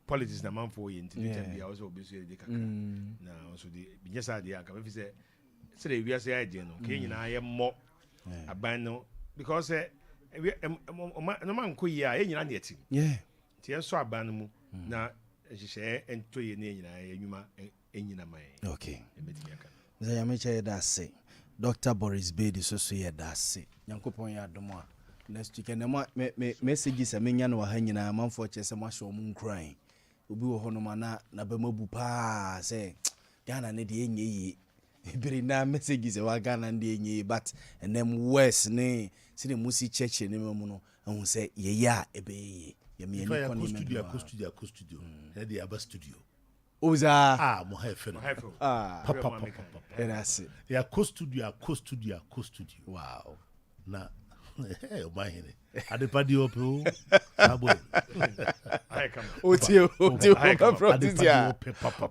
politics, the man for you, intelligent, also busy. Now, so the business idea, come if you say, we are saying, idea, okay, I am more a band because no man could hear any idea. Yeah, Tian saw a band now. She and to your name, okay. The amateur that say Dr. Boris Bedi so that say Yankopon ya domo next week and messages a menya no hanging a man for chess and mash moon crying. Ubi honoma na bemabu pa say Ghana ne de Ibiri na messages e wa Ghana ndi enyi but enem West ne see the musi church ne mu no ehun say ye ya ebe ye me ani ko ni studio ready aba studio Oza mo hefe no papa that's it ya co studio wow na o mahine adepadi opo abo Otio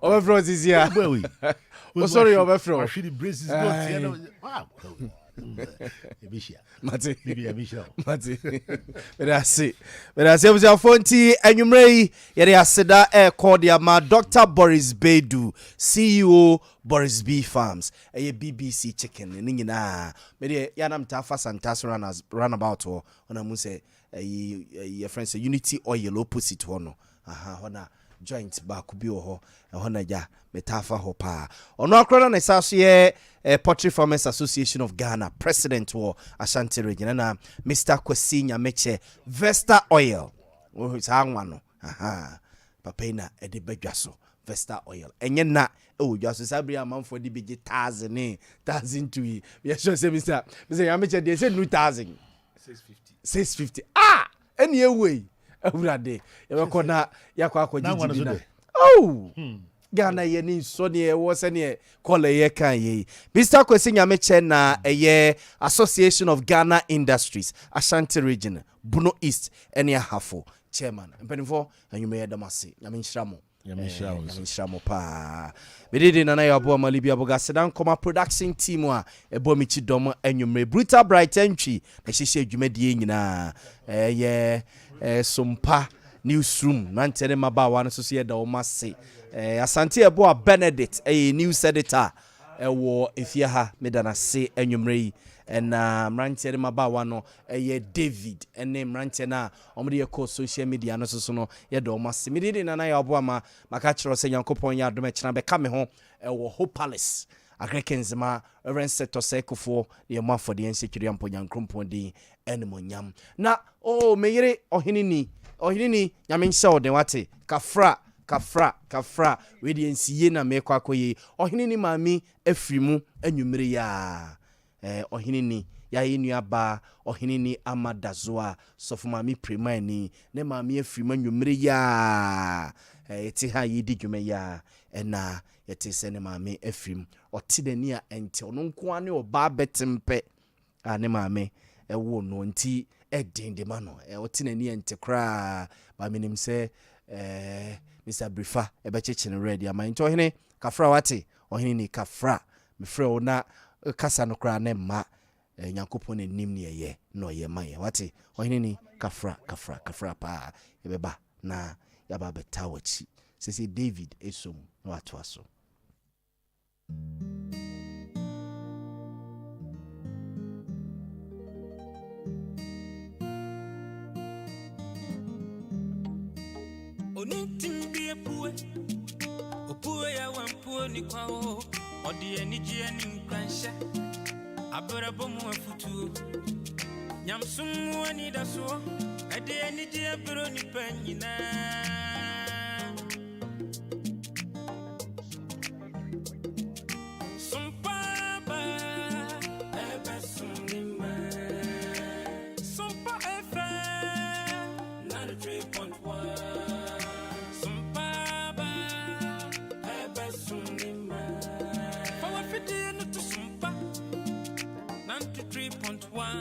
Overfrozizia oh sorry Overfro actually braces not you know wow Mate Mate that's it was your phone tea enumere yere aseda call dia ma Dr. Boris Bedu CEO Boris B Farms BBC chicken ni nyina me de yanam ta fa santas runabout ho ona mu say your friend say Unity Oil opposite ho no hona joint back bi ho hona ja metafa ho pa ono akro na sa so ye Poultry Farmers Association of Ghana president wo Ashanti region na Mr. Kwesi Nyameche Vesta Oil sa anwa no papena e de badwaso Vesta Oil enye na dwaso sabria manfo de bege 1000 to we sure say Mr. Nyameche dey say 650 eni ewei awurade yebeko na yakwa akogiji na Ghana ye ni so ne wo se ne call ye kan ye Mr. Kwesi Nyameche na Association of Ghana Industries Ashanti region Bono East eni ahafo chairman mpenifo anyume yedamase nyamenhyiramo pa medede na ya abo amalibi aboga sedan koma production team a ebo michi dom anyumre brutal bright entry na hihye adwumadie nyina Sompa newsroom mantere mabawa no so ye da o mase Asante ebo a Benedict news editor wo efia ha medana se anwumre na mrantere mabawa no David ene mrantere na omde ko social media no so no ye da o mase medede na ya abo ama maka kiro se yankopon ya adom kira be ka me ho wo Hope Palace agrekenzema renseto sekofo ye mafo de insecurity ampo yankrompo din enemonyam na meyere ohinini nyamenhye ode wate kafra we de nsiye na mekwa akoye ohinini mami afrimu anwumere ya ohinini ya yenu aba ohinini amadazoa sofu mami premani ne mami afrimu anwumere ya eti ha yidi dwuma ya na yete se ne mami afrimu otidani a ente ono nko ane oba betempe ne mami wo no nti edinde ma no otinani ente kra ba minim se Mr. Brifa ebechechene ready ama nti ohene kafra wate ohene ni kafra mefre ona kasa no kra na ma nyankopon anim ne ye no ye maye wate ohene ni kafra pa ebeba na yaba betawachi sese David esom no atwaso Onitim bi epue opue ya wampuo ni kwao odi enije ni nkwansha abrabo mu afutuo nyamsum woni daso ade enije abro ni panyina Sompa ba ebe sunima Sompa efe na 3.1 3.1